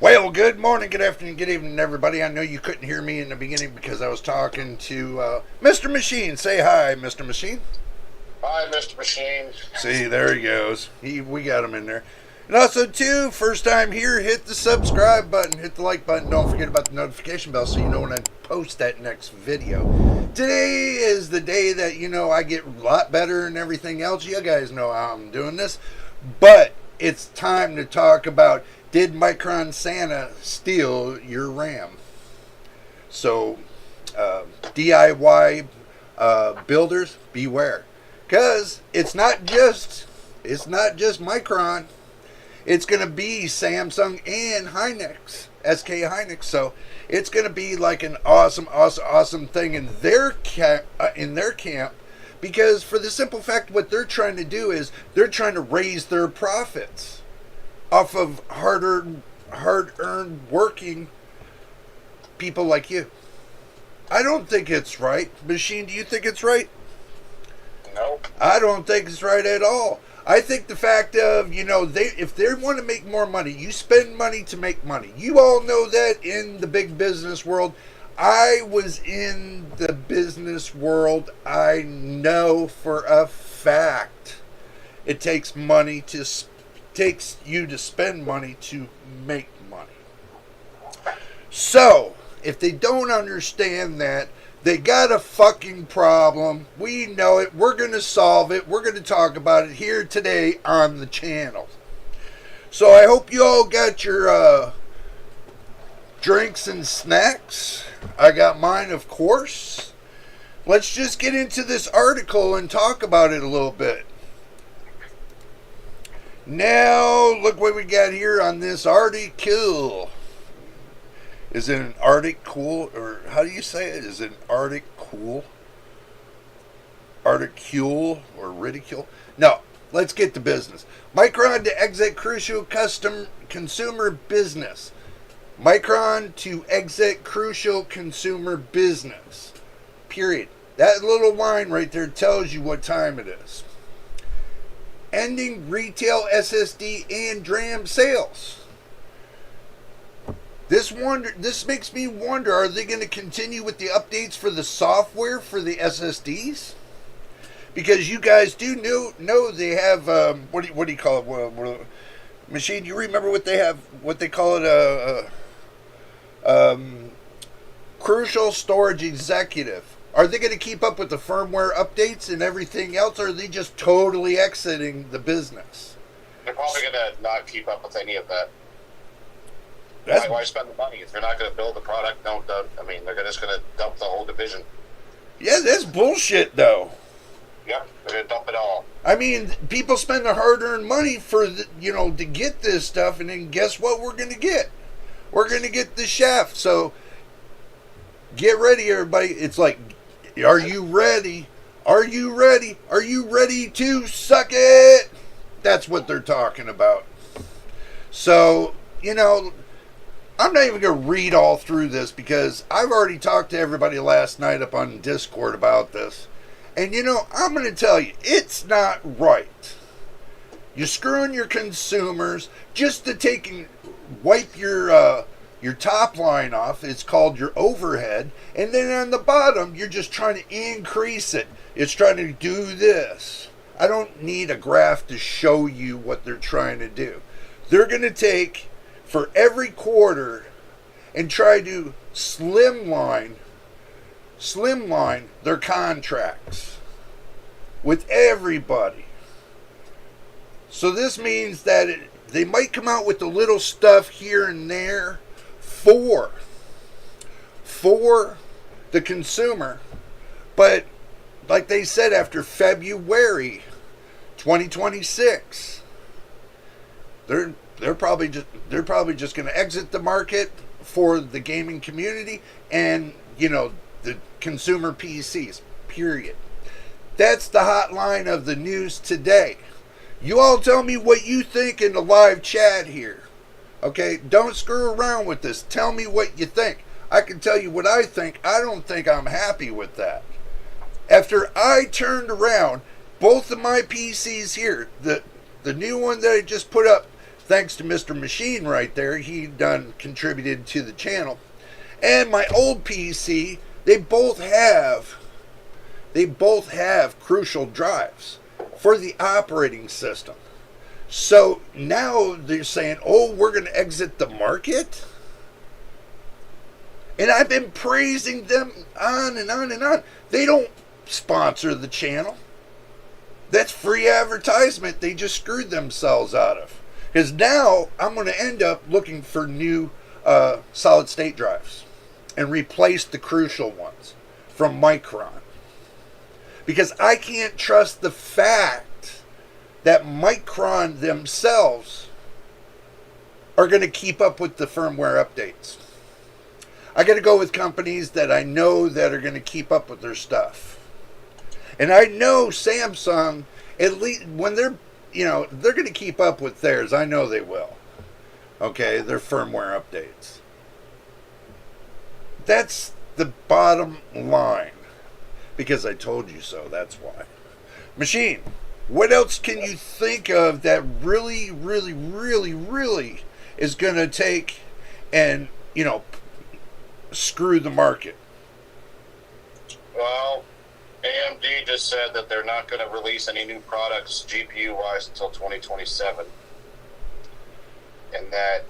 Well, good morning, good afternoon, good evening, everybody. I know you couldn't hear me in the beginning because I was talking to Mr. Machine. Say hi, Mr. Machine. Hi, Mr. Machine. See, there he goes. We got him in there. And also, too, first time here, hit the subscribe button, hit the like button. Don't forget about the notification bell so you know when I post that next video. Today is the day that, I get a lot better and everything else. You guys know how I'm doing this. But it's time to talk about, did Micron Santa steal your RAM? So, DIY builders, beware. Because it's not just Micron. It's going to be Samsung and Hynix, SK Hynix. So it's going to be like an awesome thing in their camp, because for the simple fact what they're trying to do is they're trying to raise their profits off of hard-earned working people like you. I don't think it's right. Machine, do you think it's right? Nope. I don't think it's right at all. I think the fact of, if they want to make more money, you spend money to make money. You all know that in the big business world. I was in the business world. I know for a fact it takes you to spend money to make money. So, if they don't understand that, they got a fucking problem. We know it. We're going to solve it. We're going to talk about it here today on the channel. So I hope you all got your drinks and snacks. I got mine, of course. Let's just get into this article and talk about it a little bit. Now, look what we got here on this article. Is it an article, or how do you say it? Is it an article? Articule or ridicule? No, let's get to business. Micron to exit crucial consumer business. Micron to exit crucial consumer business. Period. That little line right there tells you what time it is. Ending retail SSD and DRAM sales. This makes me wonder, are they going to continue with the updates for the software for the SSDs? Because you guys do know they have, what do you call it? Machine, you remember what they have, what they call it, Crucial Storage Executive. Are they going to keep up with the firmware updates and everything else, or are they just totally exiting the business? They're probably going to not keep up with any of that. Why spend the money? If they're not going to build the product, they're just going to dump the whole division. Yeah, that's bullshit, though. Yep, they're going to dump it all. I mean, people spend their hard-earned money for, to get this stuff, and then guess what we're going to get? We're going to get the shaft. So, get ready, everybody. It's like, are you ready? Are you ready? Are you ready to suck it? That's what they're talking about. So, I'm not even going to read all through this because I've already talked to everybody last night up on Discord about this. And I'm going to tell you, it's not right. You're screwing your consumers just to take and wipe your top line off. It's called your overhead. And then on the bottom, you're just trying to increase it. It's trying to do this. I don't need a graph to show you what they're trying to do. They're going to take for every quarter and try to slimline their contracts with everybody. So this means that they might come out with a little stuff here and there for the consumer, but like they said, after February 2026, they're probably just going to exit the market for the gaming community and the consumer PCs. Period. That's the hotline of the news today. You all tell me what you think in the live chat here. Okay, don't screw around with this. Tell me what you think. I can tell you what I think. I don't think I'm happy with that. After I turned around both of my PCs here, the new one that I just put up thanks to Mr. Machine right there, he done contributed to the channel. And my old PC, they both have Crucial drives for the operating system. So now they're saying, oh, we're going to exit the market? And I've been praising them on and on and on. They don't sponsor the channel. That's free advertisement they just screwed themselves out of. Because now I'm going to end up looking for new solid state drives and replace the Crucial ones from Micron. Because I can't trust the fact that Micron themselves are going to keep up with the firmware updates. I got to go with companies that I know that are going to keep up with their stuff. And I know Samsung, at least when they're going to keep up with theirs. I know they will. Okay, their firmware updates. That's the bottom line. Because I told you so, that's why. Machine, what else can you think of that really, really, really, really is going to take and, screw the market? Well, AMD just said that they're not going to release any new products GPU-wise until 2027. And that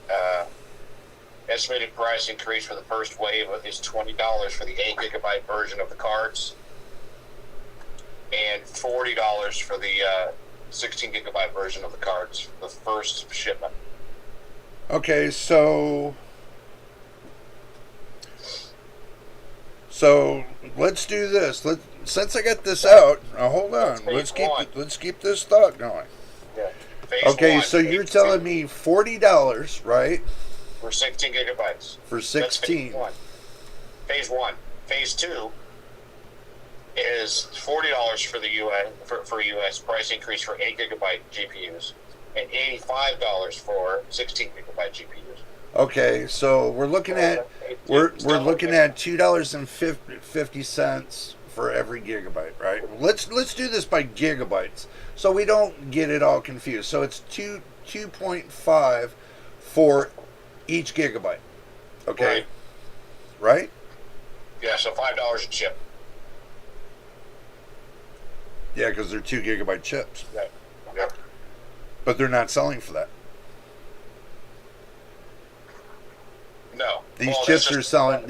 estimated price increase for the first wave is $20 for the 8GB version of the cards and $40 for the 16GB version of the cards, the first shipment. Okay, so let's do this. Since I got this out, hold on. Let's keep this thought going. Yeah. Okay, one, so you're telling me $40, right? For 16 gigabytes. For 16. That's phase one. Phase two is $40 for the US for US price increase for 8GB GPUs and $85 for 16GB GPUs. Okay, so we're looking at $2.50 for every gigabyte, right? Let's do this by gigabytes so we don't get it all confused. So it's 2.5 for each gigabyte. Okay. Right? Yeah, so $5 a chip. Yeah, because they're 2 gigabyte chips. Right. Yep. But they're not selling for that. No. These chips are selling.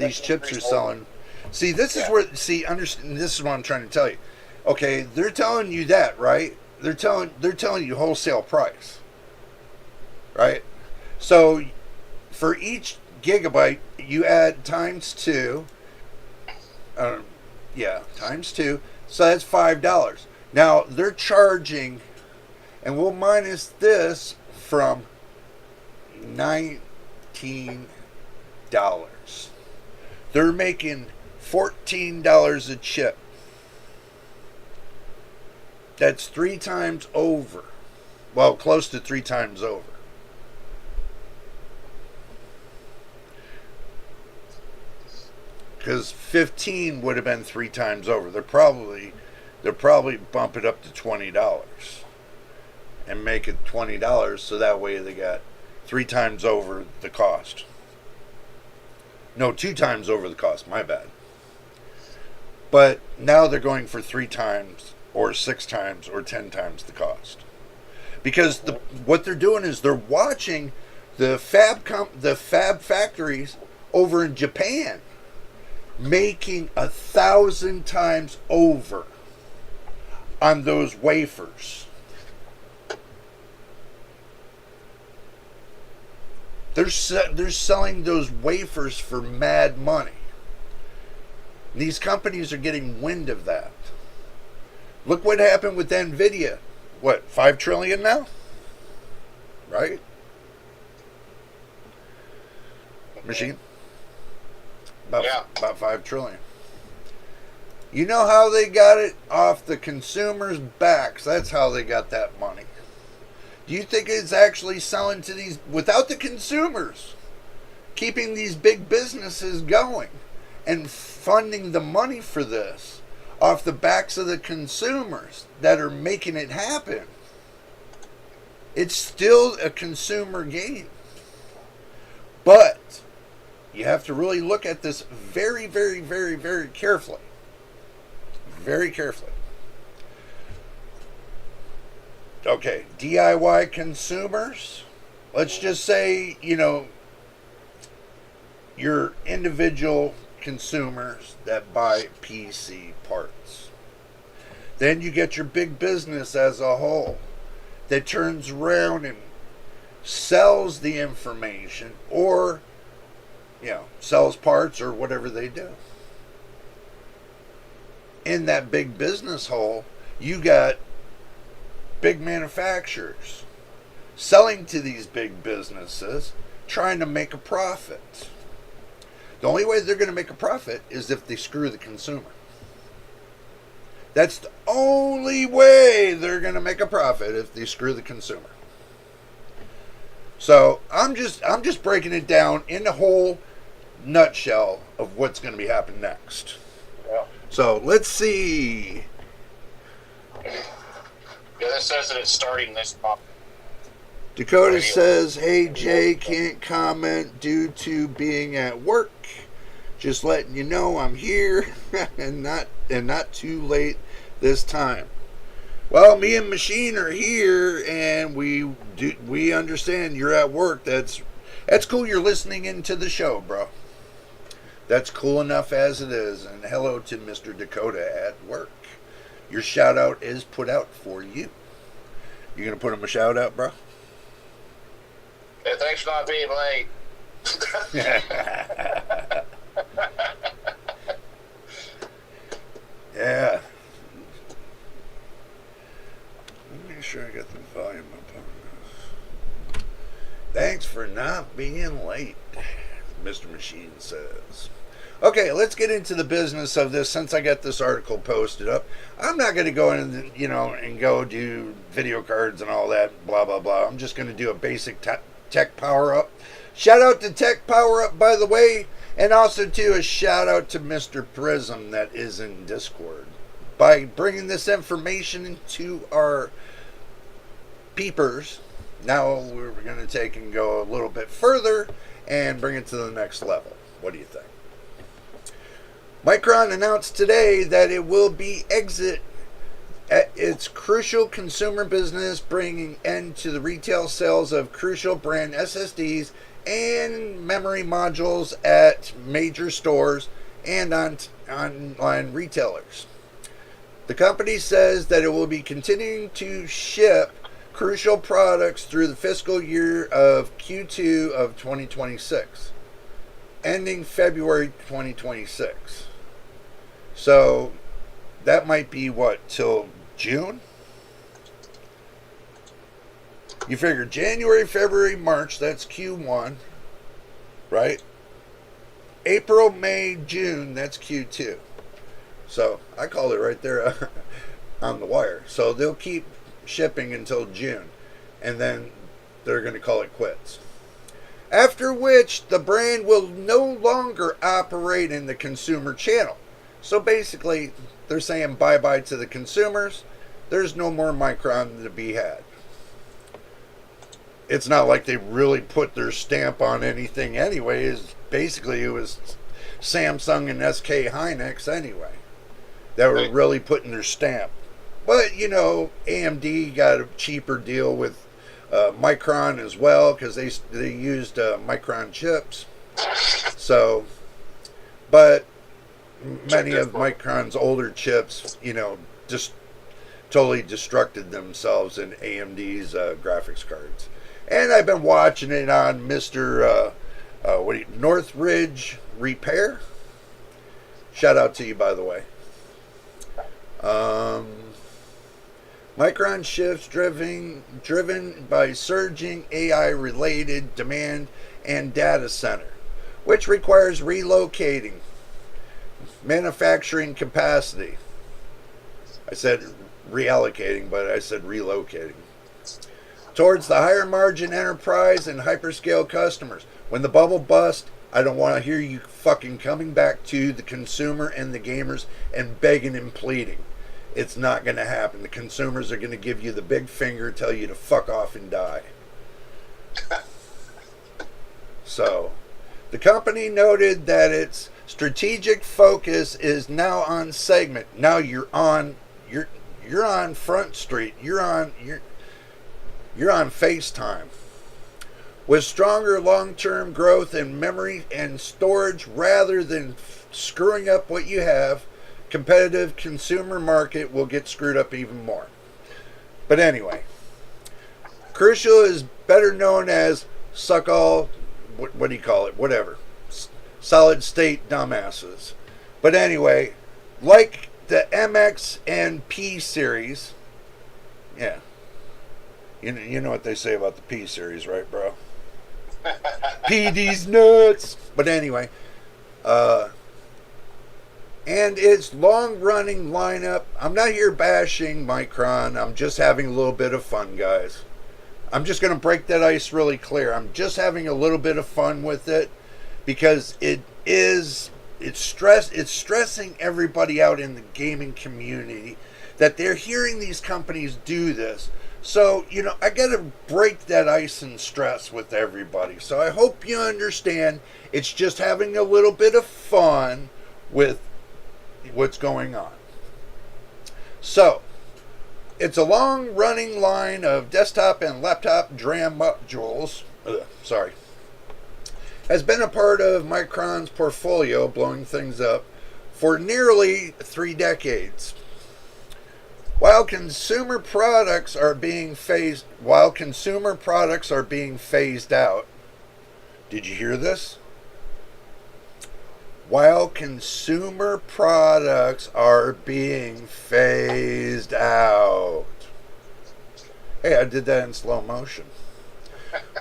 See, this is where. See, understand. This is what I'm trying to tell you. Okay, they're telling you that, right? They're telling you wholesale price, right? So, for each gigabyte, you add times 2. Times 2. So that's $5. Now they're charging, and we'll minus this from $19. They're making $14 a chip. That's 3 times over. Well, close to 3 times over. Because 15 would have been 3 times over. They'll probably bump it up to $20 and make it $20 so that way they got 3 times over the cost. No, 2 times over the cost, my bad. But now they're going for 3 times or 6 times or 10 times the cost. Because what they're doing is they're watching the fab factories over in Japan making 1,000 times over on those wafers. They're selling those wafers for mad money. These companies are getting wind of that. Look what happened with NVIDIA. What, 5 trillion now? Right? Machine? About 5 trillion. You know how they got it? Off the consumers' backs. That's how they got that money. Do you think it's actually selling to these without the consumers? Keeping these big businesses going and funding the money for this off the backs of the consumers that are making it happen. It's still a consumer game. But you have to really look at this very, very, very, very carefully. Very carefully. Okay, DIY consumers. Let's just say, your individual consumers that buy PC parts. Then you get your big business as a whole that turns around and sells the information or, sells parts or whatever they do. In that big business whole, you got big manufacturers selling to these big businesses trying to make a profit. The only way they're going to make a profit is if they screw the consumer. That's the only way they're going to make a profit, if they screw the consumer. So I'm just breaking it down in the whole nutshell of what's going to be happening next. Yeah. So let's see. Yeah, that says that it's starting this month. Dakota says, "Hey Jay, can't comment due to being at work. Just letting you know I'm here and not too late this time." Well, me and Machine are here, and we understand you're at work. That's cool. You're listening into the show, bro. That's cool enough as it is. And hello to Mr. Dakota at work. Your shout out is put out for you. You gonna put him a shout out, bro? Yeah, thanks for not being late. Yeah. Let me make sure I got the volume up on this. Thanks for not being late, Mr. Machine says. Okay, let's get into the business of this. Since I got this article posted up, I'm not going to go in, and go do video cards and all that, blah, blah, blah. I'm just going to do a basic tech power up. Shout out to Tech Power Up, by the way, and also to a shout out to Mr. Prism that is in Discord. By bringing this information into our peepers, now we're going to take and go a little bit further and bring it to the next level. What do you think? Micron announced today that it will be exit at its Crucial consumer business, bringing end to the retail sales of Crucial brand SSDs and memory modules at major stores and on online retailers. The company says that it will be continuing to ship Crucial products through the fiscal year of Q2 of 2026, ending February 2026. So that might be till June? You figure January, February, March, that's Q1, right? April, May, June, that's Q2. So I called it right there on the wire. So they'll keep shipping until June, and then they're going to call it quits. After which, the brand will no longer operate in the consumer channel. So basically, they're saying bye-bye to the consumers. There's no more Micron to be had. It's not like they really put their stamp on anything anyway. Basically, it was Samsung and SK Hynix anyway that were really putting their stamp. But, AMD got a cheaper deal with Micron as well, because they used Micron chips. So, but many of Micron's older chips, just totally destructed themselves in AMD's graphics cards. And I've been watching it on Mr. Northridge Repair. Shout out to you, by the way. Micron shifts driven by surging AI-related demand and data center, which requires relocating manufacturing capacity. I said reallocating, but I said relocating. Towards the higher margin enterprise and hyperscale customers. When the bubble busts, I don't want to hear you fucking coming back to the consumer and the gamers and begging and pleading. It's not going to happen. The consumers are going to give you the big finger, tell you to fuck off and die. So, the company noted that its strategic focus is now on segment. Now you're on Front Street. You're on FaceTime. With stronger long-term growth in memory and storage rather than screwing up what you have, competitive consumer market will get screwed up even more. But anyway, Crucial is better known as suck all, what do you call it, whatever, solid state dumbasses. But anyway, like the MX and P series, yeah, you know what they say about the P series, right, bro? PD's nuts. But anyway, and its long-running lineup. I'm not here bashing Micron. I'm just having a little bit of fun, guys. I'm just going to break that ice really clear. I'm just having a little bit of fun with it because it's stressing everybody out in the gaming community that they're hearing these companies do this. So, I got to break that ice and stress with everybody. So I hope you understand it's just having a little bit of fun with what's going on. So, it's a long-running line of desktop and laptop DRAM modules. Has been a part of Micron's portfolio, blowing things up, for nearly 3 decades. While consumer products are being phased out, did you hear this? While consumer products are being phased out. Hey, I did that in slow motion.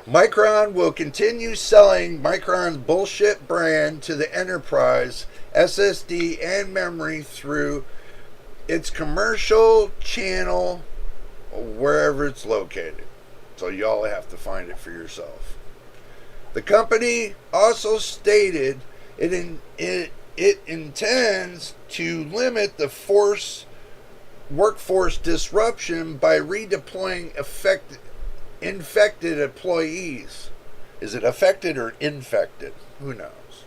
Micron will continue selling Micron's bullshit brand to the enterprise, SSD, and memory through its commercial channel wherever it's located. So y'all have to find it for yourself. The company also stated it intends to limit the workforce disruption by redeploying infected employees. Is it affected or infected? Who knows?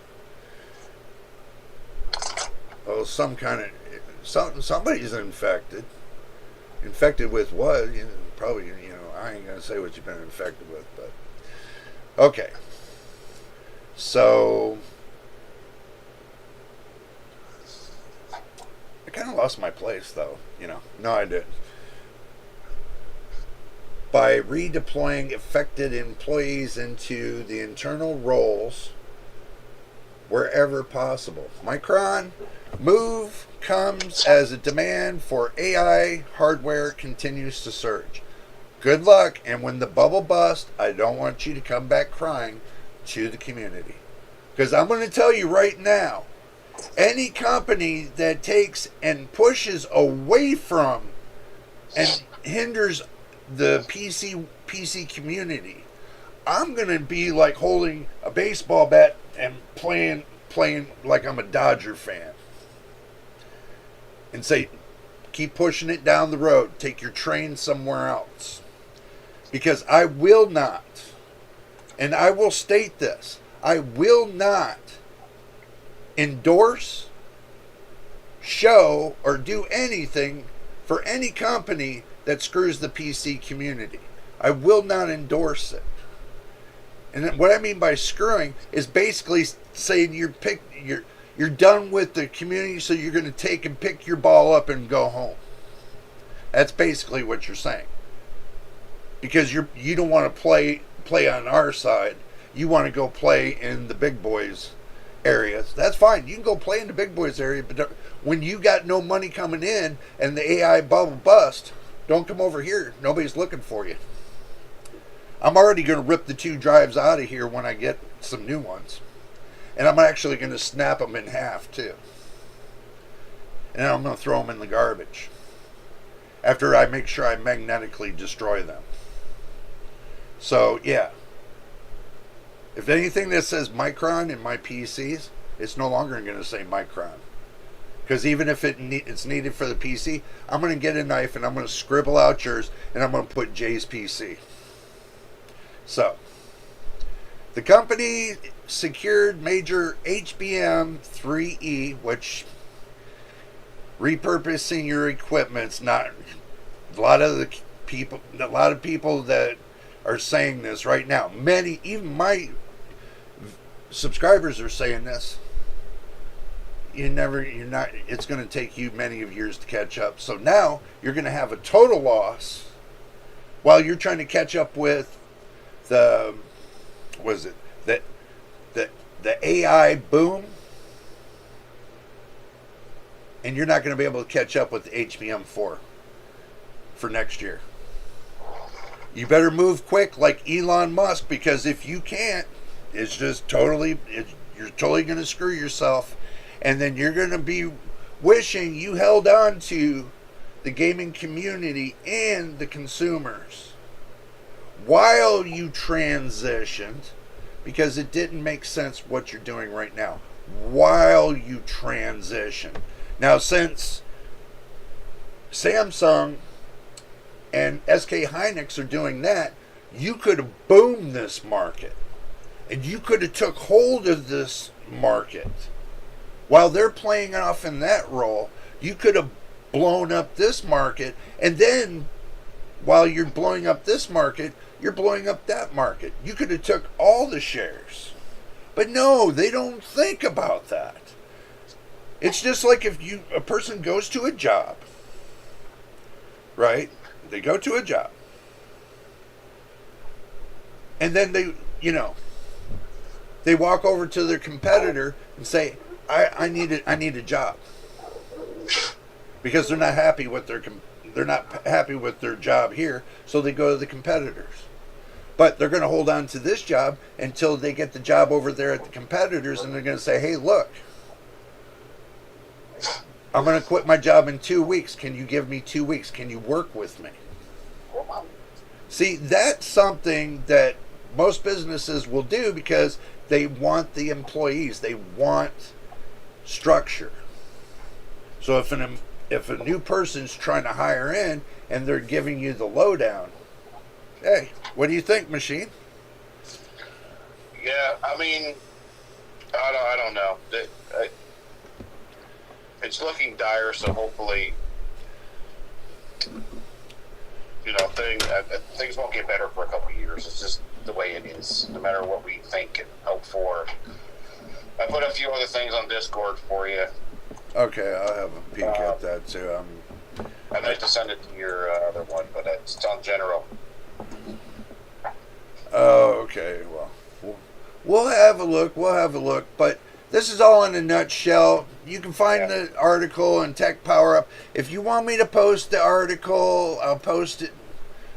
Oh, somebody's infected. Infected with what? Probably, I ain't going to say what you've been infected with, but okay. So I kind of lost my place, though. No, I didn't. By redeploying affected employees into the internal roles wherever possible. Micron move comes as a demand for AI hardware continues to surge. Good luck, and when the bubble busts, I don't want you to come back crying to the community. Because I'm going to tell you right now, any company that takes and pushes away from and hinders the PC community, I'm going to be like holding a baseball bat and playing like I'm a Dodger fan. And say, keep pushing it down the road. Take your train somewhere else. Because I will not, and I will state this, I will not endorse, show, or do anything for any company that screws the PC community. I will not endorse it. And what I mean by screwing is basically saying you're done with the community, so you're going to take and pick your ball up and go home. That's basically what you're saying. Because you don't want to play on our side. You want to go play in the big boys areas. That's fine. You can go play in the big boys area, but when you got no money coming in and the AI bubble bust, don't come over here. Nobody's looking for you. I'm already going to rip the 2 drives out of here when I get some new ones. And I'm actually going to snap them in half too. And I'm going to throw them in the garbage. After I make sure I magnetically destroy them. So, yeah. If anything that says Micron in my PCs, it's no longer going to say Micron. Because even if it's needed for the PC, I'm going to get a knife and I'm going to scribble out yours and I'm going to put Jay's PC. So, the company secured major HBM3E, which repurposing your equipment's not a lot of people that are saying this right now. Many, even my subscribers are saying this. It's going to take you many of years to catch up. So now you're going to have a total loss while you're trying to catch up with the AI boom, and you're not going to be able to catch up with the HBM4 for next year. You better move quick like Elon Musk, because if you can't, you're totally going to screw yourself, and then you're going to be wishing you held on to the gaming community and the consumers while you transitioned, because it didn't make sense what you're doing right now while you transition. Now, since Samsung and SK Hynix are doing that, you could have boomed this market, and you could have took hold of this market while they're playing off in that role. You could have blown up this market, and then while you're blowing up this market, you're blowing up that market. You could have took all the shares. But no, they don't think about that. It's just like if a person goes to a job, right? They go to a job, and then they walk over to their competitor and say, I need a job, because they're not happy with their job here, so they go to the competitors. But they're going to hold on to this job until they get the job over there at the competitors, and they're going to say, hey, look, I'm going to quit my job in 2 weeks. Can you give me 2 weeks? Can you work with me? See, that's something that most businesses will do, because they want the employees. They want structure. So if a new person's trying to hire in and they're giving you the lowdown, hey, what do you think, machine? Yeah, I mean, I don't know. It's looking dire, so hopefully, things won't get better for a couple of years. It's just the way it is, no matter what we think and hope for. I put a few other things on Discord for you. Okay, I'll have a peek at that too. I'd like to send it to your other one, but it's on general. Oh, okay. Well, we'll have a look. But this is all in a nutshell. You can find the article in Tech Power Up. If you want me to post the article, I'll post it.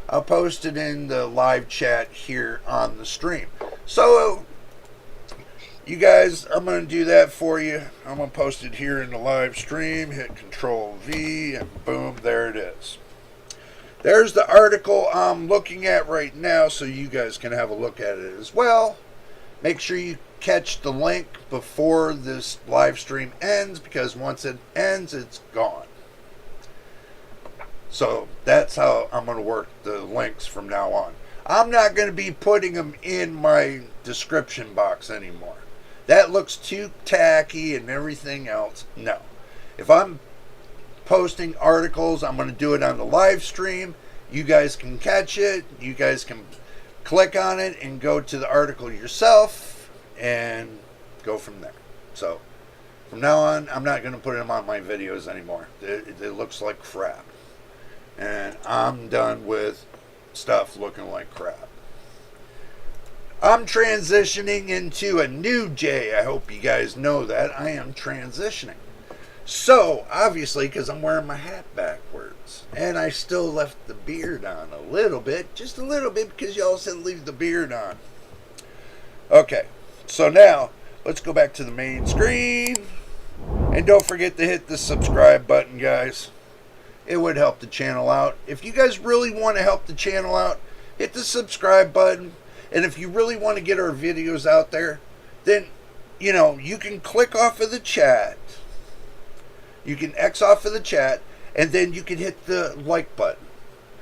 I'll post it in the live chat here on the stream. So, you guys, I'm going to do that for you. I'm going to post it here in the live stream. Hit Control V, and boom, there it is. There's the article I'm looking at right now, so you guys can have a look at it as well. Make sure you catch the link before this live stream ends, because once it ends, it's gone. So that's how I'm going to work the links from now on. I'm not going to be putting them in my description box anymore. That looks too tacky and everything else. No. If I'm posting articles, I'm going to do it on the live stream. You guys can catch it. You guys can click on it and go to the article yourself and go from there. So from now on, I'm not going to put them on my videos anymore. It looks like crap. And I'm done with stuff looking like crap. I'm transitioning into a new J. I hope you guys know that. I am transitioning. So, obviously, because I'm wearing my hat backwards. And I still left the beard on a little bit. Just a little bit, because y'all said leave the beard on. Okay. So now, let's go back to the main screen. And don't forget to hit the subscribe button, guys. It would help the channel out. If you guys really want to help the channel out, hit the subscribe button. And if you really want to get our videos out there, then, you can click off of the chat. You can X off of the chat, and then you can hit the like button.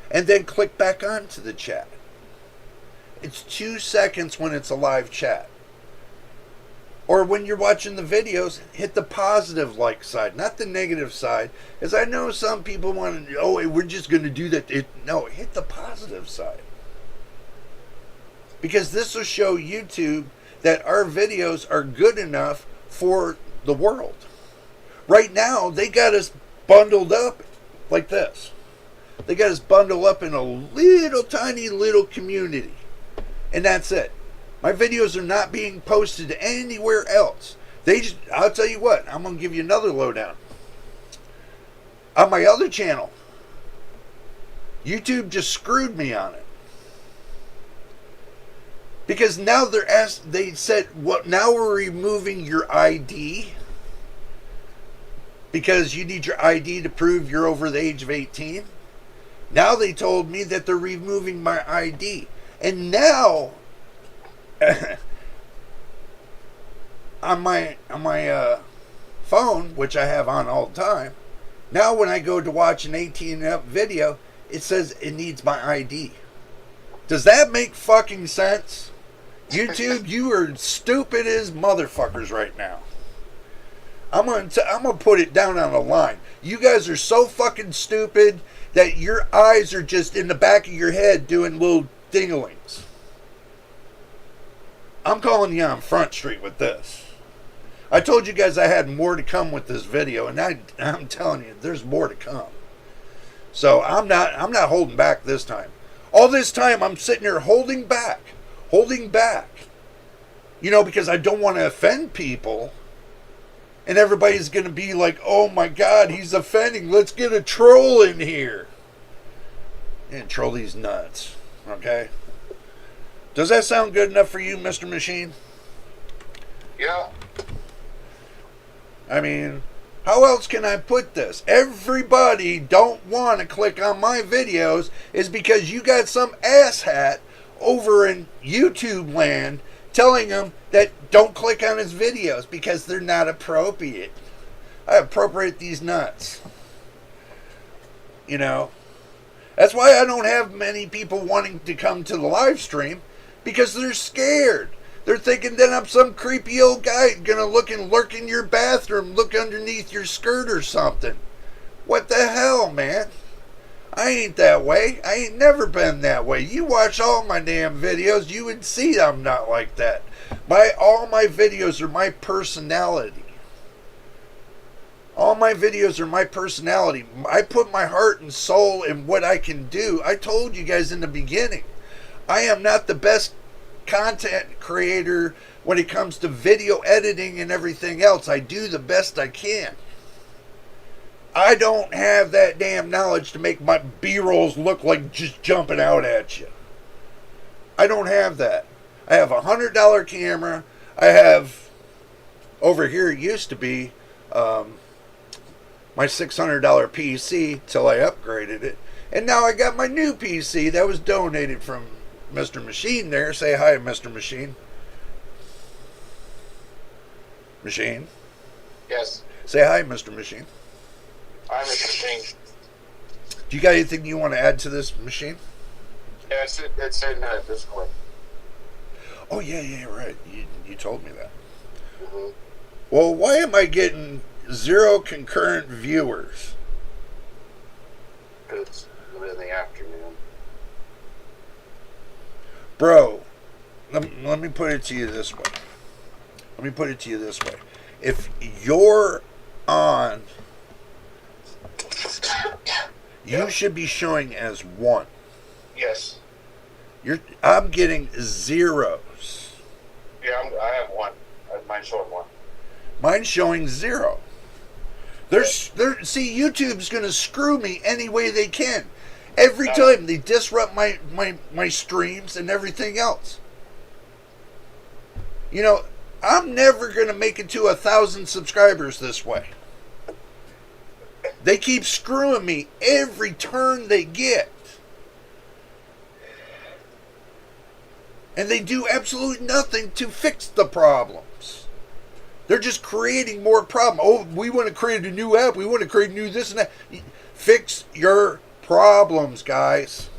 And then click back onto the chat. It's 2 seconds when it's a live chat. Or when you're watching the videos, hit the positive like side, not the negative side. As I know some people want to, oh, we're just going to do that. No, hit the positive side. Because this will show YouTube that our videos are good enough for the world. Right now, they got us bundled up like this. They got us bundled up in a little tiny little community. And that's it. My videos are not being posted anywhere else. I'll tell you what, I'm going to give you another lowdown. On my other channel, YouTube just screwed me on it. Because now they said, what? Now we're removing your ID. Because you need your ID to prove you're over the age of 18. Now they told me that they're removing my ID. And now, on my phone, which I have on all the time, now when I go to watch an 18 and up video, it says it needs my ID. Does that make fucking sense? YouTube, you are stupid as motherfuckers right now. I'm gonna put it down on the line. You guys are so fucking stupid that your eyes are just in the back of your head doing little dinglings. I'm calling you on Front Street with this. I told you guys I had more to come with this video, and I'm telling you, there's more to come. So I'm not holding back this time. All this time I'm sitting here holding back. You know, because I don't want to offend people. And everybody's going to be like, oh my God, he's offending. Let's get a troll in here. And troll these nuts. Okay? Does that sound good enough for you, Mr. Machine? Yeah. I mean, how else can I put this? Everybody don't want to click on my videos is because you got some asshat over in YouTube land telling them that don't click on his videos because they're not appropriate. I appropriate these nuts. You know? That's why I don't have many people wanting to come to the live stream, because they're scared. They're thinking that I'm some creepy old guy gonna look and lurk in your bathroom, look underneath your skirt or something. What the hell, man? I ain't that way. I ain't never been that way. You watch all my damn videos, you would see I'm not like that. All my videos are my personality. All my videos are my personality. I put my heart and soul in what I can do. I told you guys in the beginning, I am not the best content creator when it comes to video editing and everything else. I do the best I can. I don't have that damn knowledge to make my B-rolls look like just jumping out at you. I don't have that. I have a $100 camera. I have, over here it used to be, my $600 PC till I upgraded it. And now I got my new PC that was donated from Mr. Machine there. Say hi, Mr. Machine. Machine? Yes. Say hi, Mr. Machine. I'm a machine. Do you got anything you want to add to this, Machine? Yeah, it's in Discord. Oh, yeah, right. You told me that. Mm-hmm. Well, why am I getting 0 concurrent viewers? Because it's in the afternoon. Bro, let me put it to you this way. If you're on, you should be showing as 1. Yes. I'm getting zeros. Yeah, I have 1. Mine's showing 1. Mine's showing 0. See, YouTube's going to screw me any way they can. Every time they disrupt my streams and everything else. You know, I'm never going to make it to 1,000 subscribers this way. They keep screwing me every turn they get. And they do absolutely nothing to fix the problems. They're just creating more problem. Oh, we want to create a new app. We want to create new this and that. Fix your problems, guys.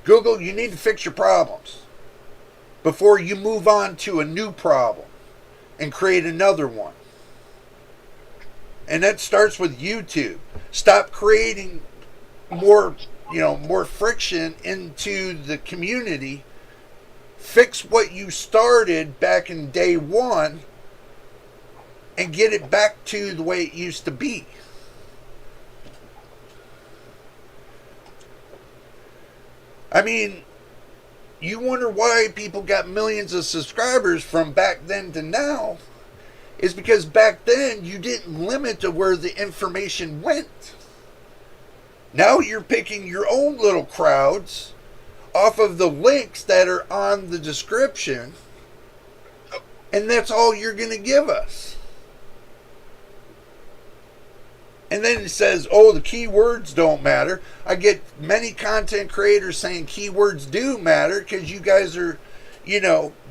Google, you need to fix your problems before you move on to a new problem and create another one. And that starts with YouTube. Stop creating more, more friction into the community. Fix what you started back in day one and get it back to the way it used to be. I mean, you wonder why people got millions of subscribers from back then to now. Is because back then you didn't limit to where the information went. Now you're picking your own little crowds off of the links that are on the description, and that's all you're going to give us. And then it says, oh, the keywords don't matter. I get many content creators saying keywords do matter because you guys are,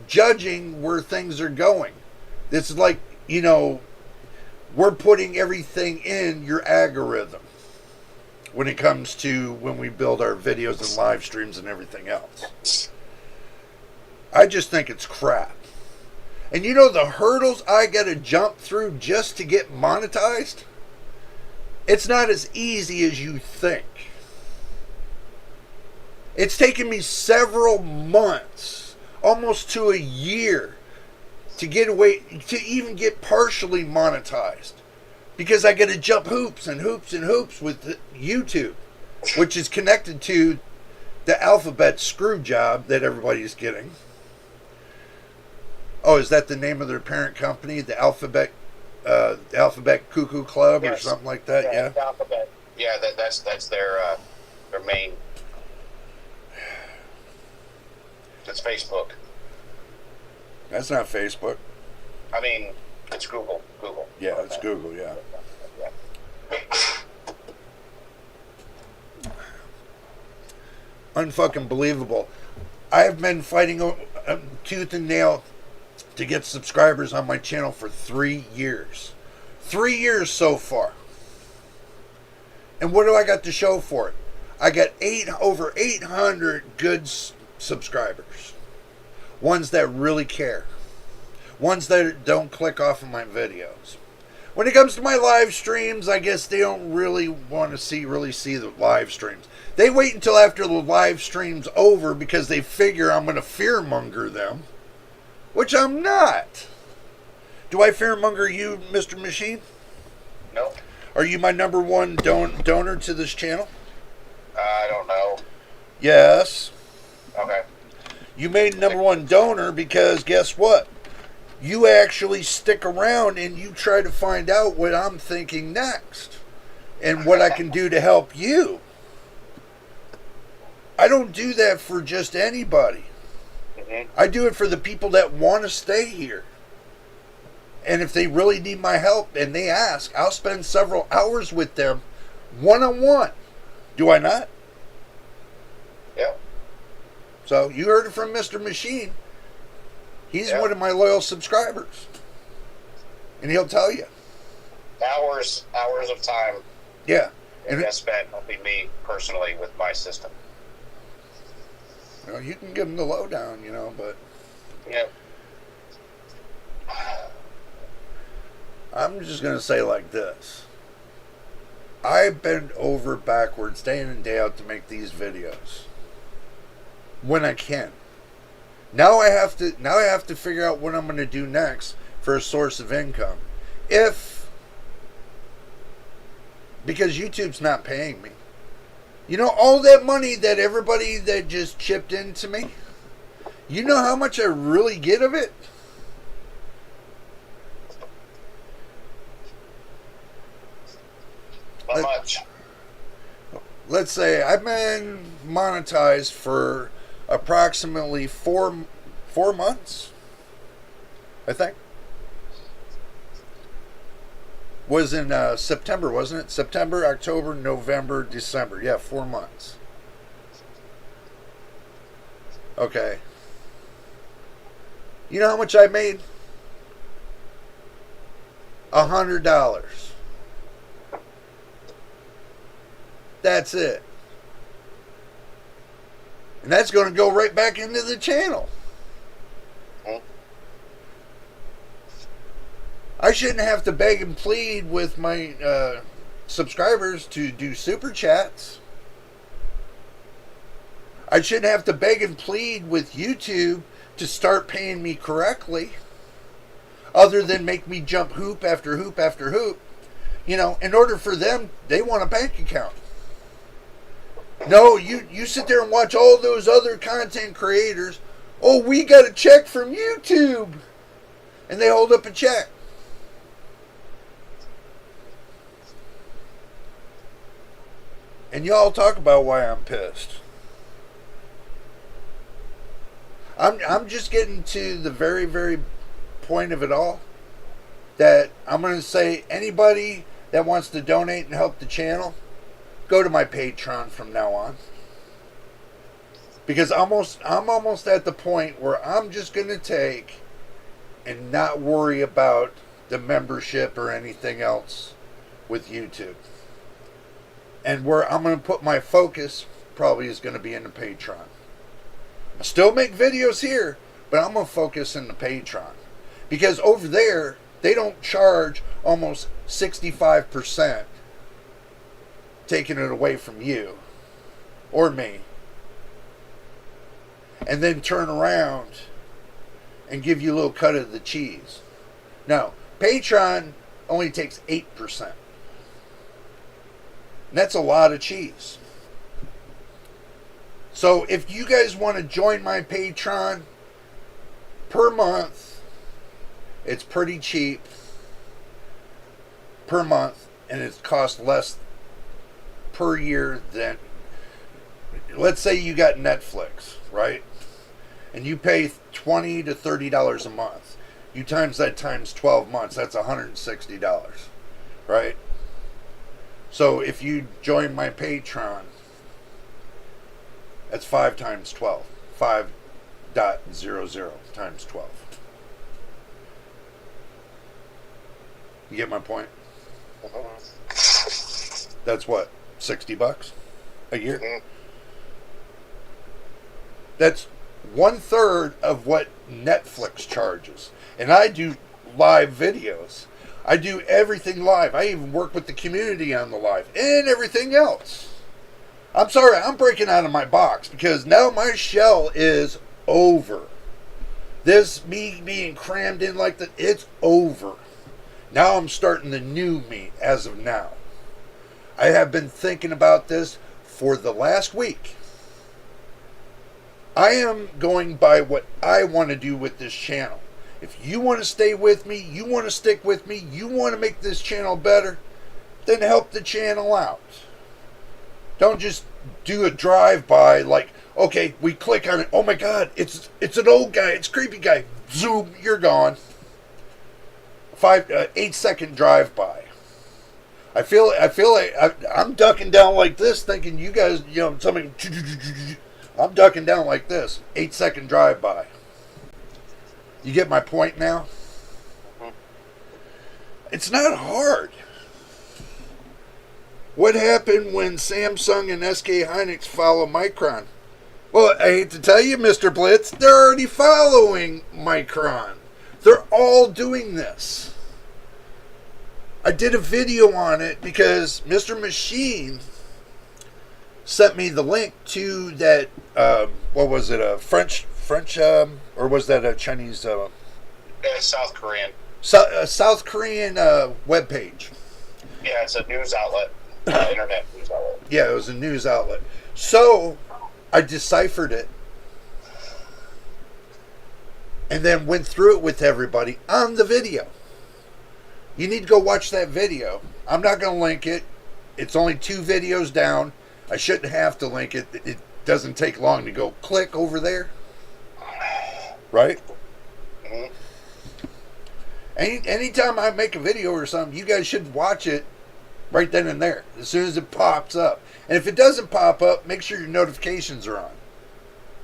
judging where things are going. It's like, we're putting everything in your algorithm when it comes to when we build our videos and live streams and everything else. I just think it's crap. And the hurdles I got to jump through just to get monetized? It's not as easy as you think. It's taken me several months, almost to a year, to get away, to even get partially monetized. Because I got to jump hoops and hoops and hoops with YouTube, which is connected to the alphabet screw job that everybody's getting. Oh, is that the name of their parent company? The Alphabet Cuckoo Club, yes, or something like that? Yeah. Alphabet. Yeah, that's their main. It's Facebook. That's not Facebook. I mean, it's Google. Yeah, it's Google. Yeah. Unfucking believable. I've been fighting tooth and nail to get subscribers on my channel for 3 years. 3 years so far. And what do I got to show for it? I got over 800 good subscribers. Ones that really care. Ones that don't click off of my videos. When it comes to my live streams, I guess they don't really want to really see the live streams. They wait until after the live stream's over because they figure I'm going to fearmonger them. Which I'm not. Do I fearmonger you, Mr. Machine? No. Are you my number one donor to this channel? I don't know. Yes. Okay. You made number one donor because guess what? You actually stick around and you try to find out what I'm thinking next and what I can do to help you. I don't do that for just anybody. I do it for the people that want to stay here. And if they really need my help and they ask, I'll spend several hours with them one-on-one. Do I not? Yeah. So you heard it from Mr. Machine. He's one of my loyal subscribers. And he'll tell you. Hours of time. Yeah. And that's spent helping me personally with my system. You can give him the lowdown, but... Yeah. I'm just going to say like this. I bend over backwards day in and day out to make these videos. When I can. Now I have to figure out what I'm going to do next for a source of income. Because YouTube's not paying me. All that money that everybody that just chipped into me, you know how much I really get of it? How much? Let's say I've been monetized for approximately four months, I think. Was in September, wasn't it? September, October, November, December. Yeah, 4 months. Okay. You know how much I made? $100. That's it. And that's going to go right back into the channel. I shouldn't have to beg and plead with my subscribers to do super chats. I shouldn't have to beg and plead with YouTube to start paying me correctly, other than make me jump hoop after hoop after hoop. You know, in order for them, they want a bank account. No, you sit there and watch all those other content creators. Oh, we got a check from YouTube. And they hold up a check. And y'all talk about why I'm pissed. I'm just getting to the very, very point of it all. That I'm going to say anybody that wants to donate and help the channel, go to my Patreon from now on. Because I'm almost at the point where I'm just going to take and not worry about the membership or anything else with YouTube. And where I'm going to put my focus probably is going to be in the Patreon. I still make videos here, but I'm going to focus in the Patreon. Because over there, they don't charge almost 65%. Taking it away from you or me, and then turn around and give you a little cut of the cheese. No, Patreon only takes 8%. And that's a lot of cheese. So if you guys want to join my Patreon per month, it's pretty cheap per month, and it costs less per year than, let's say you got Netflix, right? And you pay $20 to $30 a month. You times that times 12 months, that's $160, right? So if you join my Patreon, that's 5 times 12. 5.00 times 12. You get my point? That's what? $60 a year? Mm-hmm. That's 1/3 of what Netflix charges. And I do live videos. I do everything live. I even work with the community on the live and everything else. I'm sorry, I'm breaking out of my box because now my shell is over. This me being crammed in like that, it's over. Now I'm starting the new me as of now. I have been thinking about this for the last week. I am going by what I want to do with this channel. If you want to stay with me, you want to stick with me, you want to make this channel better, then help the channel out. Don't just do a drive-by like, okay, we click on it, oh my God, it's an old guy, it's a creepy guy, zoom, you're gone. 8-second drive-by. I feel like I'm ducking down like this, thinking you guys, somebody. I'm ducking down like this. 8-second drive-by. You get my point now? Mm-hmm. It's not hard. What happened when Samsung and SK Hynix follow Micron? Well, I hate to tell you, Mr. Blitz, they're already following Micron. They're all doing this. I did a video on it because Mr. Machine sent me the link to that, what was it, a French, or was that a Chinese? South Korean. South Korean webpage. Yeah, it's a news outlet, internet news outlet. Yeah, it was a news outlet. So, I deciphered it. And then went through it with everybody on the video. You need to go watch that video. I'm not going to link it. It's only 2 videos down. I shouldn't have to link it. It doesn't take long to go click over there. Right? Mm-hmm. Anytime I make a video or something, you guys should watch it right then and there, as soon as it pops up. And if it doesn't pop up, make sure your notifications are on.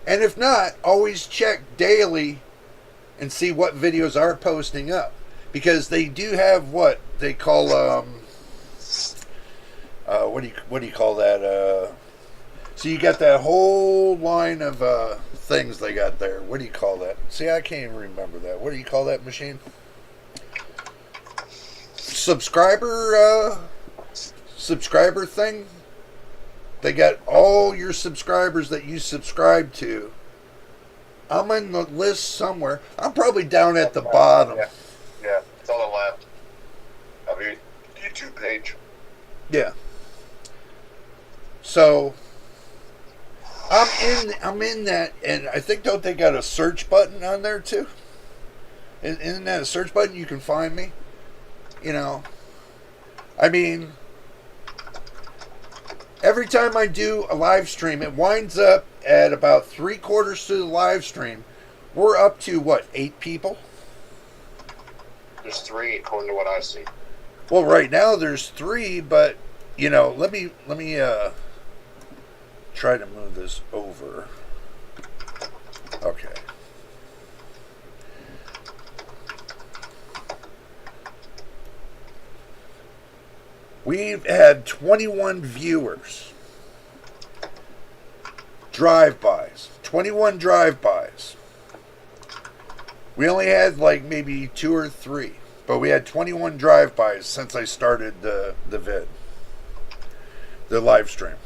And if not, always check daily and see what videos are posting up. because they do have what they call what do you call that? So you got that whole line of things they got there. What do you call that? See, I can't even remember that. What do you call that machine? Subscriber thing. They got all your subscribers that you subscribe to. I'm in the list somewhere. I'm probably down at the bottom. Yeah, it's on the left of your YouTube page. Yeah. So I'm in that, and I think don't they got a search button on there too? Isn't that a search button you can find me? You know, I mean, every time I do a live stream, it winds up at about 3/4 to the live stream. We're up to what, 8 people? There's 3 according to what I see. Well, right now there's 3, but you know, let me try to move this over. Okay. We've had 21 viewers. Drive-bys. 21 drive-bys. We only had like maybe 2 or 3. But we had 21 drive-bys since I started the vid. The live stream.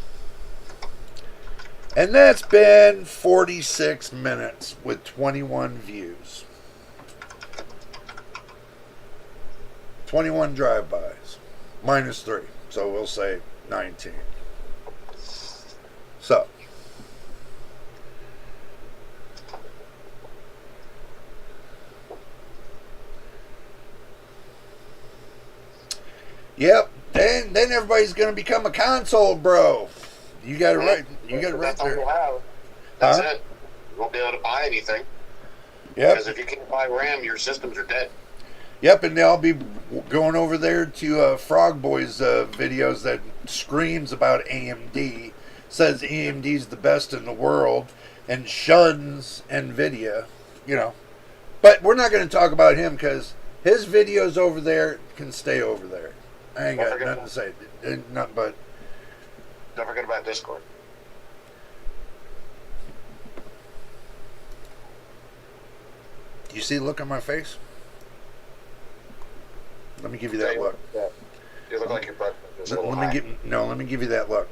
And that's been 46 minutes with 21 views. 21 drive-bys. Minus 3. So we'll say 19. So. Yep. Then everybody's going to become a console bro. You got it right. You got it right there. That's it. You won't be able to buy anything. Yep. Because if you can't buy RAM, your systems are dead. Yep, and I'll be going over there to Frog Boy's videos that screams about AMD, says AMD's the best in the world, and shuns NVIDIA, you know. But we're not going to talk about him because his videos over there can stay over there. I ain't got nothing to say. Nothing but. Don't forget about Discord. You see the look on my face? Let me give you that look. Yeah. You look like your butt is a little let me give you that look.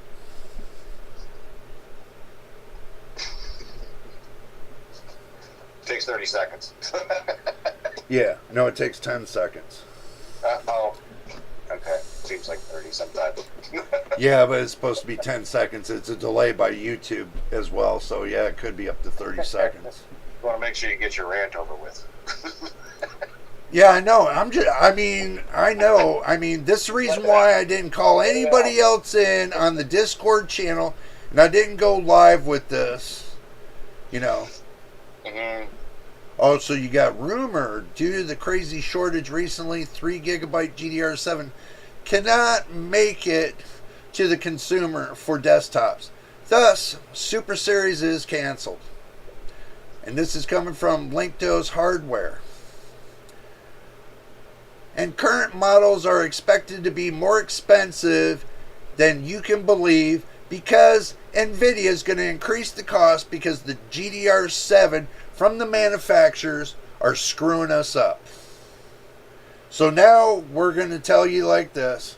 Takes 30 seconds. Yeah, no, it takes 10 seconds. Oh, okay. Seems like 30 sometimes. Yeah, but it's supposed to be 10 seconds. It's a delay by YouTube as well, so yeah, it could be up to 30 seconds. You want to make sure you get your rant over with. Yeah, I know. I mean, this is the reason why I didn't call anybody else in on the Discord channel, and I didn't go live with this, you know. Mm-hmm. Oh, so you got rumor due to the crazy shortage recently, 3 gigabyte GDR7 cannot make it to the consumer for desktops. Thus, Super Series is canceled. And this is coming from Linkto's Hardware. And current models are expected to be more expensive than you can believe because NVIDIA is going to increase the cost because the GDR7 from the manufacturers are screwing us up. So now we're going to tell you like this.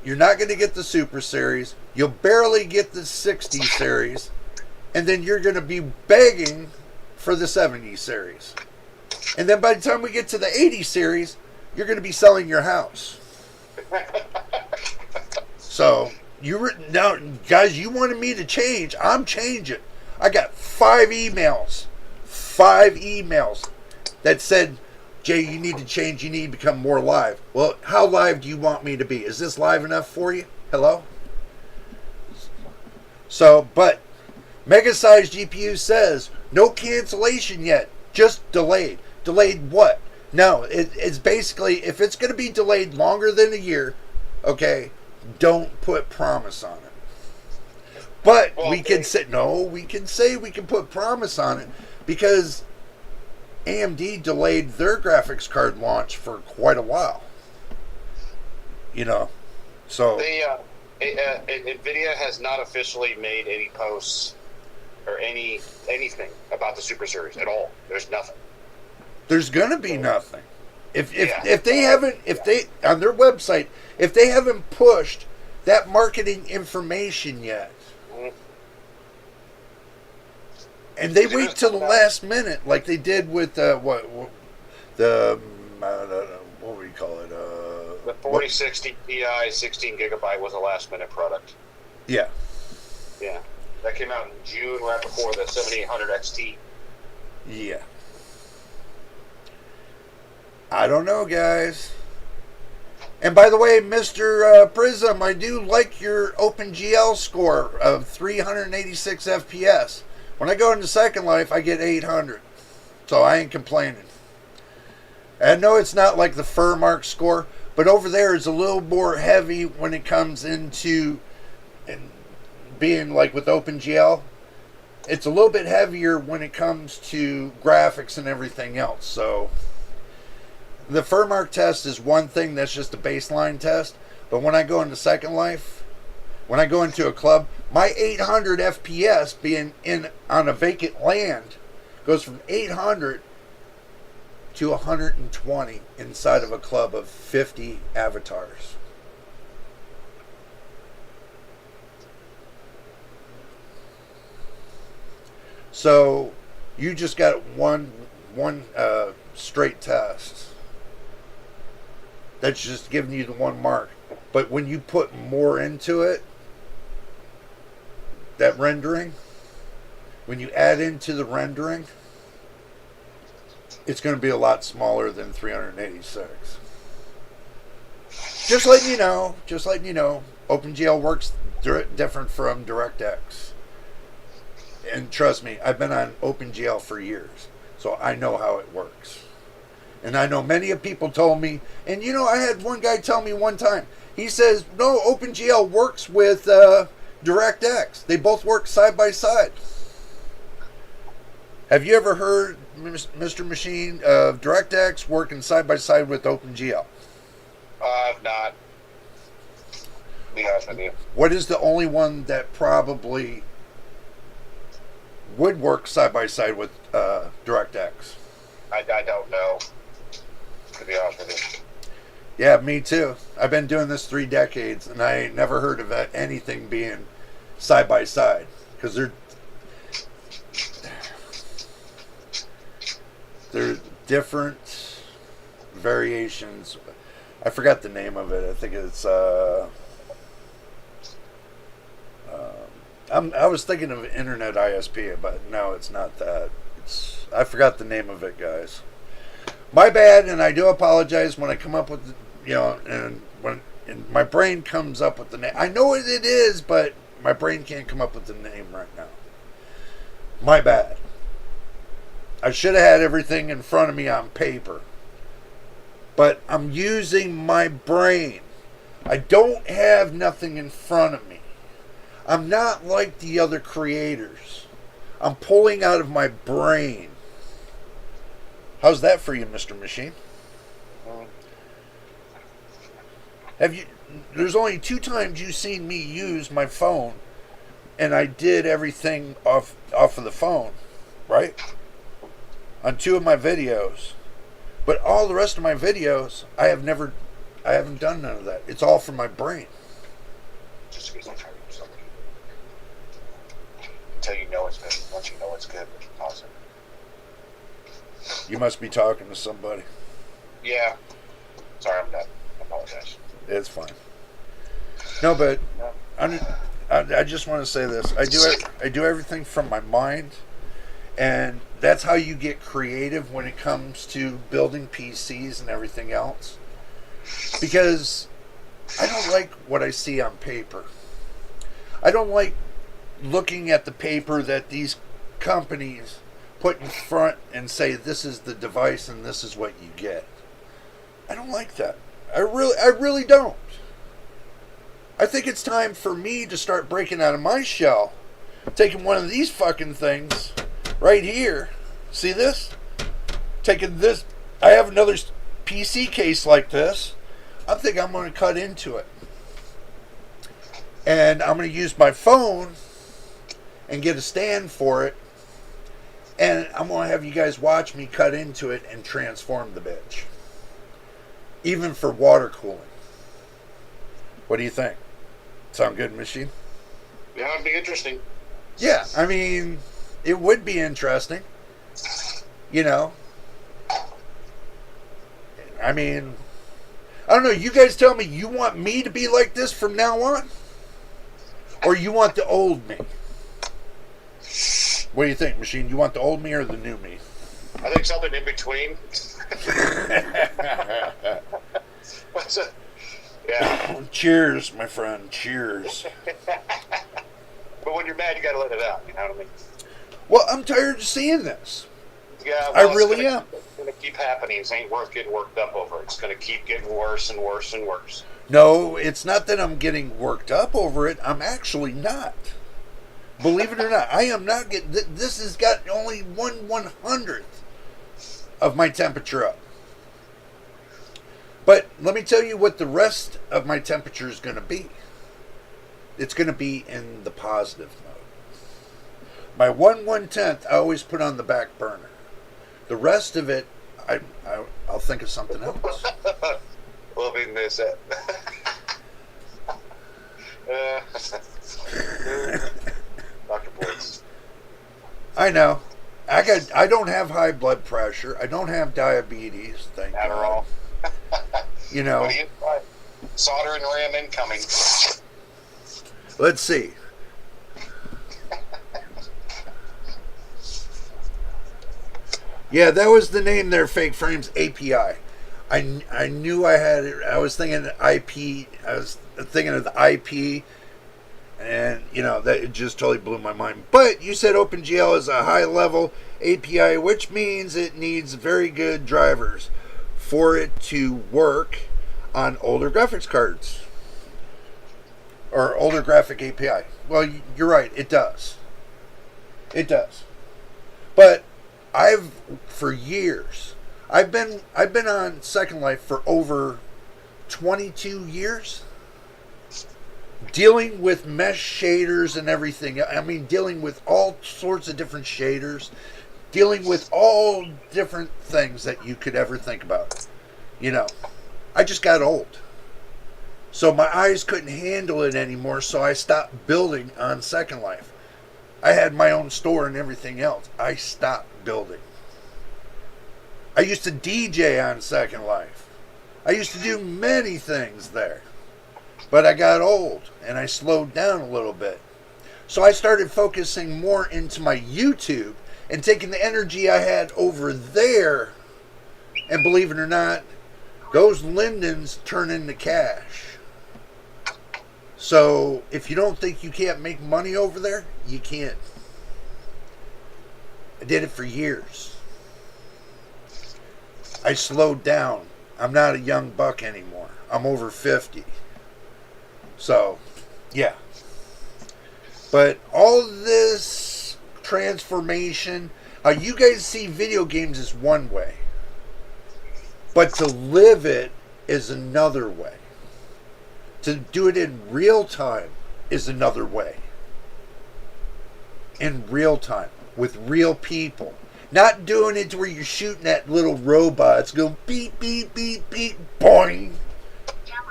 You're not going to get the Super Series. You'll barely get the 60 Series. And then you're going to be begging for the 70 Series. And then by the time we get to the 80 Series, you're going to be selling your house. So, now, guys, you wanted me to change. I'm changing. I got 5 emails that said, Jay, you need to change. You need to become more live. Well, how live do you want me to be? Is this live enough for you? Hello? So, but Mega Size GPU says, no cancellation yet, just delayed. Delayed what? No, it's basically, if it's going to be delayed longer than a year, okay, don't put promise on it. But we can say we can put promise on it because AMD delayed their graphics card launch for quite a while. You know, so NVIDIA has not officially made any posts or anything about the Super Series at all. There's nothing. There's gonna be nothing. If they haven't, on their website, if they haven't pushed that marketing information yet, and they wait till the last minute, like they did with what do you call it? The 4060 Ti 16 gigabyte was a last minute product. Yeah. Yeah. That came out in June, right before the 7800 XT. Yeah. I don't know, guys. And by the way, Mr. Prism, I do like your OpenGL score of 386 FPS. When I go into Second Life, I get 800. So I ain't complaining. I know it's not like the Furmark score, but over there is a little more heavy when it comes into being like with OpenGL. It's a little bit heavier when it comes to graphics and everything else. So the Furmark test is one thing, that's just a baseline test. But when I go into Second Life, when I go into a club, my 800 FPS being on a vacant land goes from 800 to 120 inside of a club of 50 avatars. So you just got one straight test. That's just giving you the one mark. But when you put more into it, that rendering, when you add into the rendering, it's going to be a lot smaller than 386. Just letting you know. OpenGL works different from DirectX. And trust me, I've been on OpenGL for years, so I know how it works. And I know many of people told me, and I had one guy tell me one time, he says, no, OpenGL works with DirectX. They both work side by side. Have you ever heard, Mr. Machine, of DirectX working side by side with OpenGL? I've not. To be honest with you. What is the only one that probably would work side by side with DirectX? I don't know. To be honest with you. Yeah, me too. I've been doing this 3 decades, and I ain't never heard of anything being side by side, because they're different variations. I forgot the name of it. I think it's I was thinking of Internet ISP, but no, it's not that. I forgot the name of it, guys. My bad, and I do apologize when I come up with, and when my brain comes up with the name. I know what it is, but my brain can't come up with the name right now. My bad. I should have had everything in front of me on paper. But I'm using my brain. I don't have nothing in front of me. I'm not like the other creators. I'm pulling out of my brain. How's that for you, Mr. Machine? There's only 2 times you've seen me use my phone, and I did everything off of the phone, right? On 2 of my videos. But all the rest of my videos, I haven't done none of that. It's all from my brain. Just because I'm trying to do something. Until you know it's good. Once you know it's good, pause it. You must be talking to somebody. Yeah. Sorry, I'm done. I apologize. It's fine. No, but I just want to say this. I do everything from my mind, and that's how you get creative when it comes to building PCs and everything else. Because I don't like what I see on paper. I don't like looking at the paper that these companies put in front and say this is the device and this is what you get. I don't like that. I really don't. I think it's time for me to start breaking out of my shell, taking one of these fucking things right here. See this? taking this. I have another PC case like this. I'm thinking I'm going to cut into it. And I'm going to use my phone and get a stand for it. And I'm going to have you guys watch me cut into it and transform the bitch. Even for water cooling. What do you think? Sound good, machine? Yeah, it'd be interesting. Yeah, I mean, it would be interesting. You know. I mean, I don't know. You guys tell me, you want me to be like this from now on? Or you want the old me? What do you think, machine? You want the old me or the new me? I think something in between. What's it? Yeah. Cheers, my friend. Cheers. But when you're mad, you got to let it out. You know what I mean? Well, I'm tired of seeing this. Yeah, I well, really am. It's going to keep happening. It ain't worth getting worked up over. It's going to keep getting worse and worse and worse. No, it's not that I'm getting worked up over it. I'm actually not. Believe it or not, I am not getting... This has got only 1/100th of my temperature up. But let me tell you what the rest of my temperature is going to be. It's going to be in the positive mode. My 1/110th I always put on the back burner. The rest of it, I'll think of something else. We'll be miss it. Dr. Boyce. I know. I don't have high blood pressure. I don't have diabetes. Thank God. You know. What do you buy? Soldering RAM incoming. Let's see. Yeah, that was the name there, Fake Frames API. I knew I had it. I was thinking IP. I was thinking of the IP. And, you know, that it just totally blew my mind. But you said OpenGL is a high-level API, which means it needs very good drivers for it to work on older graphics cards. Or older graphic API. Well, you're right. It does. It does. But for years, I've been on Second Life for over 22 years. Dealing with mesh shaders and everything. I mean, dealing with all sorts of different shaders. Dealing with all different things that you could ever think about. You know, I just got old. So my eyes couldn't handle it anymore, so I stopped building on Second Life. I had my own store and everything else. I stopped building. I used to DJ on Second Life. I used to do many things there. But I got old, and I slowed down a little bit. So I started focusing more into my YouTube and taking the energy I had over there. And believe it or not, those lindens turn into cash. So if you don't think you can't make money over there, you can't. I did it for years. I slowed down. I'm not a young buck anymore. I'm over 50. So, yeah. But all this transformation, how you guys see video games is one way. But to live it is another way. To do it in real time is another way. In real time. With real people. Not doing it to where you're shooting at little robots going beep, beep, beep, beep, boing.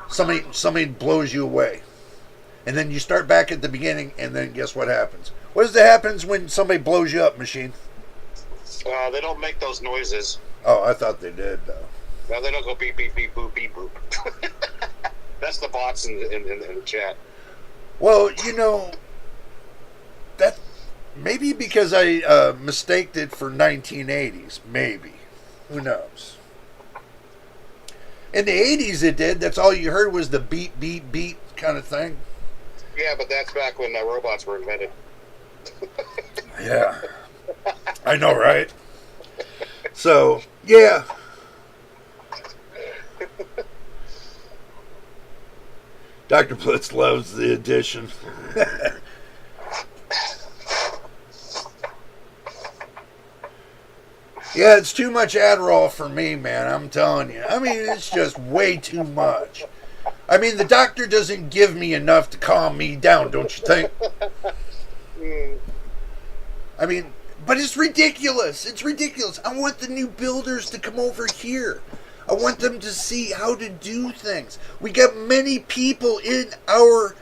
Somebody blows you away. And then you start back at the beginning, and then guess what happens? What happens when somebody blows you up, machine? They don't make those noises. Oh, I thought they did, though. No, they don't go beep, beep, beep, boop, beep, boop. That's the bots in the chat. Well, you know, that maybe because I mistaked it for 1980s. Maybe. Who knows? In the 80s it did. That's all you heard was the beep, beep, beep kind of thing. Yeah, but that's back when robots were invented. Yeah. I know, right? So, yeah. Dr. Blitz loves the addition. Yeah, it's too much Adderall for me, man. I'm telling you. I mean, it's just way too much. I mean, the doctor doesn't give me enough to calm me down, don't you think? I mean, but it's ridiculous. It's ridiculous. I want the new builders to come over here. I want them to see how to do things. We got many people in our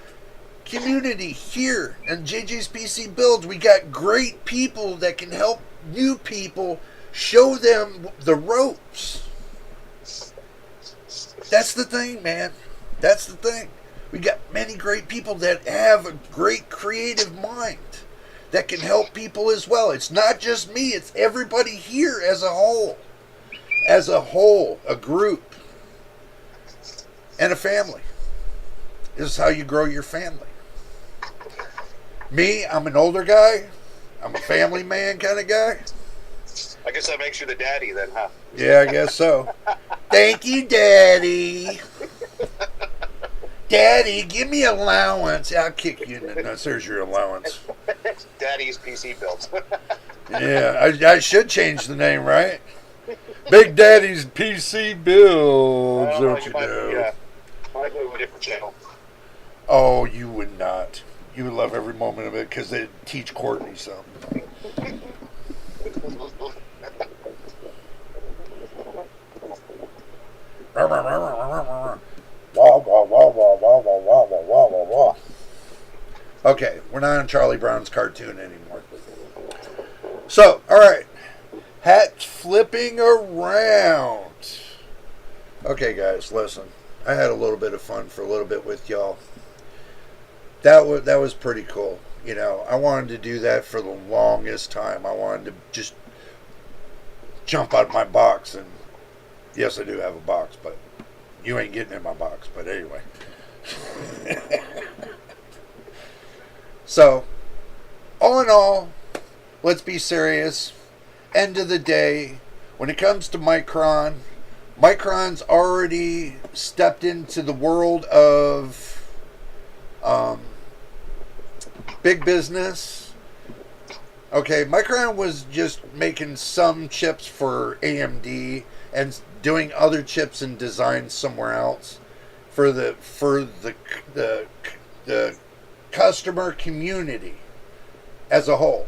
community here and JJ's PC Builds. We got great people that can help new people, show them the ropes. That's the thing, man. That's the thing. We got many great people that have a great creative mind that can help people as well. It's not just me, it's everybody here as a whole. As a whole, a group, and a family. This is how you grow your family. Me, I'm an older guy. I'm a family man kind of guy. I guess that makes you the daddy then, huh? Yeah, I guess so. Thank you, Daddy. Daddy, give me allowance. I'll kick you in the nuts. There's your allowance. Daddy's PC Builds. Yeah, I should change the name, right? Big Daddy's PC Builds, don't you know? Yeah, might go to a different channel. Oh, you would not. You would love every moment of it because they teach Courtney something. Okay, we're not on Charlie Brown's cartoon anymore. So, alright. Hat flipping around. Okay, guys, listen. I had a little bit of fun for a little bit with y'all. That was pretty cool. You know, I wanted to do that for the longest time. I wanted to just jump out of my box. And yes, I do have a box, but you ain't getting in my box. But anyway. So, all in all, let's be serious. End of the day, when it comes to Micron, Micron's already stepped into the world of big business. Okay, Micron was just making some chips for AMD and doing other chips and designs somewhere else for the customer community as a whole.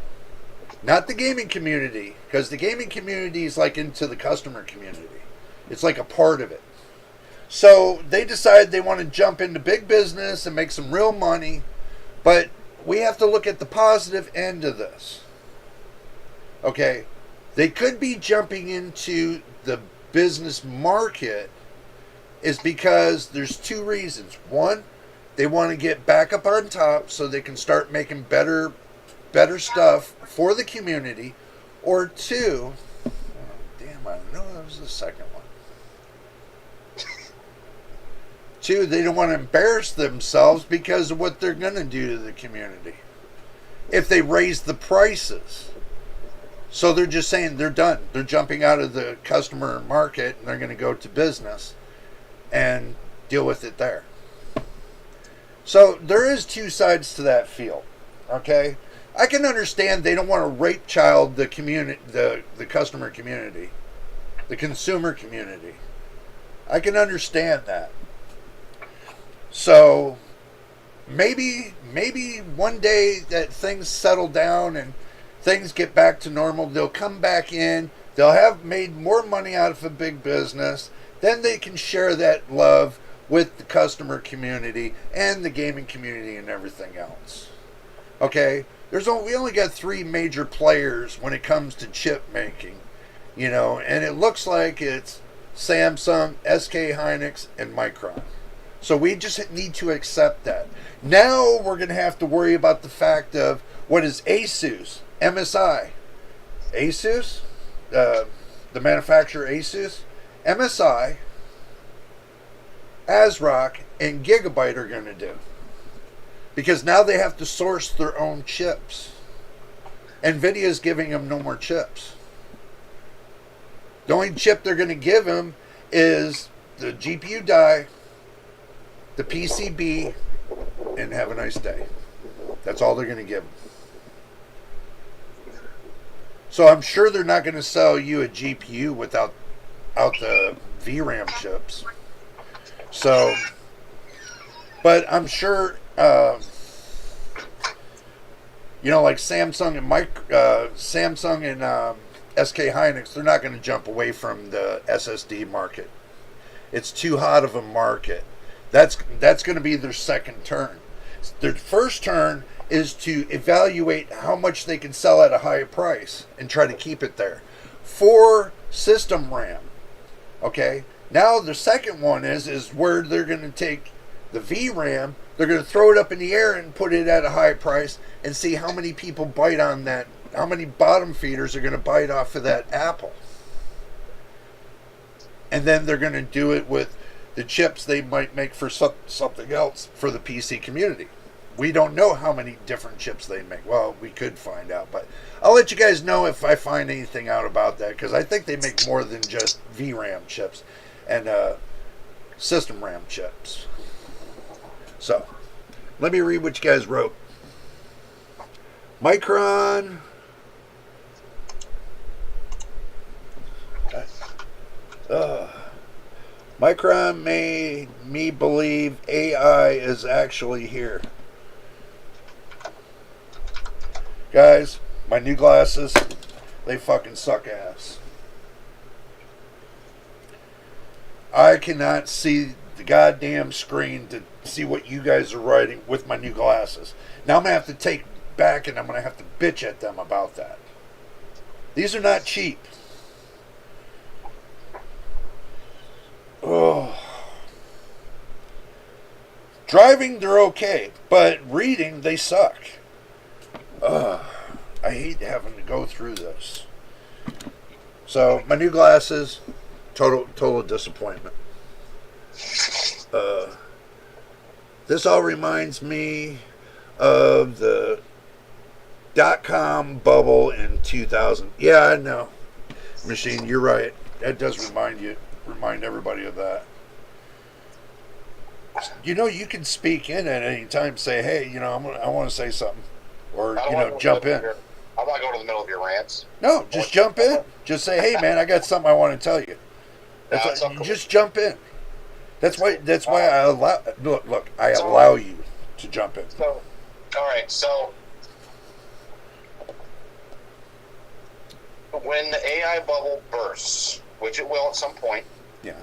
Not the gaming community, because the gaming community is like into the customer community. It's like a part of it. So they decided they want to jump into big business and make some real money, but we have to look at the positive end of this. Okay, they could be jumping into the business market is because there's two reasons. One, they want to get back up on top so they can start making better stuff for the community. Or two, oh, damn, I know that was the second one. Two, they don't want to embarrass themselves because of what they're going to do to the community if they raise the prices. So they're just saying they're done. They're jumping out of the customer market and they're going to go to business and deal with it there. So there is two sides to that field. Okay? I can understand they don't want to rape child the community, the customer community, the consumer community. I can understand that. So maybe one day that things settle down and things get back to normal, they'll come back in, they'll have made more money out of a big business, then they can share that love with the customer community and the gaming community and everything else. Okay? We only got 3 major players when it comes to chip making, you know, and it looks like it's Samsung, SK Hynix, and Micron. So we just need to accept that. Now we're going to have to worry about the fact of what is ASUS, MSI, ASUS, the manufacturer ASUS, MSI, ASRock, and Gigabyte are going to do. Because now they have to source their own chips. NVIDIA is giving them no more chips. The only chip they're going to give them is the GPU die, the PCB, and have a nice day. That's all they're going to give them. So I'm sure they're not going to sell you a GPU without out the VRAM chips. So, but I'm sure, like Samsung and SK Hynix, they're not going to jump away from the SSD market. It's too hot of a market. That's going to be their second turn. Their first turn is to evaluate how much they can sell at a high price and try to keep it there for system RAM. Okay. Now the second one is where they're going to take the VRAM, they're going to throw it up in the air and put it at a high price and see how many people bite on that, how many bottom feeders are going to bite off of that apple. And then they're going to do it with the chips they might make for something else for the PC community. We don't know how many different chips they make. Well, we could find out, but I'll let you guys know if I find anything out about that, because I think they make more than just VRAM chips and system RAM chips. So, let me read what you guys wrote. Micron. Micron made me believe AI is actually here. Guys, my new glasses, they fucking suck ass. I cannot see the goddamn screen to see what you guys are writing with my new glasses. Now I'm going to have to take back and I'm going to have to bitch at them about that. These are not cheap. Oh. Driving, they're okay, but reading, they suck. I hate having to go through this. So, my new glasses, total disappointment. This all reminds me of the .com bubble in 2000. Yeah, I know. Machine, you're right. That does remind everybody of that. You can speak in at any time, say, hey, I want to say something. Or, jump in. I'm not going to the middle of your rants. No, just jump in. Just say, hey, man, I got something I want to tell you. Just jump in. That's why I allow. Look, I allow you to jump in. So, all right. So, when the AI bubble bursts, which it will at some point, yeah,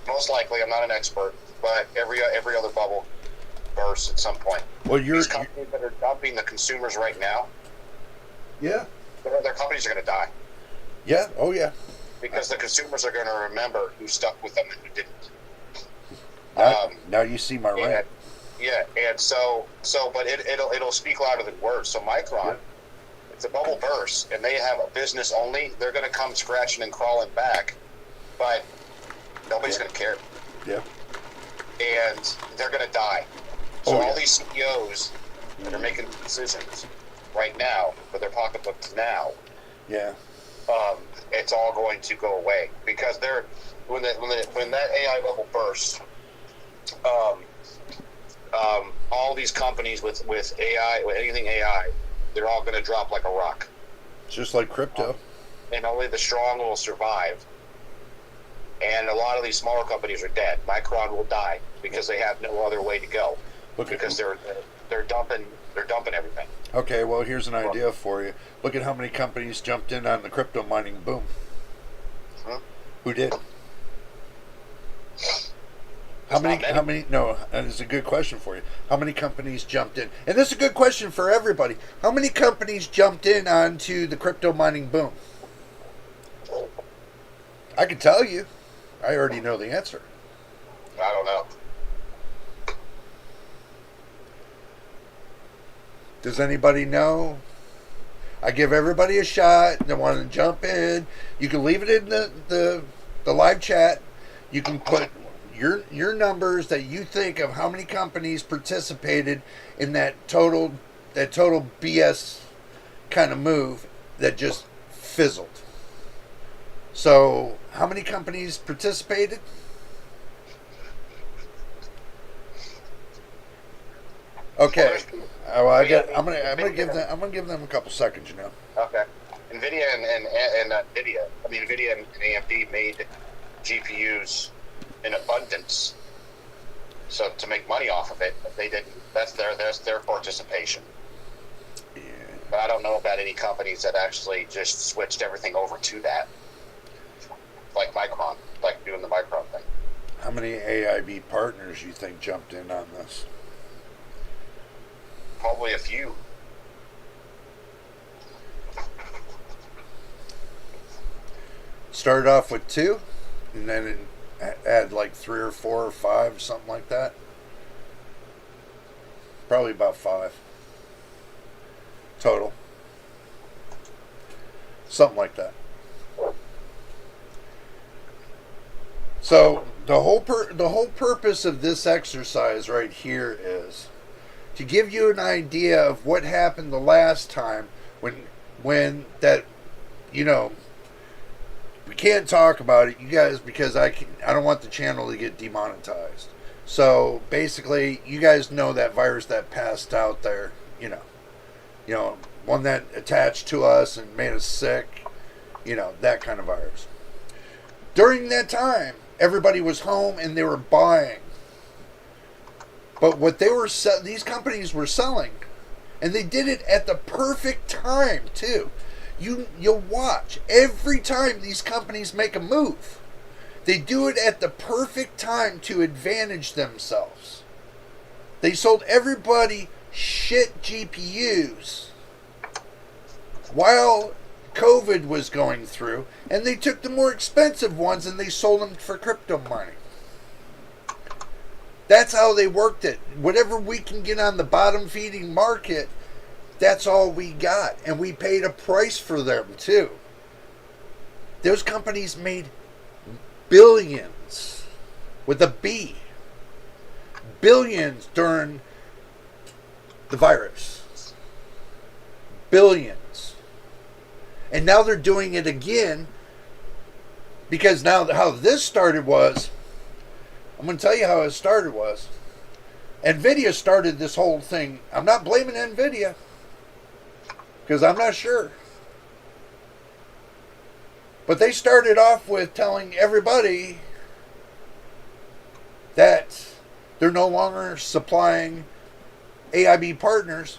most likely. I'm not an expert, but every other bubble bursts at some point. Well, these companies that are dumping the consumers right now, yeah, their companies are going to die. Yeah. Oh, yeah. Because the consumers are going to remember who stuck with them and who didn't. Now you see my rant. Yeah, and so, but it'll speak louder than words. So Micron, if the bubble bursts and they have a business only, they're going to come scratching and crawling back, but nobody's going to care. Yeah. And they're going to die. So all these CEOs that are making decisions right now for their pocketbooks now, yeah, it's all going to go away because when that AI bubble bursts, all these companies with AI, with anything AI, they're all going to drop like a rock. Just like crypto. And only the strong will survive. And a lot of these smaller companies are dead. Micron will die because they have no other way to go. Because they're dumping everything. Okay, well, here's an idea for you. Look at how many companies jumped in on the crypto mining boom. Who did? How many? No, and it's a good question for you. How many companies jumped in? And this is a good question for everybody. How many companies jumped in onto the crypto mining boom? I can tell you. I already know the answer. I don't know. Does anybody know? I give everybody a shot. They want to jump in. You can leave it in the live chat. You can put your numbers that you think of how many companies participated in that total BS kind of move that just fizzled. So, how many companies participated? Okay. Well, I'm gonna give them a couple seconds, Okay. NVIDIA and NVIDIA, NVIDIA and AMD made GPUs in abundance, so to make money off of it, they didn't. That's their participation. Yeah. But I don't know about any companies that actually just switched everything over to that, like Micron, like doing the Micron thing. How many AIB partners you think jumped in on this? Probably a few. Started off with 2, and then it had like 3 or 4 or 5, something like that. Probably about 5 total, something like that. So the whole purpose of this exercise right here is to give you an idea of what happened the last time when that, you know, we can't talk about it, you guys, because I don't want the channel to get demonetized. So basically, you guys know that virus that passed out there, you know, one that attached to us and made us sick, you know, that kind of virus. During that time, everybody was home and they were buying. But what these companies were selling, and they did it at the perfect time too. You'll watch every time these companies make a move, they do it at the perfect time to advantage themselves. They sold everybody shit GPUs while COVID was going through, and they took the more expensive ones and they sold them for crypto money. That's how they worked it. Whatever we can get on the bottom feeding market, that's all we got. And we paid a price for them too. Those companies made billions, with a B. Billions during the virus. Billions. And now they're doing it again, because now how this started was, I'm going to tell you how it started was, NVIDIA started this whole thing. I'm not blaming NVIDIA, because I'm not sure. But they started off with telling everybody that they're no longer supplying AIB partners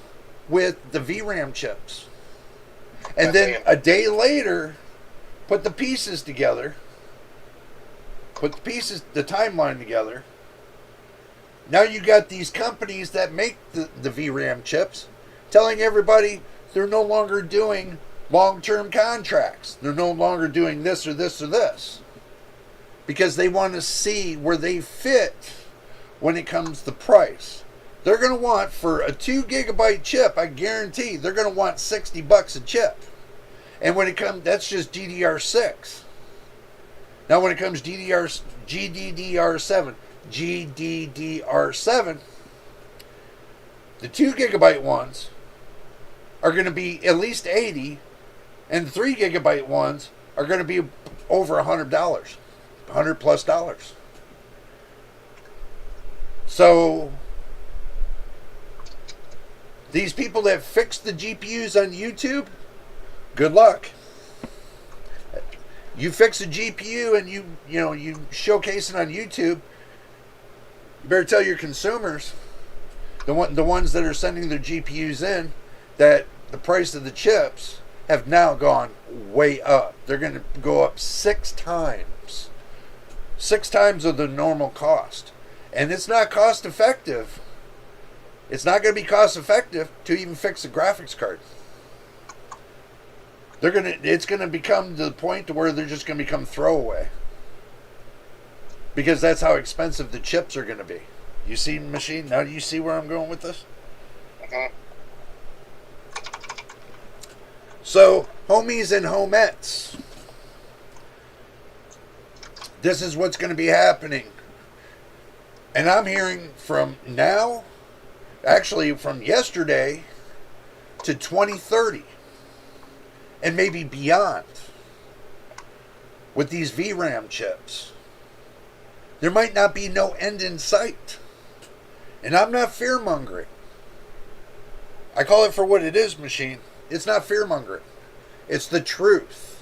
with the VRAM chips. And then a day later, put the pieces together, the timeline together. Now you got these companies that make the VRAM chips telling everybody they're no longer doing long-term contracts. They're no longer doing this or this or this, because they want to see where they fit when it comes to price. They're going to want, for a 2 gigabyte chip, I guarantee they're going to want $60 a chip. And when it comes, that's just GDDR6. Now when it comes GDDR7, the 2 gigabyte ones are going to be at least 80, and the 3 gigabyte ones are going to be over $100, $100+. So these people that fix the GPUs on YouTube, good luck. You fix a GPU and you showcase it on YouTube, you better tell your consumers, the ones that are sending their GPUs in, that the price of the chips have now gone way up. They're going to go up 6 times. 6 times of the normal cost. And it's not cost effective. It's not going to be cost effective to even fix a graphics card. It's going to become to the point to where they're just going to become throwaway. Because that's how expensive the chips are going to be. You see, machine? Now do you see where I'm going with this? Mm-hmm. So, homies and homettes, this is what's going to be happening. And I'm hearing from now, actually from yesterday, to 2030. And maybe beyond. With these VRAM chips. There might not be no end in sight. And I'm not fear-mongering. I call it for what it is, machine. It's not fear-mongering. It's the truth.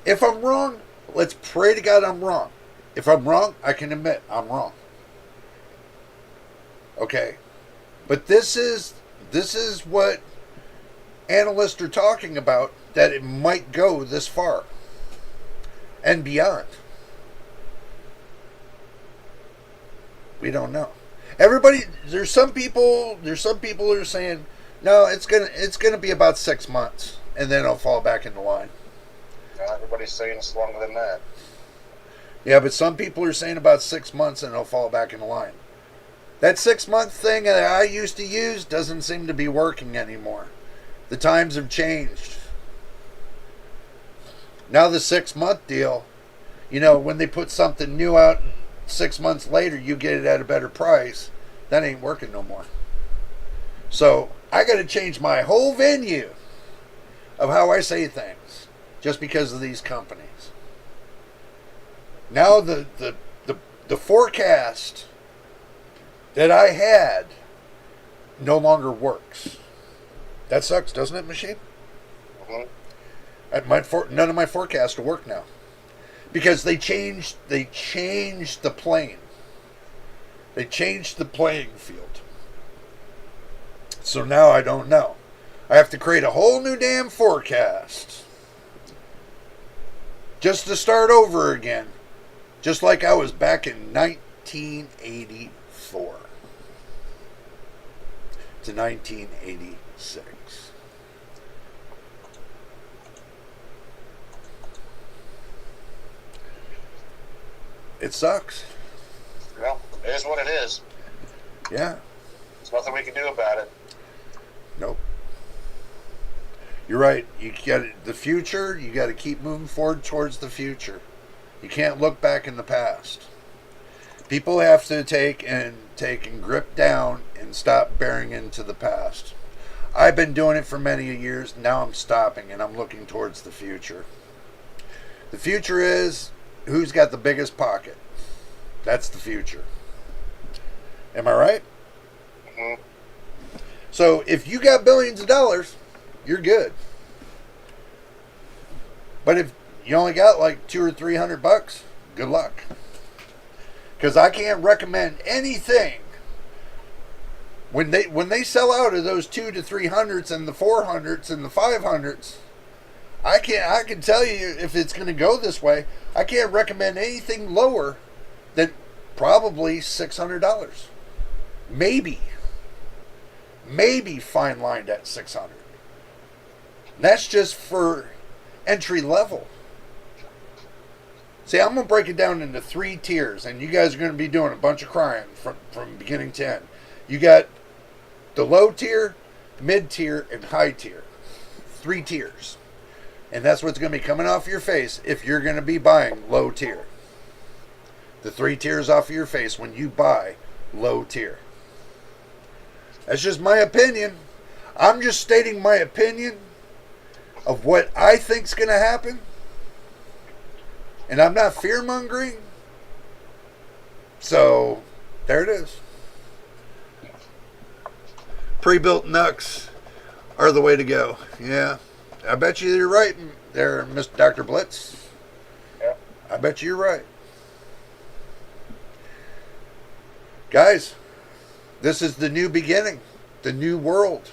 If I'm wrong, let's pray to God I'm wrong. If I'm wrong, I can admit I'm wrong. Okay. But this is what analysts are talking about, that it might go this far and beyond. We don't know. Everybody, there's some people who are saying, no, it's gonna be about 6 months, and then it'll fall back into line. Everybody's saying it's longer than that. Yeah, but some people are saying about 6 months, and it'll fall back into line. That 6-month thing that I used to use doesn't seem to be working anymore. The times have changed. Now the 6-month deal, when they put something new out 6 months later, you get it at a better price. That ain't working no more. So I got to change my whole venue of how I say things just because of these companies. Now the forecast that I had no longer works. That sucks, doesn't it, machine? Mm-hmm. None of my forecasts will work now, because they changed the plane. They changed the playing field. So now I don't know. I have to create a whole new damn forecast just to start over again, just like I was back in 1984 to 1986. It sucks. Well, it is what it is. Yeah. There's nothing we can do about it. Nope. You're right. You got the future. You got to keep moving forward towards the future. You can't look back in the past. People have to take and grip down and stop bearing into the past. I've been doing it for many years. Now I'm stopping and I'm looking towards the future. The future is who's got the biggest pocket. That's the future. Am I right? Mm-hmm. So if you got billions of dollars, you're good. But if you only got like $200 or $300, good luck. Because I can't recommend anything. When they sell out of those 200 to 300s and the 400s and the 500s, I can tell you if it's going to go this way. I can't recommend anything lower than probably $600. Maybe fine lined at 600. That's just for entry level. See, I'm going to break it down into 3 tiers, and you guys are going to be doing a bunch of crying from beginning to end. You got the low tier, mid tier, and high tier. 3 tiers. And that's what's going to be coming off your face if you're going to be buying low tier. The 3 tiers off of your face when you buy low tier. That's just my opinion. I'm just stating my opinion of what I think's going to happen. And I'm not fear-mongering. So, there it is. Pre-built NUCs are the way to go. Yeah. I bet you you're right there, Mr. Dr. Blitz. Yeah. I bet you're right. Guys, this is the new beginning. The new world.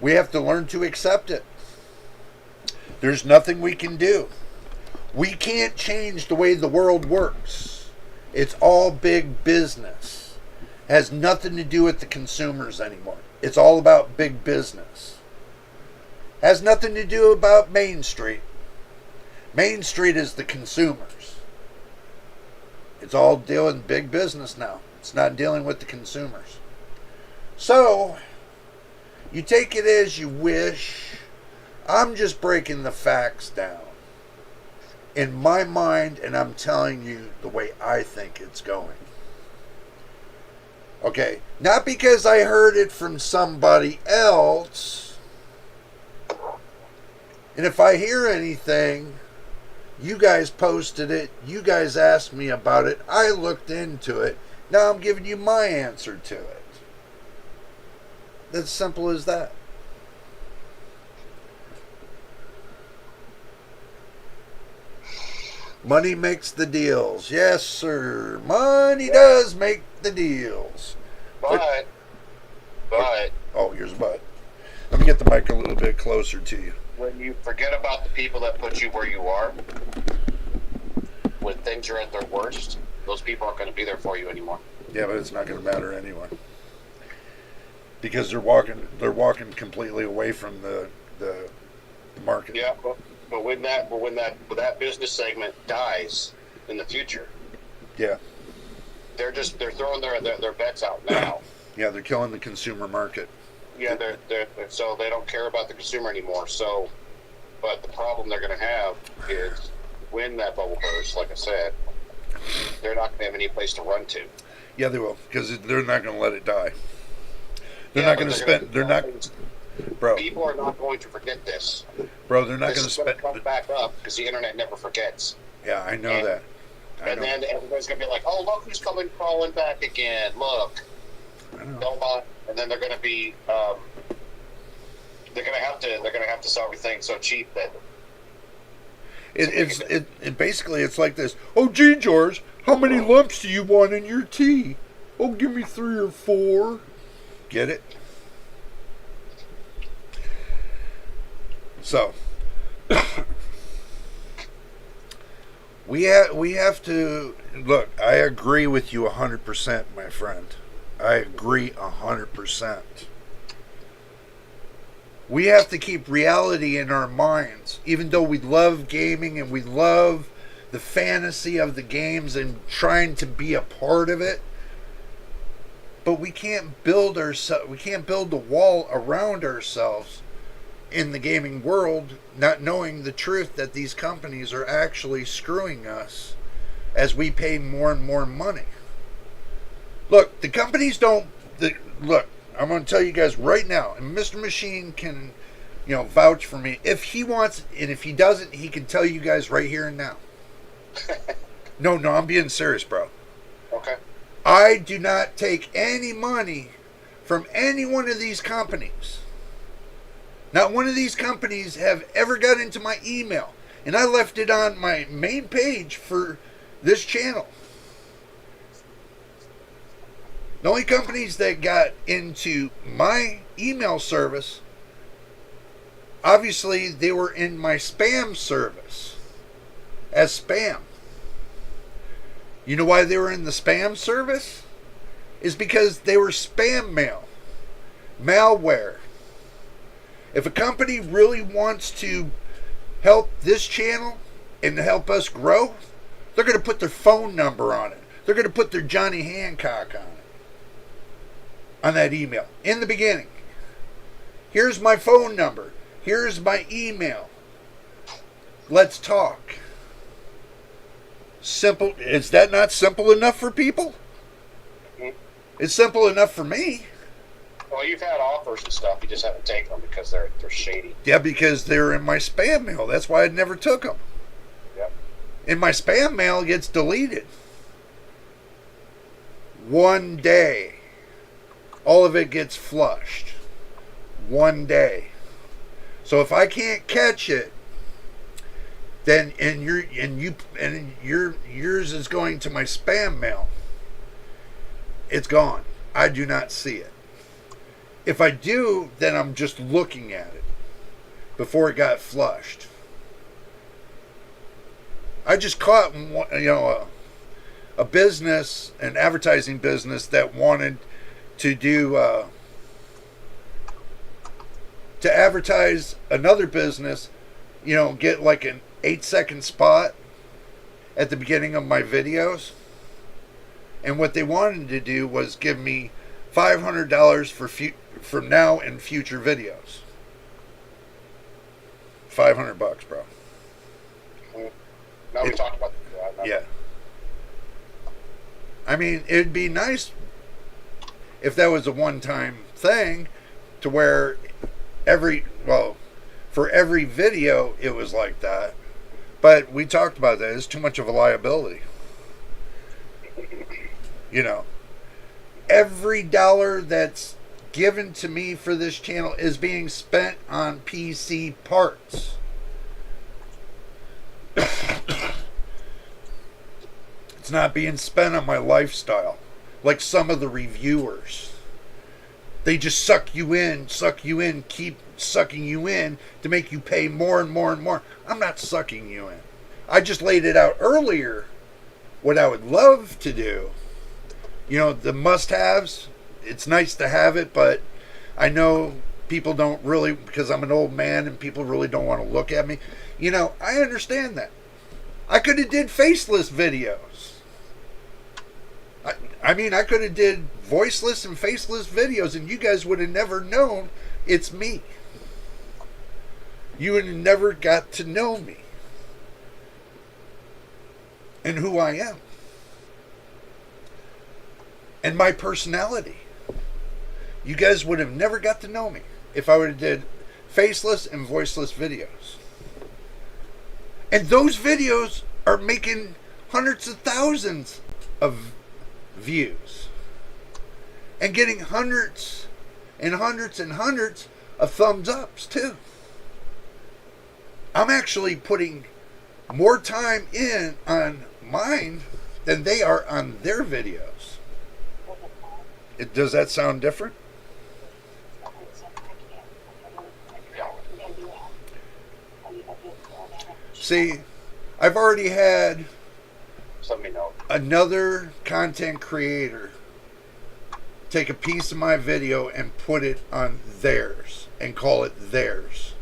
We have to learn to accept it. There's nothing we can do. We can't change the way the world works. It's all big business. It has nothing to do with the consumers anymore. It's all about big business. It has nothing to do about Main Street. Main Street is the consumers. It's all dealing big business now. It's not dealing with the consumers. So, you take it as you wish. I'm just breaking the facts down in my mind, and I'm telling you the way I think it's going. Okay, not because I heard it from somebody else. And if I hear anything, you guys posted it, you guys asked me about it, I looked into it, now I'm giving you my answer to it. That's simple as that. Money makes the deals. Yes, sir. Money does make the deals. But oh, here's a but. Let me get the mic a little bit closer to you. when you forget about the people that put you where you are, when things are at their worst, those people aren't going to be there for you anymore. Yeah, but it's not going to matter anyway, because they're walking completely away from the market. Yeah, but when that business segment dies in the future, yeah, they're throwing their bets out now. Yeah, they're killing the consumer market. Yeah, so they don't care about the consumer anymore. So, but the problem they're going to have is when that bubble bursts, like I said, they're not going to have any place to run to. Yeah, they will, because they're not going to let it die. They're not going to spend. They're not. Bro, people are not going to forget this. Bro, they're not going to spend. Come back up because the internet never forgets. Yeah, I know that. Then everybody's going to be like, "Oh, look who's coming crawling back again! Look." Don't buy. And then they're going to be. They're going to have to sell everything so cheap that. It basically it's like this. Oh, gee, George, how many lumps do you want in your tea? Oh, give me 3 or 4. Get it? So, we have to look. I agree with you 100%, my friend. I agree 100%. We have to keep reality in our minds, even though we love gaming and we love the fantasy of the games and trying to be a part of it. But we can't build the wall around ourselves in the gaming world, not knowing the truth that these companies are actually screwing us as we pay more and more money. Look, the companies don't. Look, I'm going to tell you guys right now, and Mr. Machine can, vouch for me. If he wants, and if he doesn't, he can tell you guys right here and now. No, I'm being serious, bro. Okay. I do not take any money from any one of these companies. Not one of these companies have ever got into my email. And I left it on my main page for this channel. The only companies that got into my email service, obviously they were in my spam service as spam. You know why they were in the spam service? Is because they were spam mail, malware. If a company really wants to help this channel and help us grow, they're going to put their phone number on it. They're going to put their Johnny Hancock on it. On that email. In the beginning. Here's my phone number. Here's my email. Let's talk. Simple. Is that not simple enough for people? Mm-hmm. It's simple enough for me. Well, you've had offers and stuff. You just haven't taken them because they're shady. Yeah, because they're in my spam mail. That's why I never took them. Yep. And my spam mail gets deleted. One day. All of it gets flushed. One day. So if I can't catch it, then yours is going to my spam mail. It's gone. I do not see it. If I do, then I'm just looking at it before it got flushed. I just caught a business, an advertising business that wanted to do to advertise another business, get like an 8-second spot at the beginning of my videos. And what they wanted to do was give me $500 for now and future videos. $500, bro. Now we talked about that. Yeah. I mean, it'd be nice if that was a one-time thing, to where for every video it was like that. But we talked about that. It's too much of a liability. Every dollar that's given to me for this channel is being spent on PC parts. It's not being spent on my lifestyle like some of the reviewers. They just suck you in, keep sucking you in to make you pay more and more and more. I'm not sucking you in. I just laid it out earlier what I would love to do. You know, the must-haves, it's nice to have it, but I know people don't really, because I'm an old man and people really don't want to look at me. You know, I understand that. I could have did faceless videos. I mean, I could have did voiceless and faceless videos, and you guys would have never known it's me. You would have never got to know me and who I am and my personality. You guys would have never got to know me if I would have did faceless and voiceless videos. And those videos are making hundreds of thousands of views and getting hundreds and hundreds and hundreds of thumbs ups too. I'm actually putting more time in on mine than they are on their videos. Does that sound different? See, I've already had another content creator take a piece of my video and put it on theirs and call it theirs.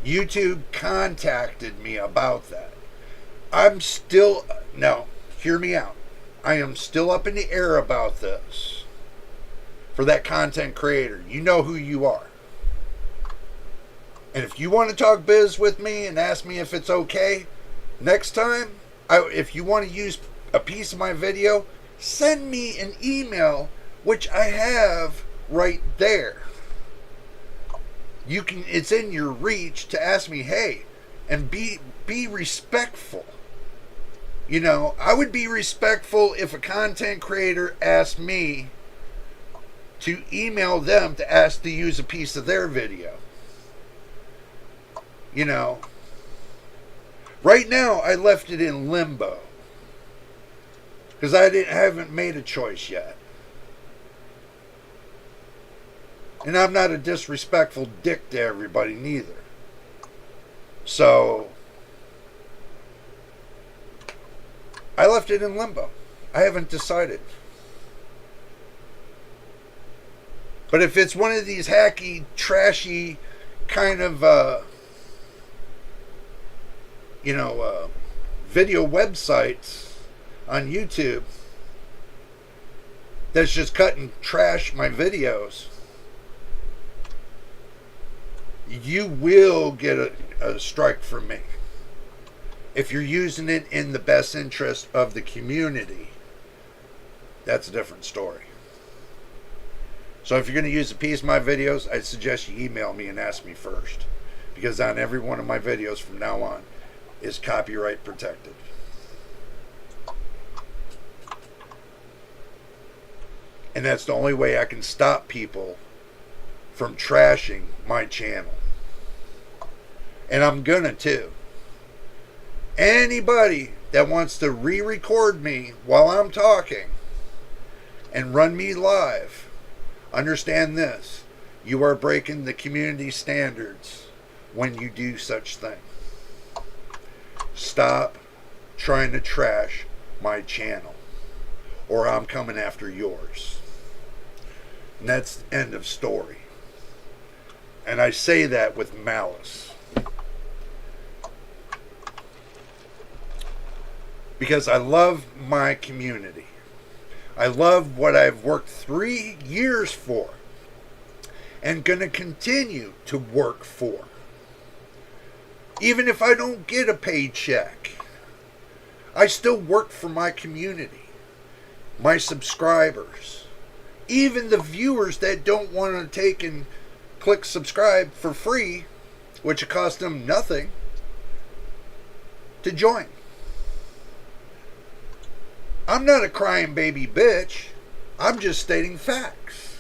YouTube contacted me about that. No, hear me out. I am still up in the air about this. For that content creator, you know who you are. And if you want to talk biz with me and ask me if it's okay, next time, if you want to use a piece of my video, send me an email, which I have right there. It's in your reach to ask me, hey, and be respectful. You know, I would be respectful if a content creator asked me to email them to ask to use a piece of their video. You know, right now I left it in limbo because I haven't made a choice yet. And I'm not a disrespectful dick to everybody neither. So I left it in limbo. I haven't decided. But if it's one of these hacky, trashy kind of video websites on YouTube that's just cut and trash my videos, you will get a strike from me. If you're using it in the best interest of the community, that's a different story. So if you're going to use a piece of my videos, I suggest you email me and ask me first. Because on every one of my videos from now on is copyright protected. And that's the only way I can stop people from trashing my channel. And I'm gonna too. Anybody that wants to re-record me while I'm talking and run me live, understand this: you are breaking the community standards when you do such thing. Stop trying to trash my channel, or I'm coming after yours. And that's the end of story. And I say that with malice. Because I love my community. I love what I've worked 3 years for and going to continue to work for. Even if I don't get a paycheck, I still work for my community, my subscribers, even the viewers that don't want to take and click subscribe for free, which costs them nothing, to join. I'm not a crying baby bitch. I'm just stating facts.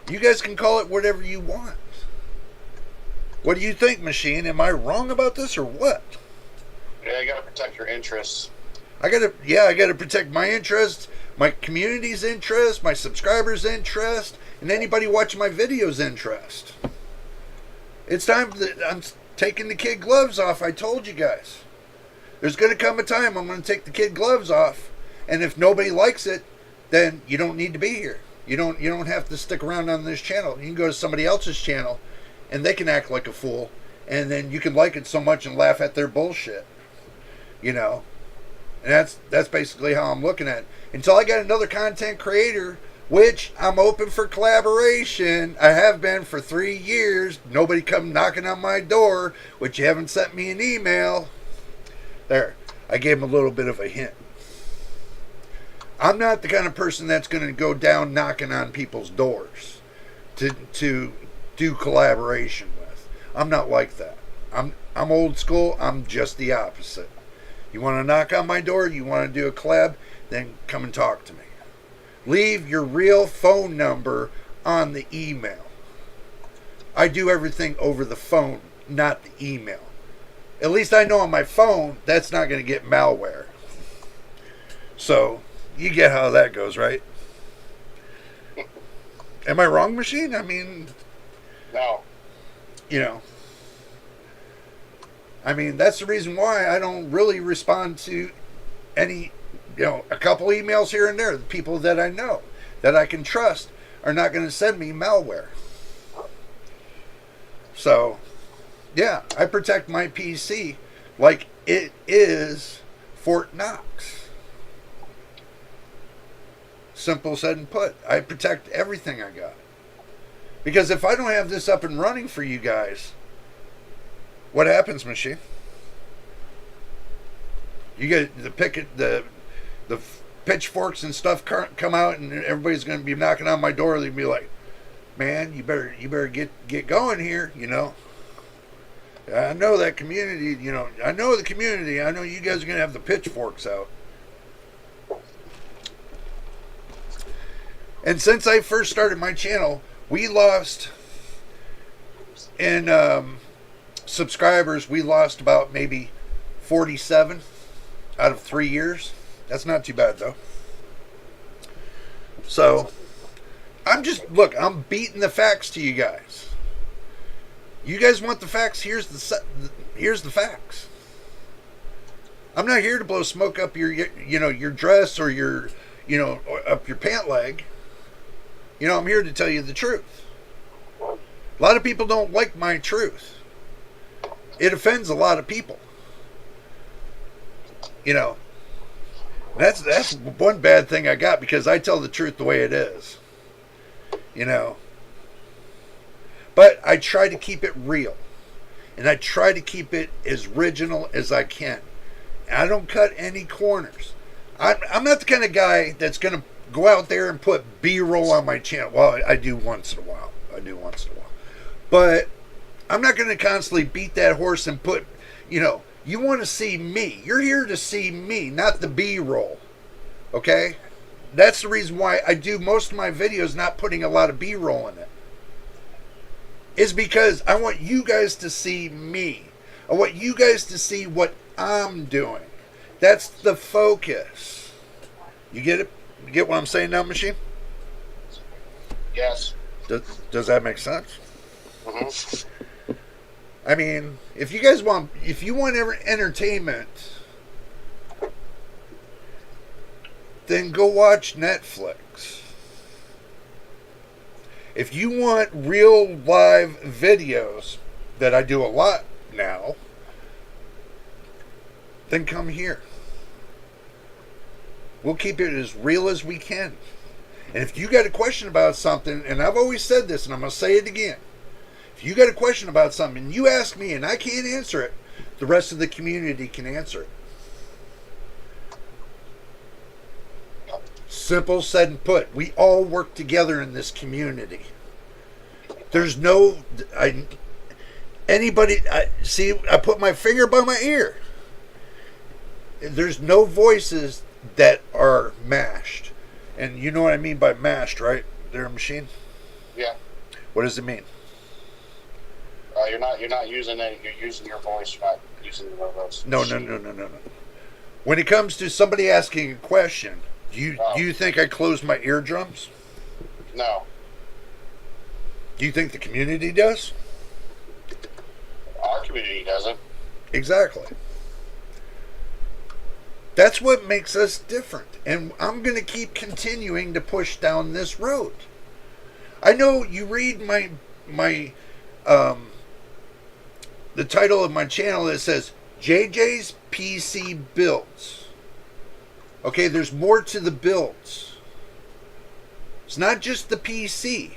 You guys can call it whatever you want. What do you think, Machine? Am I wrong about this or what? Yeah, you gotta protect your interests. I gotta protect my interests, my community's interest, my subscribers' interest, and anybody watching my videos' interest. It's time that I'm taking the kid gloves off. I told you guys. There's gonna come a time I'm gonna take the kid gloves off, and if nobody likes it, then you don't need to be here. You don't have to stick around on this channel. You can go to somebody else's channel, and they can act like a fool, and then you can like it so much and laugh at their bullshit. You know, and that's basically how I'm looking at it. Until I got another content creator, which I'm open for collaboration. I have been for 3 years. Nobody come knocking on my door, which you haven't sent me an email. There, I gave him a little bit of a hint. I'm not the kind of person that's going to go down knocking on people's doors to do collaboration with. I'm not like that. I'm old school. I'm just the opposite. You want to knock on my door? You want to do a collab? Then come and talk to me. Leave your real phone number on the email. I do everything over the phone, not the email. At least I know on my phone that's not going to get malware. So, you get how that goes, right? Am I wrong, Machine? I mean... No. You know... I mean, that's the reason why I don't really respond to any, a couple emails here and there. The people that I know, that I can trust, are not going to send me malware. So, yeah, I protect my PC like it is Fort Knox. Simple said and put. I protect everything I got. Because if I don't have this up and running for you guys, what happens, Machine? You get the pitchforks and stuff come out, and everybody's going to be knocking on my door. They'll be like, "Man, you better get going here." I know that community. I know the community. I know you guys are going to have the pitchforks out. And since I first started my channel, we lost in subscribers, we lost about maybe 47 out of 3 years. That's not too bad, though. So, I'm beating the facts to you guys. You guys want the facts? Here's the facts. I'm not here to blow smoke up your dress or your, up your pant leg. I'm here to tell you the truth. A lot of people don't like my truth. It offends a lot of people. That's one bad thing I got, because I tell the truth the way it is. But I try to keep it real. And I try to keep it as original as I can. I don't cut any corners. I'm not the kind of guy that's going to go out there and put B-roll on my channel. Well, I do once in a while. But I'm not going to constantly beat that horse and put, you want to see me. You're here to see me, not the B-roll. Okay? That's the reason why I do most of my videos not putting a lot of B-roll in it. Is because I want you guys to see me. I want you guys to see what I'm doing. That's the focus. You get it? You get what I'm saying now, Machine? Yes. Does that make sense? Mm-hmm. I mean, if you want entertainment, then go watch Netflix. If you want real live videos, that I do a lot now, then come here. We'll keep it as real as we can. And if you got a question about something, and I've always said this, and I'm going to say it again. If you got a question about something, and you ask me, and I can't answer it, the rest of the community can answer it. Simple said and put. We all work together in this community. There's no... I put my finger by my ear. There's no voices that are mashed. And you know what I mean by mashed, right? They're a machine? Yeah. What does it mean? You're not using any. You're using your voice. You're not using those. No. When it comes to somebody asking a question, do you think I close my eardrums? No. Do you think the community does? Our community doesn't. Exactly. That's what makes us different. And I'm going to keep continuing to push down this road. I know you read my the title of my channel that says JJ's PC Builds. Okay, there's more to the builds. It's not just the PC.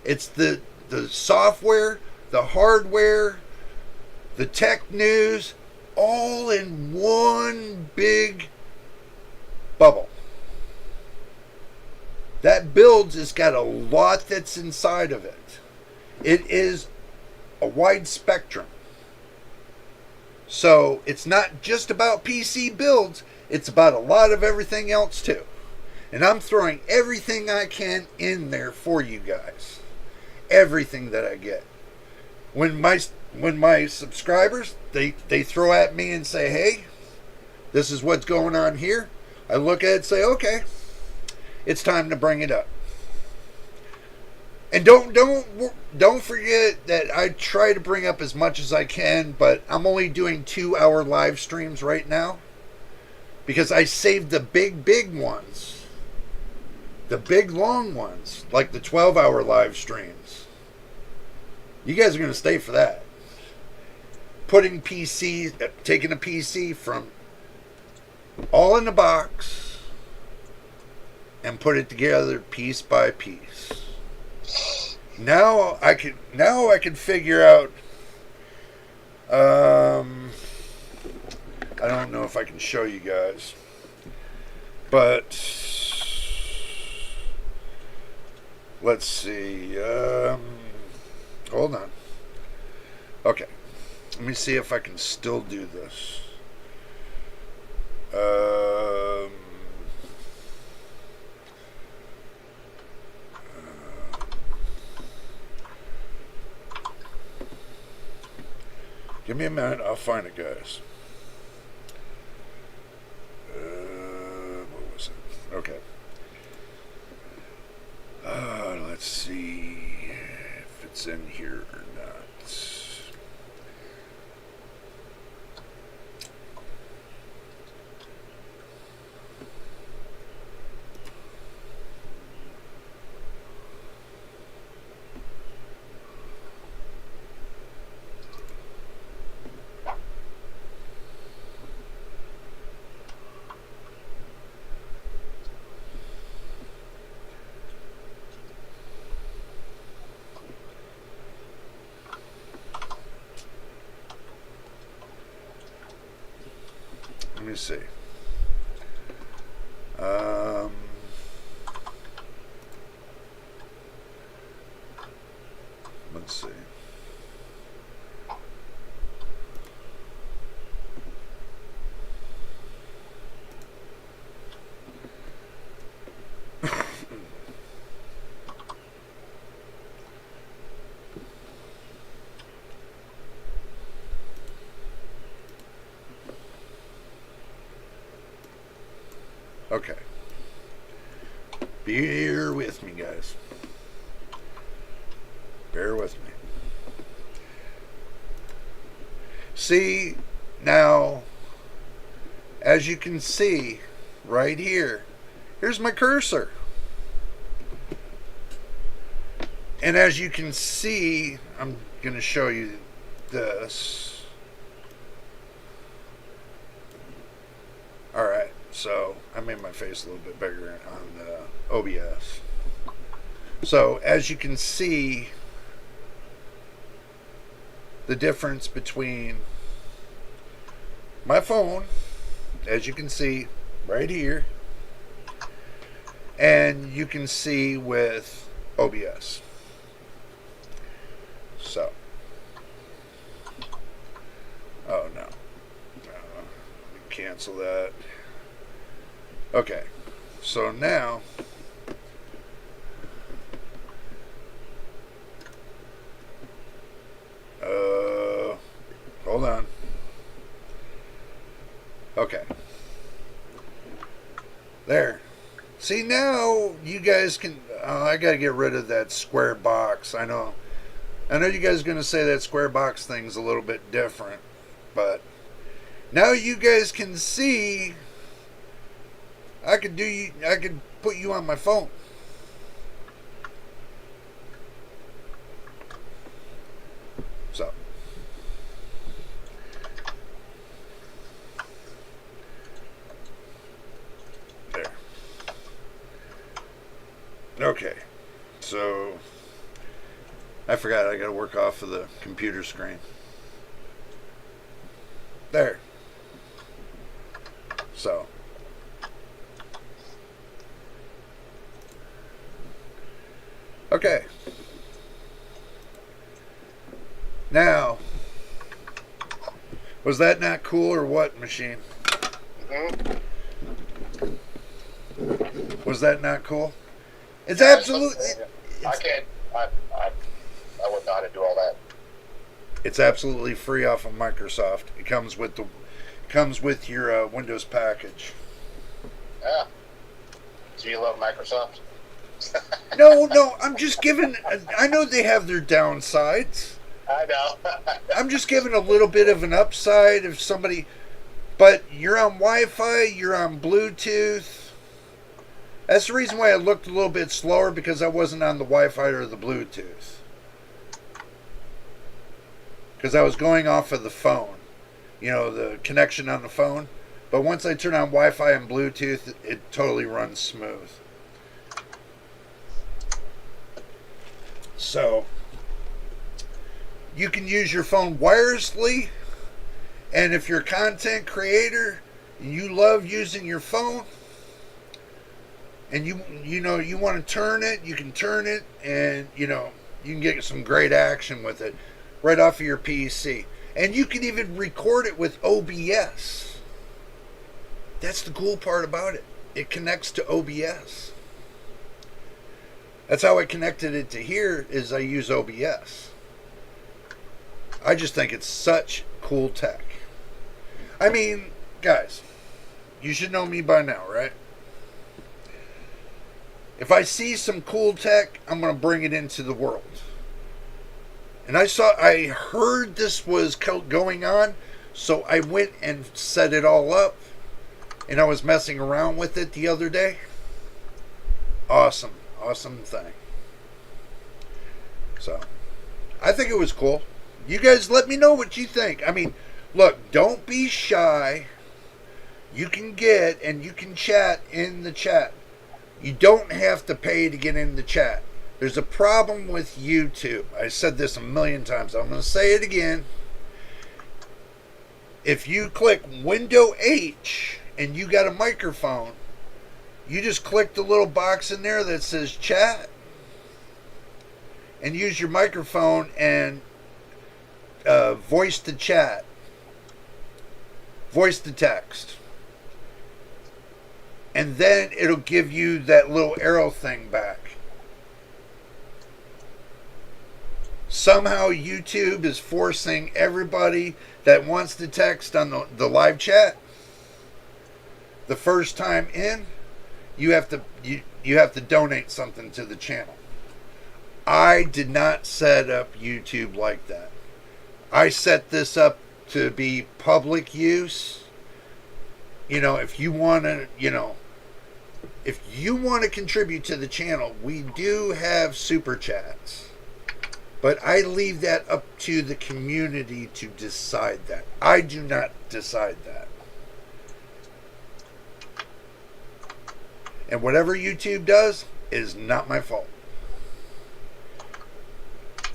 It's the software, the hardware, the tech news, all in one big bubble. That builds has got a lot that's inside of it. It is a wide spectrum. So it's not just about PC builds, it's about a lot of everything else too. And I'm throwing everything I can in there for you guys. Everything that I get. When my subscribers, they throw at me and say, hey, this is what's going on here, I look at it and say, okay, it's time to bring it up. And don't forget that I try to bring up as much as I can, but I'm only doing 2-hour live streams right now because I saved the big ones, the big long ones, like the 12-hour live streams. You guys are going to stay for that. Taking a PC from all in the box and put it together piece by piece. Now I can figure out. I don't know if I can show you guys, but let's see. Hold on. Okay, let me see if I can still do this. Give me a minute, I'll find it, guys. What was it? Okay. Let's see if it's in here or not. Let me see. Let's see. Okay. Bear with me, guys. Bear with me. See, now, as you can see right here, here's my cursor. And as you can see, I'm going to show you this. Alright. So I made my face a little bit bigger on OBS. So as you can see, the difference between my phone, as you can see right here, and you can see with OBS. So, oh no, cancel that. Okay, so now There. See, now you guys can... I got to get rid of that square box. I know you guys are going to say that square box thing's a little bit different. But now you guys can see... I could put you on my phone. So. There. Okay. So, I forgot I got to work off of the computer screen. There. So. Okay. Now, was that not cool or what, machine? Mm-hmm. Was that not cool? It's absolutely... I wouldn't know how to do all that. It's absolutely free off of Microsoft. It comes with your Windows package. Yeah. Do you love Microsoft? No, I'm just giving... I know they have their downsides. I know. I'm just giving a little bit of an upside if somebody... But you're on Wi-Fi, you're on Bluetooth. That's the reason why I looked a little bit slower, because I wasn't on the Wi-Fi or the Bluetooth. Because I was going off of the phone. You know, the connection on the phone. But once I turn on Wi-Fi and Bluetooth, it totally runs smooth. So, you can use your phone wirelessly, and if you're a content creator, you love using your phone, and you want to turn it, you can turn it, and you can get some great action with it right off of your PC. And you can even record it with OBS. That's the cool part about it. It connects to OBS. That's how I connected it to here, is I use OBS. I just think it's such cool tech. I mean, guys, you should know me by now, right? If I see some cool tech, I'm going to bring it into the world. And I heard this was going on, so I went and set it all up. And I was messing around with it the other day. Awesome thing. So, I think it was cool. You guys let me know what you think. I mean, look, don't be shy. You can get and you can chat in the chat. You don't have to pay to get in the chat. There's a problem with YouTube. I said this a million times. I'm going to say it again. If you click Window H and you got a microphone, you just click the little box in there that says chat and use your microphone and voice to chat, voice to text, and then it'll give you that little arrow thing back. Somehow YouTube is forcing everybody that wants to text on the live chat, the first time in, you have to donate something to the channel. I did not set up YouTube like that. I set this up to be public use. If you want to contribute to the channel, we do have super chats. But I leave that up to the community to decide that. I do not decide that. And whatever YouTube does is not my fault.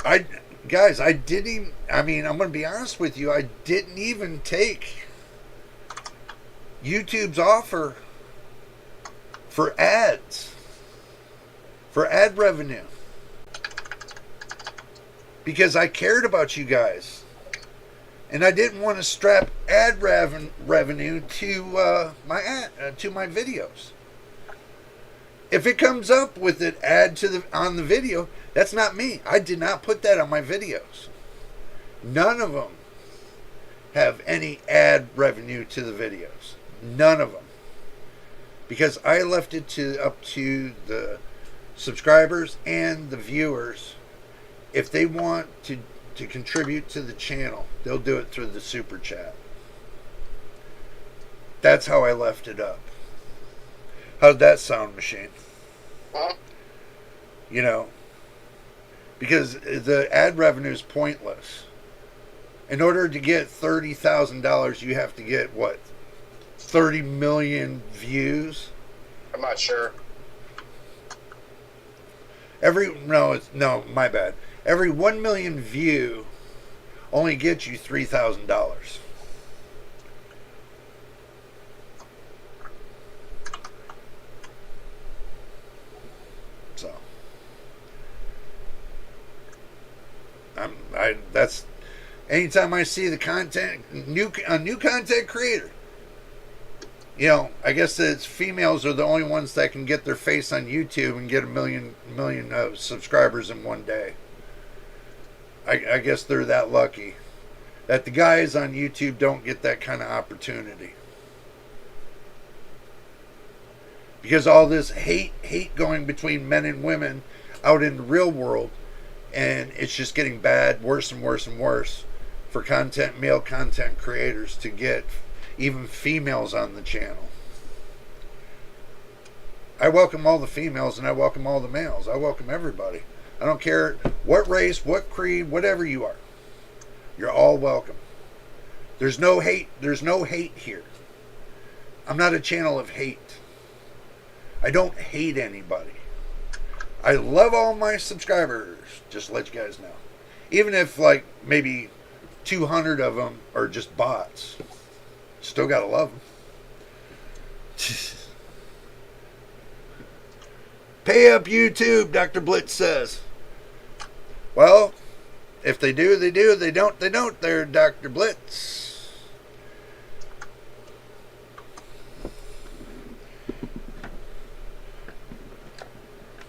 I'm going to be honest with you, I didn't even take YouTube's offer for ads, for ad revenue, because I cared about you guys, and I didn't want to strap ad revenue to my videos. If it comes up with an ad on the video, that's not me. I did not put that on my videos. None of them have any ad revenue to the videos. None of them. because I left it up to the subscribers and the viewers. If they want to contribute to the channel, they'll do it through the super chat. That's how I left it up. How'd that sound, Machine? Huh? You know, because the ad revenue is pointless. In order to get $30,000, you have to get, what, 30 million views? I'm not sure. No, my bad. Every 1 million view only gets you $3,000. So, that's anytime I see the content, a new content creator. You know, I guess it's females are the only ones that can get their face on YouTube and get a million subscribers in one day. I guess they're that lucky that the guys on YouTube don't get that kind of opportunity. Because all this hate going between men and women out in the real world, and it's just getting bad, worse and worse and worse for male content creators to get even females on the channel. I welcome all the females and I welcome all the males. I welcome everybody. I don't care what race, what creed, whatever you are. You're all welcome. There's no hate. There's no hate here. I'm not a channel of hate. I don't hate anybody. I love all my subscribers, just to let you guys know. Even if, like, maybe 200 of them are just bots. Still gotta love them. Pay up YouTube, Dr. Blitz says. Well, if they do, they do. They don't, they don't. They're Dr. Blitz.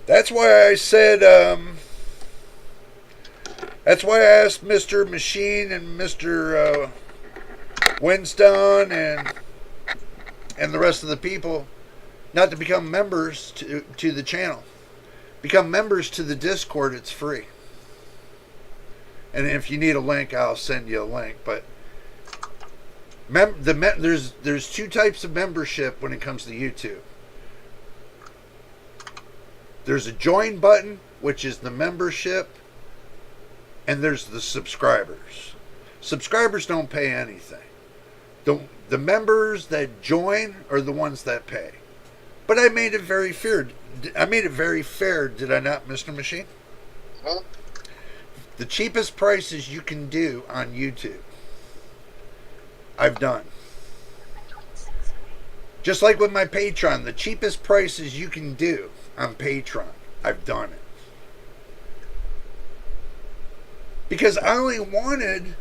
That's why I said, that's why I asked Mr. Machine and Mr. Winston and the rest of the people not to become members to the channel. Become members to the Discord. It's free. And if you need a link, I'll send you a link. But there's two types of membership when it comes to YouTube. There's a join button, which is the membership, and there's the subscribers. Subscribers don't pay anything. The members that join are the ones that pay. But I made it very fair. I made it very fair, did I not, Mr. Machine? Huh? The cheapest prices you can do on YouTube, I've done. Just like with my Patreon, the cheapest prices you can do on Patreon, I've done it. Because I only wanted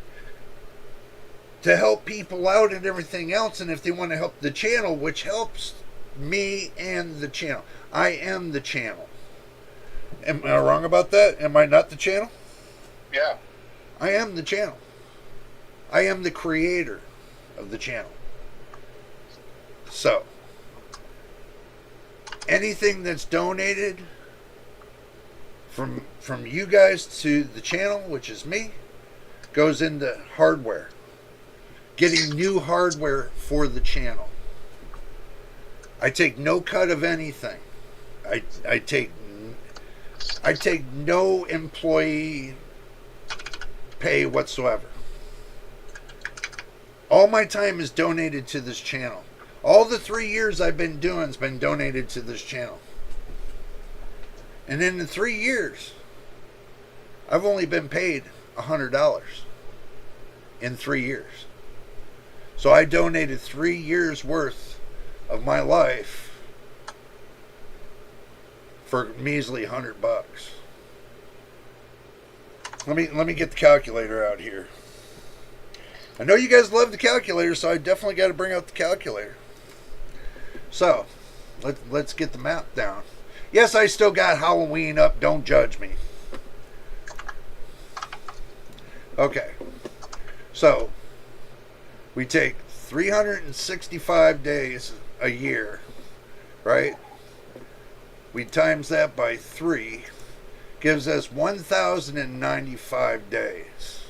to help people out and everything else, and if they want to help the channel, which helps me and the channel. I am the channel. Am I wrong about that? Am I not the channel? Yeah. I am the channel. I am the creator of the channel. So, anything that's donated from you guys to the channel, which is me, goes into hardware. Getting new hardware for the channel. I take no cut of anything. I take no employee pay whatsoever. All my time is donated to this channel. All the 3 years I've been doing has been donated to this channel. And in the 3 years, I've only been paid $100 in 3 years. So I donated 3 years worth of my life for measly $100. Let me get the calculator out here. I know you guys love the calculator, so I definitely got to bring out the calculator. So, let's get the math down. Yes, I still got Halloween up. Don't judge me. Okay. So, we take 365 days a year right? We times that by 3, gives us 1,095 days.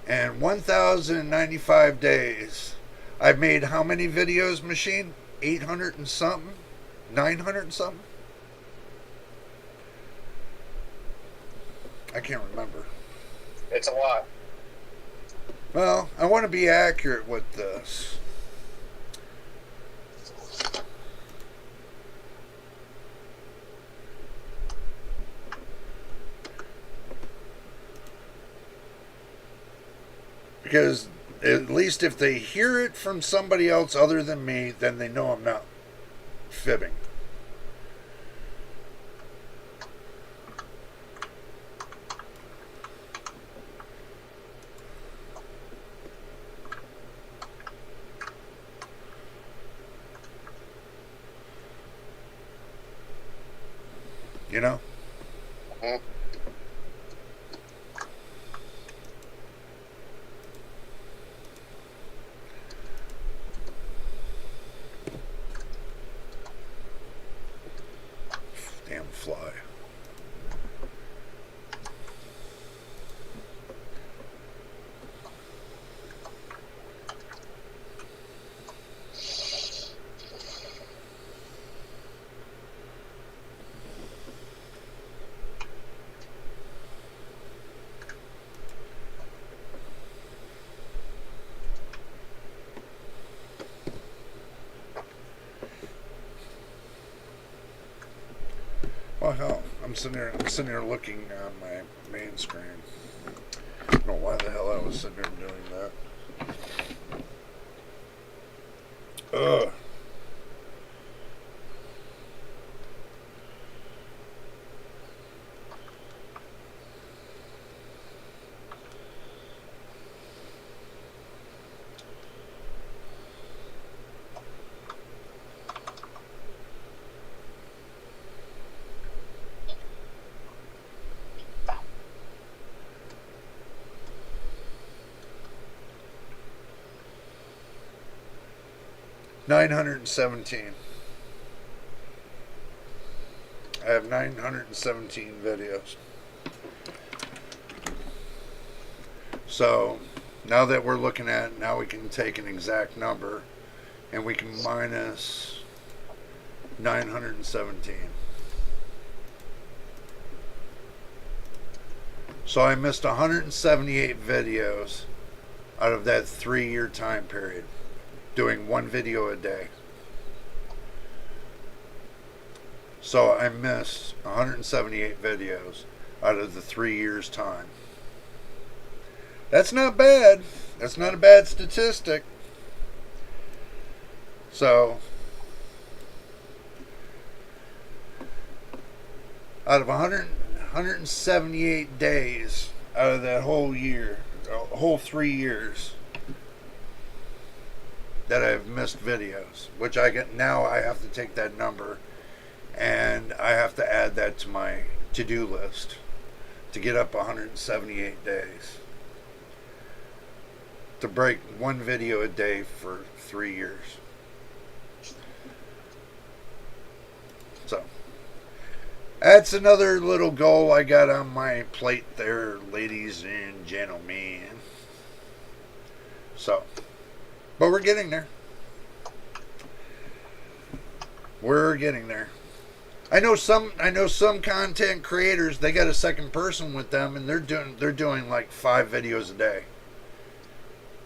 And 1,095 days, I've made how many videos, Machine? 800 and something? 900 and something? I can't remember. It's a lot. Well, I want to be accurate with this. Because at least if they hear it from somebody else other than me, then they know I'm not fibbing. You know? Mm-hmm. Damn fly. Well, hell, I'm sitting here looking on my main screen. I don't know why the hell I was sitting there doing that. Ugh. $917. I have 917 videos. So now that we're looking at, now we can take an exact number and we can minus 917. So I missed 178 videos out of that 3-year time period, doing one video a day. So I missed 178 videos out of the 3 years time. That's not bad. That's not a bad statistic. So out of 178 days out of that whole year, whole 3 years that I've missed videos, which I get now, I have to take that number and I have to add that to my to-do list to get up 178 days to break one video a day for 3 years. So that's another little goal I got on my plate there, ladies and gentlemen. So, but we're getting there. We're getting there. I know some content creators, they got a second person with them and they're doing like 5 videos a day.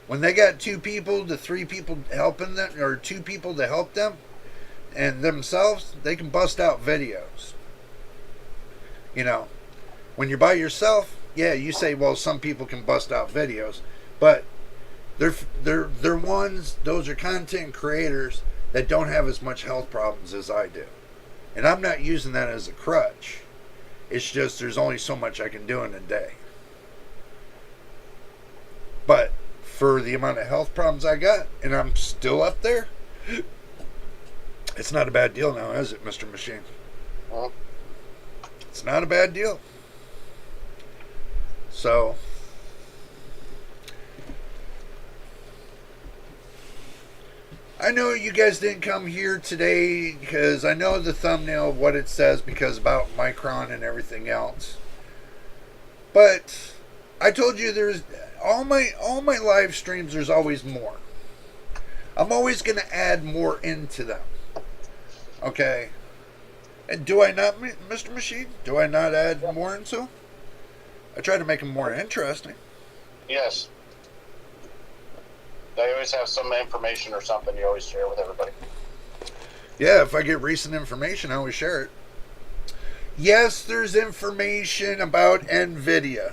When they got 2 people to 3 people helping them, or 2 people to help them and themselves, they can bust out videos. You know, when you're by yourself, yeah, you say, well, some people can bust out videos, but they're ones, those are content creators that don't have as much health problems as I do. And I'm not using that as a crutch. It's just there's only so much I can do in a day. But for the amount of health problems I got, and I'm still up there, it's not a bad deal now, is it, Mr. Machine? Well, it's not a bad deal. So I know you guys didn't come here today because I know the thumbnail of what it says because about Micron and everything else. But I told you there's all my live streams. There's always more. I'm always going to add more into them. Okay. And do I not, Mr. Machine? Do I not add more into them? I try to make them more interesting. Yes. They always have some information or something you always share with everybody. Yeah, if I get recent information, I always share it. Yes, there's information about NVIDIA.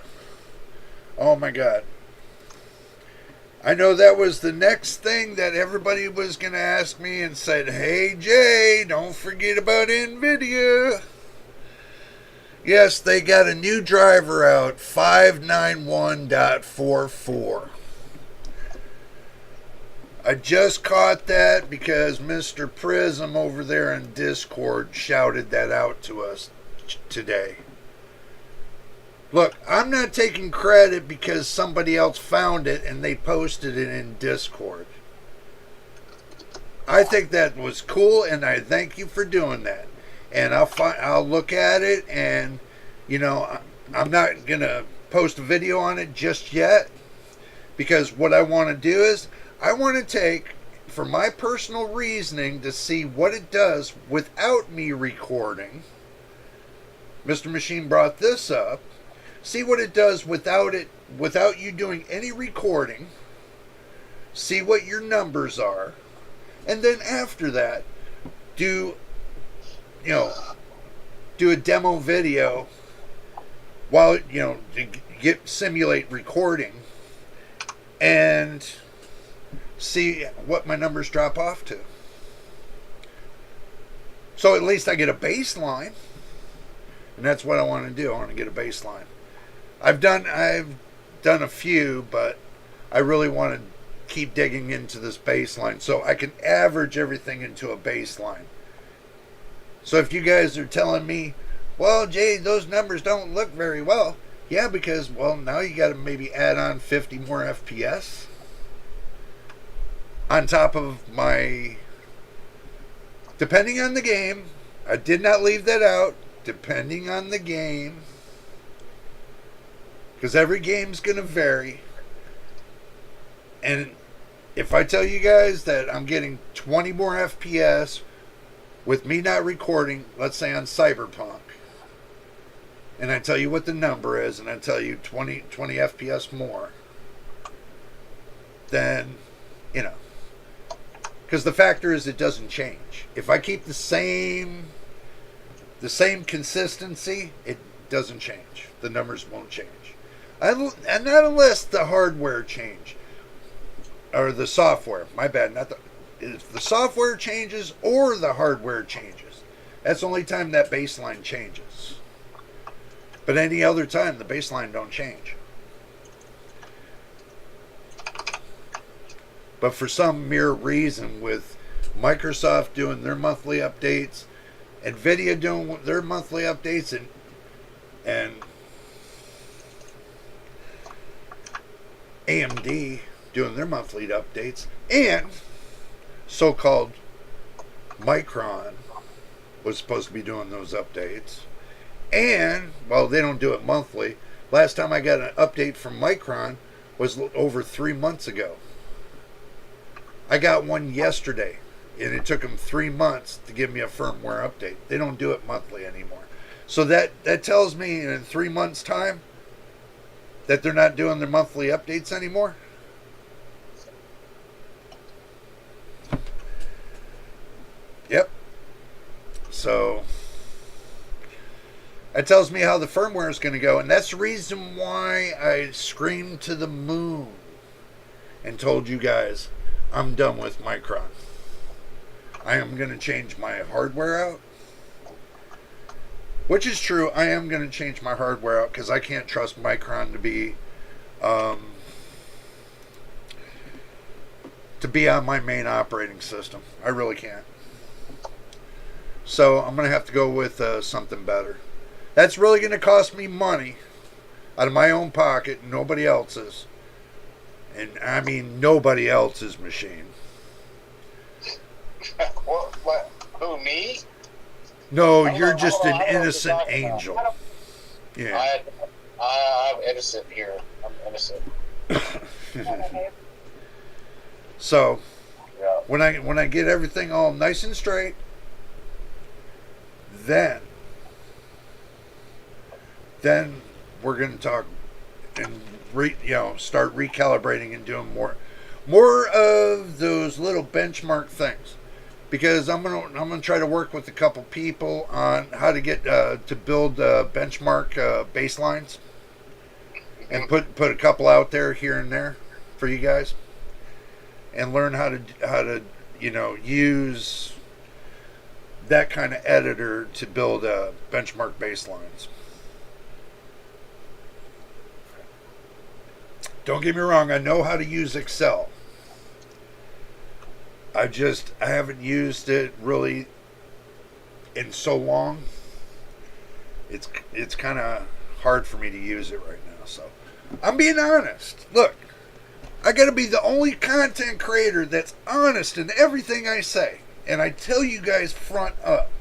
Oh my God. I know that was the next thing that everybody was going to ask me and said, hey Jay, don't forget about NVIDIA. Yes, they got a new driver out, 591.44. I just caught that because Mr. Prism over there in Discord shouted that out to us today. Look, I'm not taking credit because somebody else found it and they posted it in Discord. I think that was cool and I thank you for doing that. And I'll look at it and, you know, I'm not going to post a video on it just yet because what I want to do is I want to take, for my personal reasoning, to see what it does without me recording. Mr. Machine brought this up. See what it does without you doing any recording. See what your numbers are. And then after that, do a demo video while, simulate recording and see what my numbers drop off to. So at least I get a baseline. And that's what I want to do. I want to get a baseline. I've done a few, but I really want to keep digging into this baseline so I can average everything into a baseline. So if you guys are telling me, well, Jay, those numbers don't look very well. Yeah, because, well, now you got to maybe add on 50 more FPS on top of my, depending on the game. I did not leave that out. Depending on the game, because every game's going to vary. And if I tell you guys that I'm getting 20 more FPS with me not recording, let's say on Cyberpunk, and I tell you what the number is, and I tell you 20 FPS more, then, because the factor is it doesn't change. If I keep the same consistency, it doesn't change. The numbers won't change. And not unless the hardware change. Or the software. My bad. If the software changes or the hardware changes. That's the only time that baseline changes. But any other time, the baseline don't change. But for some mere reason, with Microsoft doing their monthly updates, NVIDIA doing their monthly updates, and AMD doing their monthly updates, and so-called Micron was supposed to be doing those updates, and, well, they don't do it monthly. Last time I got an update from Micron was over 3 months ago. I got one yesterday. And it took them 3 months to give me a firmware update. They don't do it monthly anymore. So that tells me in 3 months' time that they're not doing their monthly updates anymore. Yep. So that tells me how the firmware is going to go. And that's the reason why I screamed to the moon and told you guys I'm done with Micron. I am going to change my hardware out. Which is true. I am going to change my hardware out because I can't trust Micron to be on my main operating system. I really can't. So I'm going to have to go with something better. That's really going to cost me money out of my own pocket, nobody else's. And I mean nobody else's machine. What? Who, me? No, I don't you're know, just an I don't know what you're innocent talking about. angel. Yeah. I'm innocent here. I'm innocent. So Yeah. when I get everything all nice and straight, then we're gonna talk and start recalibrating and doing more of those little benchmark things, because I'm gonna try to work with a couple people on how to get to build benchmark baselines, and put a couple out there here and there for you guys, and learn how to use that kind of editor to build benchmark baselines. Don't get me wrong, I know how to use Excel. I haven't used it really in so long. It's kind of hard for me to use it right now. So I'm being honest. Look, I got to be the only content creator that's honest in everything I say, and I tell you guys front up,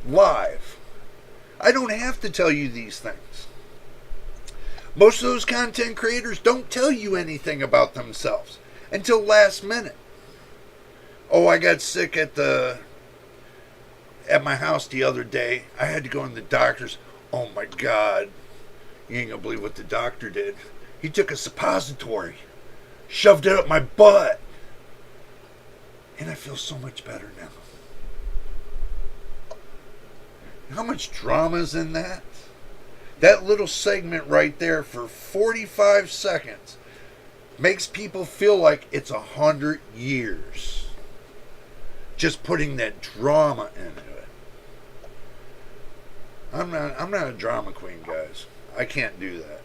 live. I don't have to tell you these things. Most of those content creators don't tell you anything about themselves until last minute. Oh, I got sick at my house the other day. I had to go in the doctor's. Oh my God. You ain't gonna believe what the doctor did. He took a suppository, shoved it up my butt, and I feel so much better now. How much drama's in that? That little segment right there for 45 seconds makes people feel like it's 100 years. Just putting that drama into it. I'm not a drama queen, guys. I can't do that.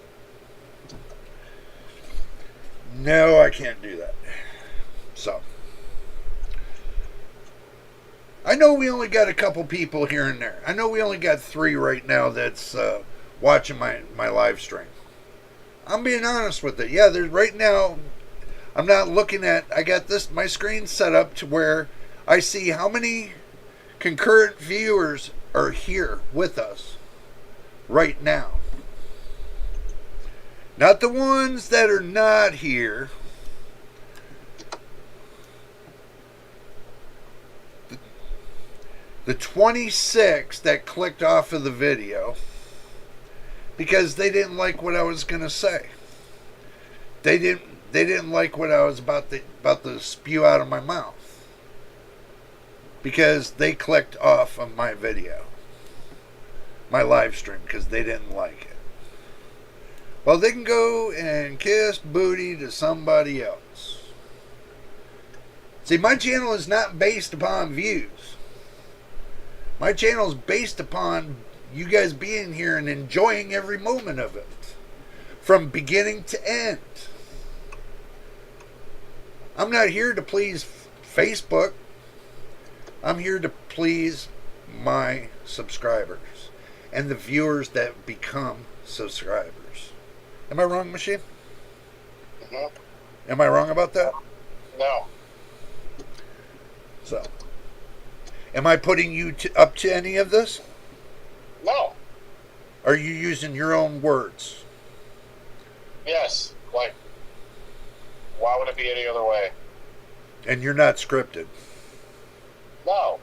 No, I can't do that. So I know we only got a couple people here and there. I know we only got 3 right now that's watching my live stream. I'm being honest with it. Yeah, there's right now. I'm not looking at. I got my screen set up to where I see how many concurrent viewers are here with us right now. Not the ones that are not here. The 26 that clicked off of the video because they didn't like what I was going to say. They didn't like what I was about to spew out of my mouth, because they clicked off of my video, my live stream, because they didn't like it. Well, they can go and kiss booty to somebody else. See, my channel is not based upon views. My channel is based upon you guys being here and enjoying every moment of it, from beginning to end. I'm not here to please Facebook. I'm here to please my subscribers and the viewers that become subscribers. Am I wrong, Machine? Mm-hmm. Am I wrong about that? No. So, am I putting you up to any of this? No. Are you using your own words? Yes. Like, why would it be any other way? And you're not scripted. No.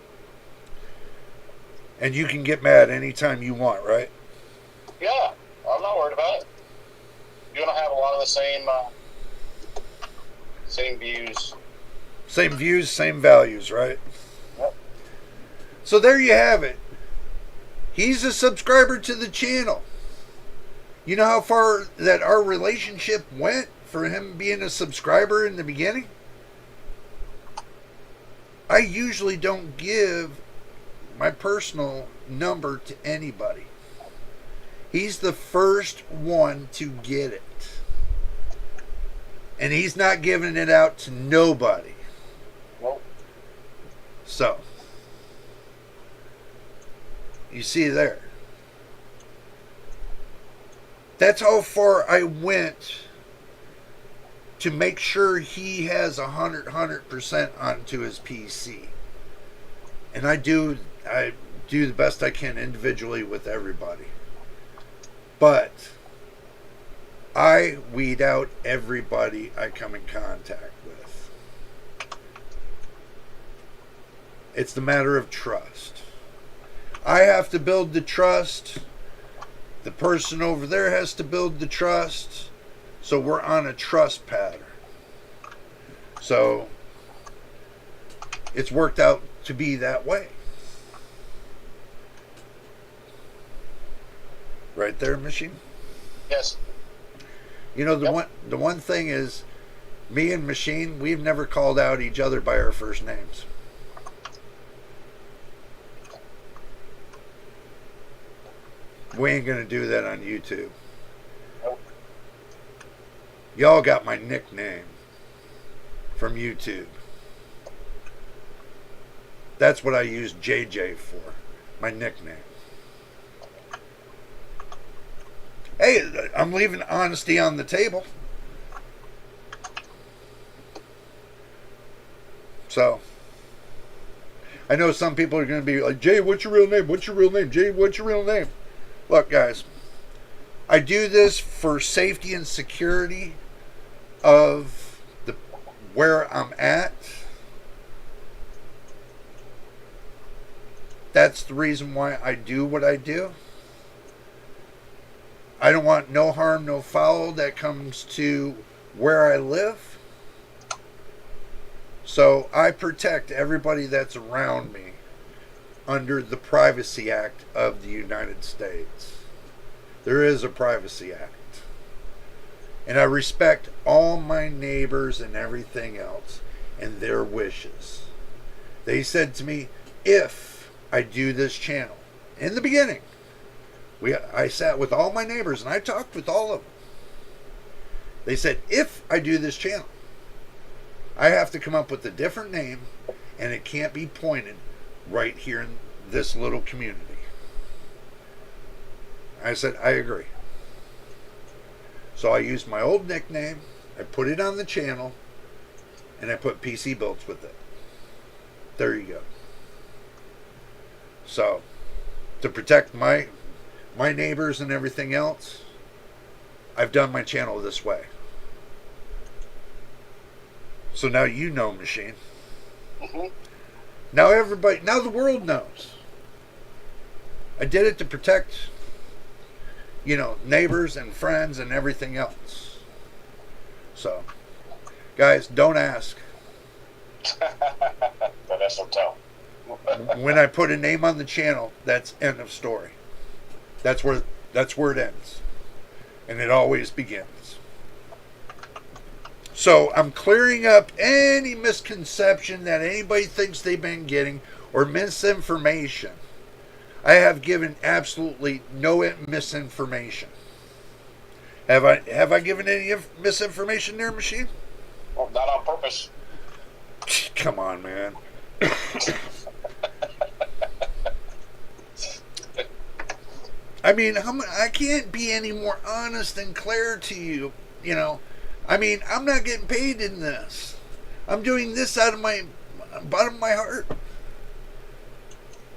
And you can get mad anytime you want, right? Yeah. I'm not worried about it. You're going to have a lot of the same views. Same views, same values, right? Yep. So there you have it. He's a subscriber to the channel. You know how far that our relationship went for him being a subscriber in the beginning? I usually don't give my personal number to anybody. He's the first one to get it. And he's not giving it out to nobody. Nope. So, you see there. That's how far I went to make sure he has 100% onto his PC. And I do the best I can individually with everybody. But I weed out everybody I come in contact with. It's the matter of trust. I have to build the trust. The person over there has to build the trust. So we're on a trust pattern. So it's worked out to be that way. Right there, Machine? Yes. You know, the one thing is, me and Machine, we've never called out each other by our first names. We ain't gonna do that on YouTube. Nope. Y'all got my nickname from YouTube. That's what I use JJ for, my nickname. Hey, I'm leaving honesty on the table. So, I know some people are going to be like, Jay, what's your real name? What's your real name? Jay, what's your real name? Look, guys, I do this for safety and security of where I'm at. That's the reason why I do what I do. I don't want no harm, no foul that comes to where I live. So I protect everybody that's around me under the Privacy Act of the United States. There is a Privacy Act. And I respect all my neighbors and everything else and their wishes. They said to me, if I do this channel, in the beginning, I sat with all my neighbors and I talked with all of them. They said, if I do this channel, I have to come up with a different name and it can't be pointed right here in this little community. I said, I agree. So I used my old nickname, I put it on the channel, and I put PC Builds with it. There you go. So, to protect my neighbors and everything else, I've done my channel this way. So now you know, Machine. Mm-hmm. Now the world knows. I did it to protect, neighbors and friends and everything else. So, guys, don't ask. But that's no tell. When I put a name on the channel, that's end of story. That's where it ends. And it always begins. So I'm clearing up any misconception that anybody thinks they've been getting or misinformation. I have given absolutely no misinformation. Have I given any misinformation there, Machine? Well, not on purpose. Come on, man. I mean, I can't be any more honest and clear to you, I mean, I'm not getting paid in this. I'm doing this out of my bottom of my heart.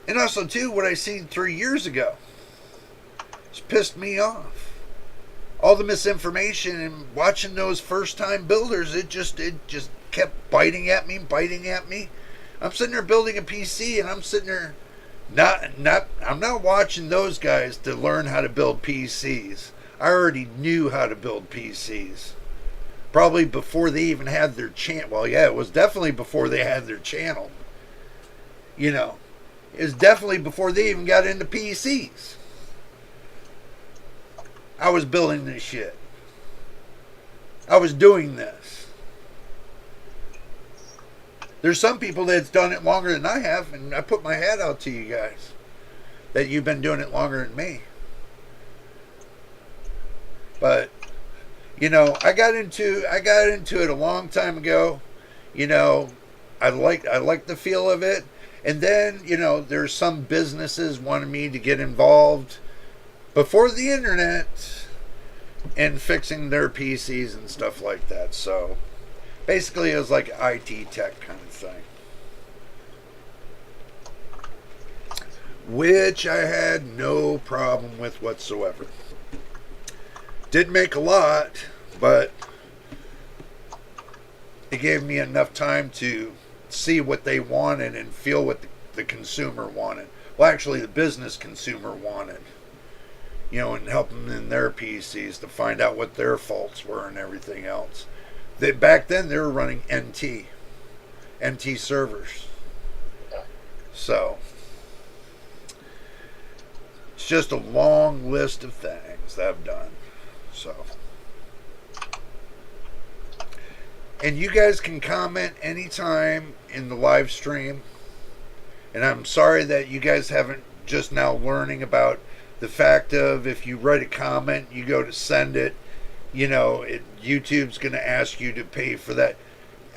And also, too, what I seen 3 years ago. It's pissed me off. All the misinformation and watching those first-time builders, it just kept biting at me. I'm sitting there building a PC, and I'm sitting there I'm not watching those guys to learn how to build PCs. I already knew how to build PCs. Probably before they even had their channel. Well, yeah, it was definitely before they had their channel. It was definitely before they even got into PCs. I was building this shit. I was doing this. There's some people that's done it longer than I have, and I put my hat out to you guys that you've been doing it longer than me. But I got into it a long time ago. I like the feel of it. And then, there's some businesses wanted me to get involved before the internet in fixing their PCs and stuff like that. So basically it was like IT tech kind of thing. which I had no problem with whatsoever. Didn't make a lot, but it gave me enough time to see what they wanted and feel what the consumer wanted. Well, actually, the business consumer wanted. You know, and help them in their PCs to find out what their faults were and everything else. Back then, they were running NT servers. So, it's just a long list of things that I've done. So, and you guys can comment anytime in the live stream. And I'm sorry that you guys haven't just now learning about the fact of if you write a comment, you go to send it, you know, YouTube's going to ask you to pay for that.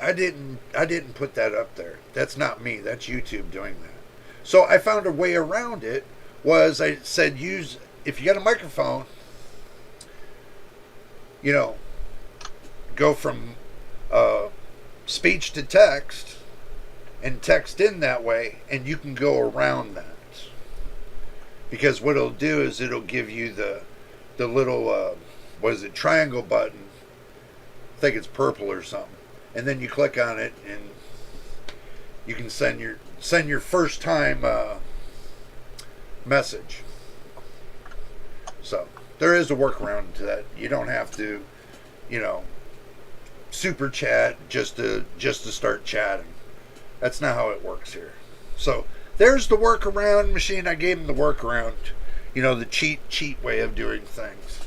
I didn't put that up there. That's not me. That's YouTube doing that. So I found a way around it. Was I said if you got a microphone, you know, go from speech to text and text in that way, and you can go around that. Because what it'll do is it'll give you the little triangle button. I think it's purple or something. And then you click on it and you can send your first time message. So there is a workaround to that. You don't have to, you know, super chat just to start chatting. That's not how it works here. So there's the workaround machine. I gave him the workaround, you know, the cheat way of doing things,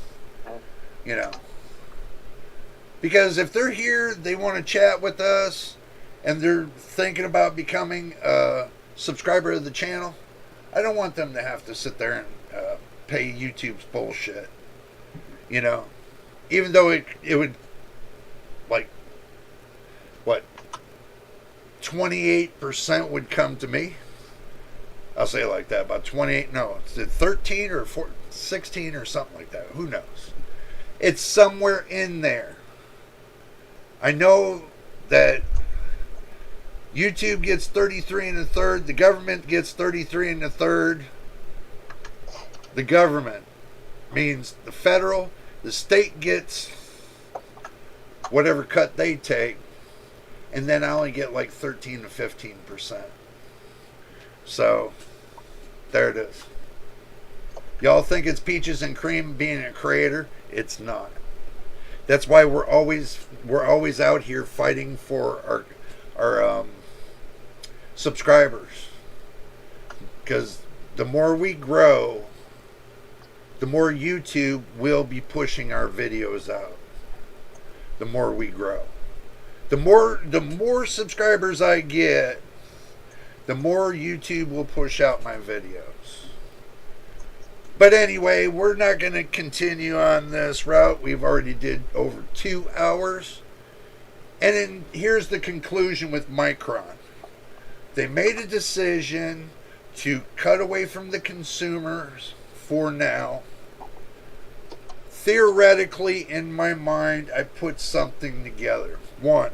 you know. Because if they're here, they want to chat with us, and they're thinking about becoming a subscriber of the channel, I don't want them to have to sit there and pay YouTube's bullshit, you know. Even though it would, like, what, 28% would come to me. I'll say it like that, about 28, no, it's 13 or 16 or something like that. Who knows? It's somewhere in there. I know that YouTube gets 33 and a third. The government gets 33 and a third. The government means the federal. The state gets whatever cut they take. And then I only get like 13 to 15%. So, there it is. Y'all think it's peaches and cream being a creator? It's not. That's why we're always out here fighting for our subscribers. Because the more we grow, the more YouTube will be pushing our videos out. The more we grow. The more subscribers I get, the more YouTube will push out my videos. But anyway, we're not going to continue on this route. We've already did over 2 hours. And then here's the conclusion with Micron. They made a decision to cut away from the consumers for now. Theoretically, in my mind, I put something together. One,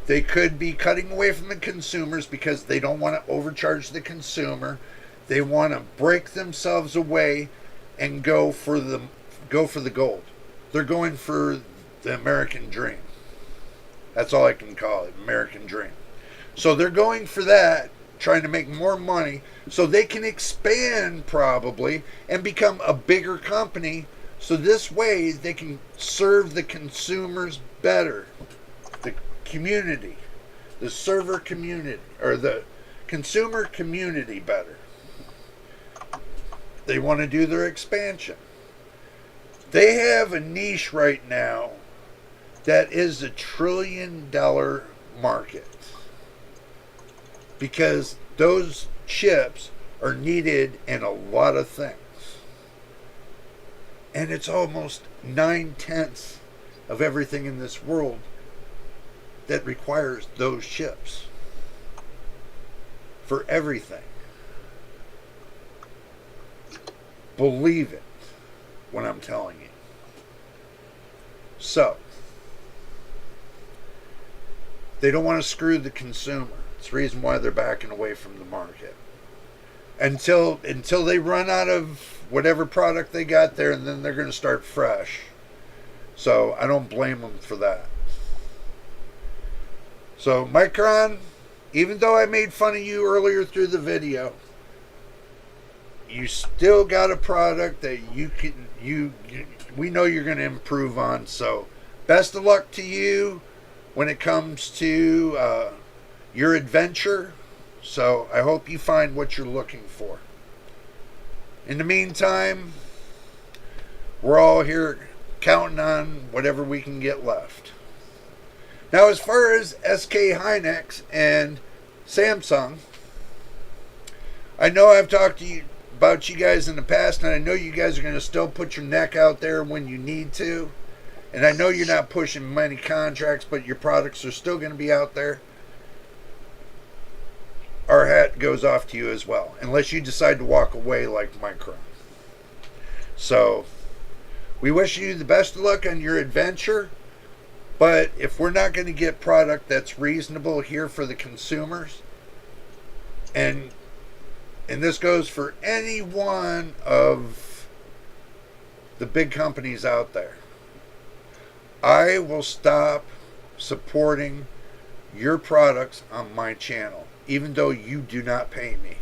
they could be cutting away from the consumers because they don't want to overcharge the consumer. They want to break themselves away and go for the gold. They're going for the American dream. That's all I can call it, American dream. So they're going for that, trying to make more money so they can expand probably and become a bigger company. So this way they can serve the consumers better. The community, the server community, or the consumer community better. They want to do their expansion. They have a niche right now that is $1 trillion market. Because those chips are needed in a lot of things. And it's almost 9/10 of everything in this world that requires those chips. For everything. Believe it when I'm telling you. So, they don't want to screw the consumer. It's the reason why they're backing away from the market. until they run out of whatever product they got there, and then they're going to start fresh. So I don't blame them for that. So Micron, even though I made fun of you earlier through the video, you still got a product that we know you're going to improve on. So best of luck to you when it comes to your adventure. So I hope you find what you're looking for. In the meantime, we're all here counting on whatever we can get left. Now, as far as SK Hynix and Samsung, I know I've talked to you about you guys in the past, and I know you guys are going to still put your neck out there when you need to. And I know you're not pushing many contracts, but your products are still going to be out there. Our hat goes off to you as well, unless you decide to walk away like Micron. So, we wish you the best of luck on your adventure, but if we're not going to get product that's reasonable here for the consumers, and this goes for any one of the big companies out there, I will stop supporting your products on my channel, even though you do not pay me.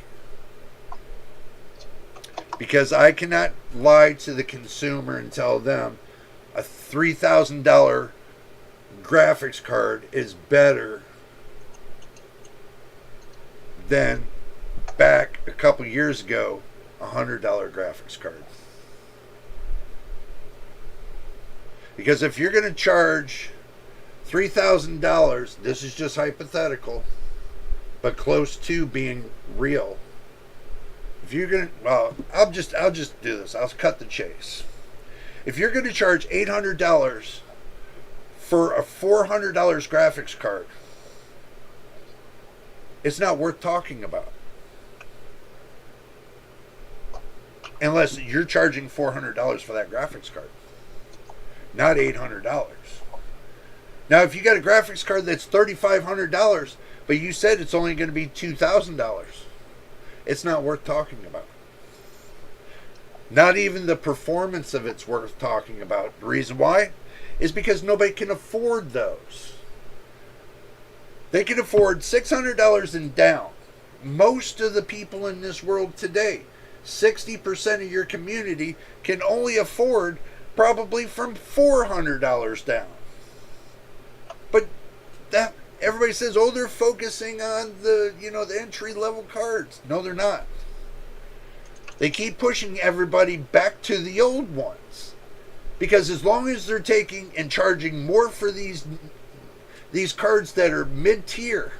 Because I cannot lie to the consumer and tell them a $3,000 graphics card is better than back a couple years ago $100 graphics card. Because if you're going to charge $3,000, this is just hypothetical, but close to being real. If you're going to, well, I'll just do this. I'll cut the chase. If you're going to charge $800 for a $400 graphics card, it's not worth talking about. Unless you're charging $400 for that graphics card, not $800. Now, if you got a graphics card that's $3,500, but you said it's only going to be $2,000, it's not worth talking about. Not even the performance of it's worth talking about. The reason why is because nobody can afford those. They can afford $600 and down. Most of the people in this world today, 60% of your community, can only afford probably from $400 down. But that everybody says, oh, they're focusing on the entry level cards. No, they're not. They keep pushing everybody back to the old ones, because as long as they're taking and charging more for these cards that are mid-tier,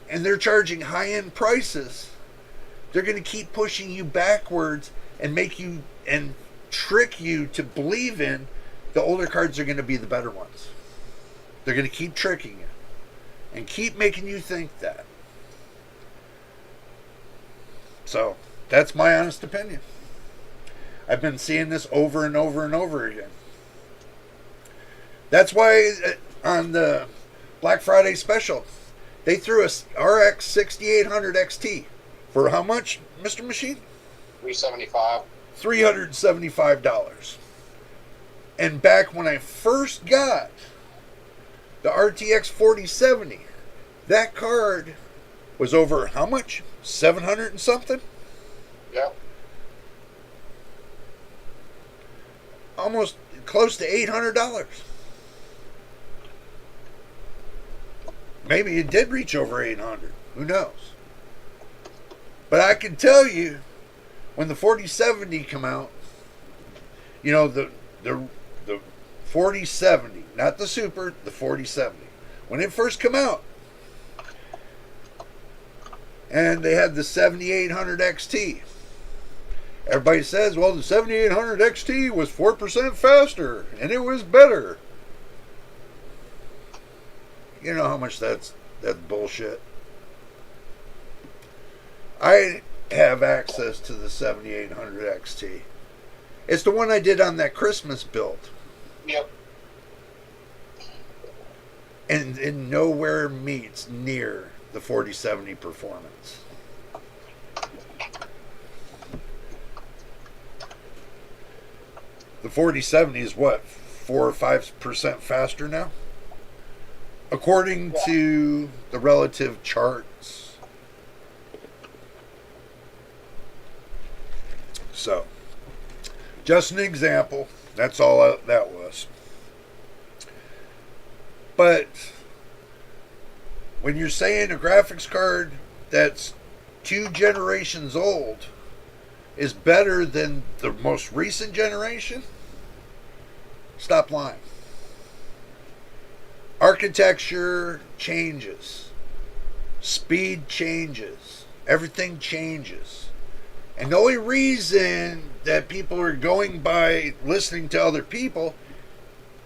and they're charging high-end prices, they're going to keep pushing you backwards and make you and trick you to believe in the older cards are going to be the better ones. They're going to keep tricking you and keep making you think that. So, that's my honest opinion. I've been seeing this over and over and over again. That's why on the Black Friday special, they threw a RX 6800 XT for how much, Mr. Machine? $375. $375. And back when I first got the RTX 4070, that card was over how much? 700 and something? Yep. Almost close to $800. Maybe it did reach over 800. Who knows? But I can tell you, when the 4070 come out, the 4070, not the Super, the 4070. When it first come out, and they had the 7800 XT, everybody says, well, the 7800 XT was 4% faster, and it was better. You know how much that's bullshit. I have access to the 7800 XT. It's the one I did on that Christmas build. Yep. And it nowhere meets near the 4070 performance. The 4070 is what, 4 or 5% faster now? According to the relative charts. So, just an example. That's all that was. But when you're saying a graphics card that's 2 generations old is better than the most recent generation, stop lying. Architecture changes. Speed changes. Everything changes. And the only reason that people are going by listening to other people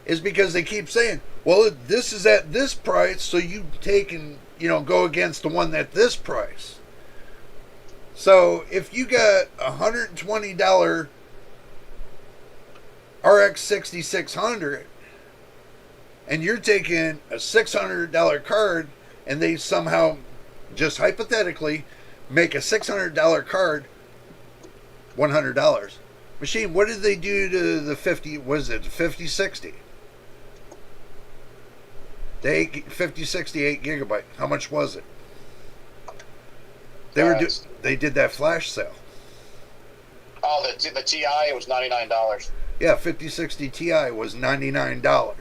is because they keep saying, well, this is at this price, so you take and, go against the one at this price. So if you got $120 RX 6600 and you're taking a $600 card and they somehow, just hypothetically, make a $600 card $100. Machine, what did they do to the 5060? The 5068 gigabyte. How much was it? They did that flash sale. Oh, the TI was $99. Yeah, 5060 Ti was $99.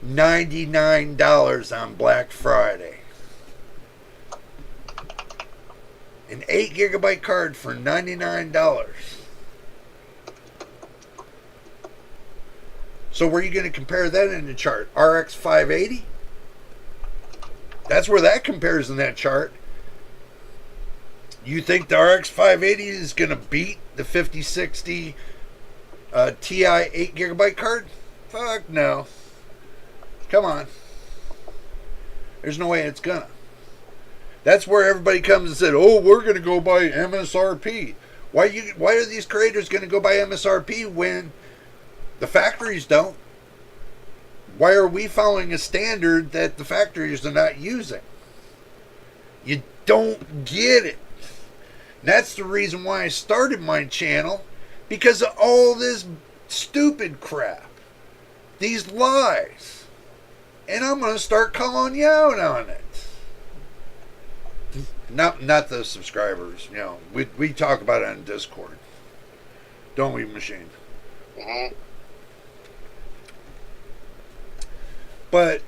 $99 on Black Friday. An 8 gigabyte card for $99. So where are you going to compare that in the chart? RX 580? That's where that compares in that chart. You think the RX 580 is going to beat the 5060 Ti 8 gigabyte card? Fuck no. Come on. There's no way it's gonna. That's where everybody comes and said, oh, we're going to go by MSRP. Why are these creators going to go by MSRP when the factories don't? Why are we following a standard that the factories are not using? You don't get it. And that's the reason why I started my channel, because of all this stupid crap. These lies. And I'm going to start calling you out on it. Not the subscribers, we talk about it on Discord, don't we, Machine? Mm-hmm. But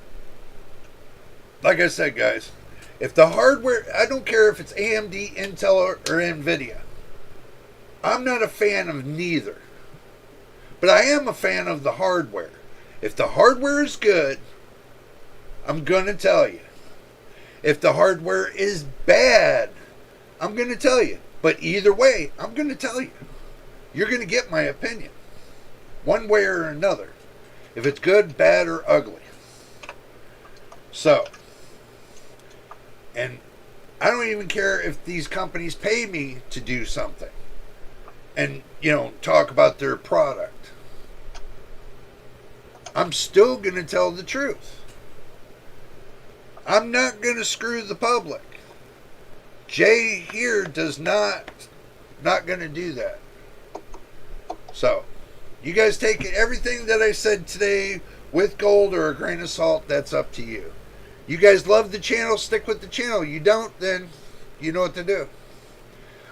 like I said, guys, if the hardware, I don't care if it's AMD, Intel, or Nvidia, I'm not a fan of neither, but I am a fan of the hardware. If the hardware is good, I'm gonna tell you. If the hardware is bad, I'm going to tell you. But either way, I'm going to tell you. You're going to get my opinion. One way or another. If it's good, bad, or ugly. So, and I don't even care if these companies pay me to do something. And, talk about their product. I'm still going to tell the truth. I'm not going to screw the public. Jay here does not going to do that. So, you guys take everything that I said today with gold or a grain of salt. That's up to you. You guys love the channel, stick with the channel. You don't, then you know what to do.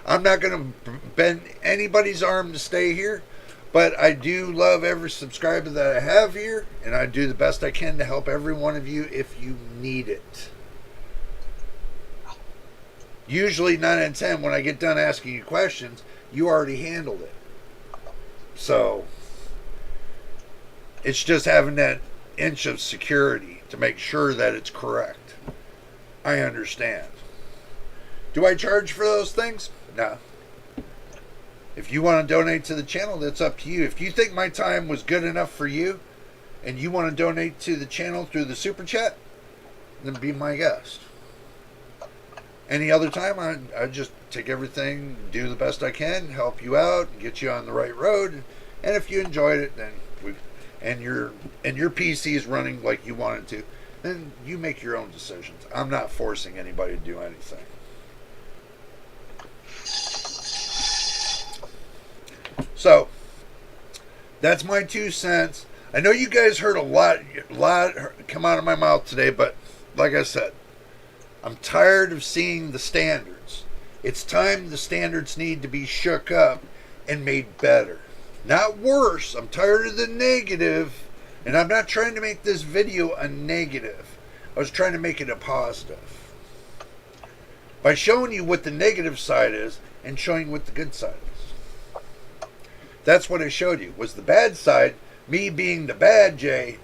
I'm not going to bend anybody's arm to stay here. But I do love every subscriber that I have here, and I do the best I can to help every one of you if you need it. Usually 9 out of 10, when I get done asking you questions, you already handled it. So, it's just having that inch of security to make sure that it's correct. I understand. Do I charge for those things? No. If you want to donate to the channel, that's up to you. If you think my time was good enough for you, and you want to donate to the channel through the super chat, then be my guest. Any other time, I just take everything, do the best I can, help you out, and get you on the right road. And if you enjoyed it, then your PC is running like you want it to, then you make your own decisions. I'm not forcing anybody to do anything. So, That's my 2 cents. I know you guys heard a lot come out of my mouth today, but like I said, I'm tired of seeing the standards. It's time the standards need to be shook up and made better, not worse. I'm tired of the negative, and I'm not trying to make this video a negative. I was trying to make it a positive by showing you what the negative side is and showing you what the good side is. That's what I showed you, was the bad side, me being the bad Jay,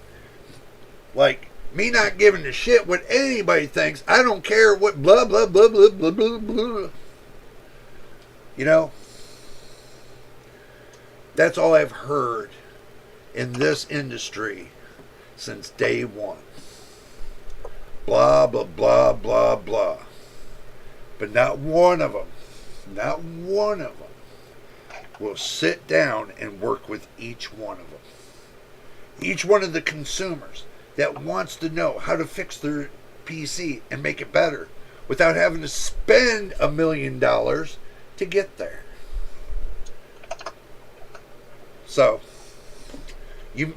like me not giving a shit what anybody thinks. I don't care what blah blah blah blah blah blah blah. You know, that's all I've heard in this industry since day one. Blah blah blah blah blah. But not one of them will sit down and work with each one of them. Each one of the consumers that wants to know how to fix their PC and make it better without having to spend $1 million to get there. So, you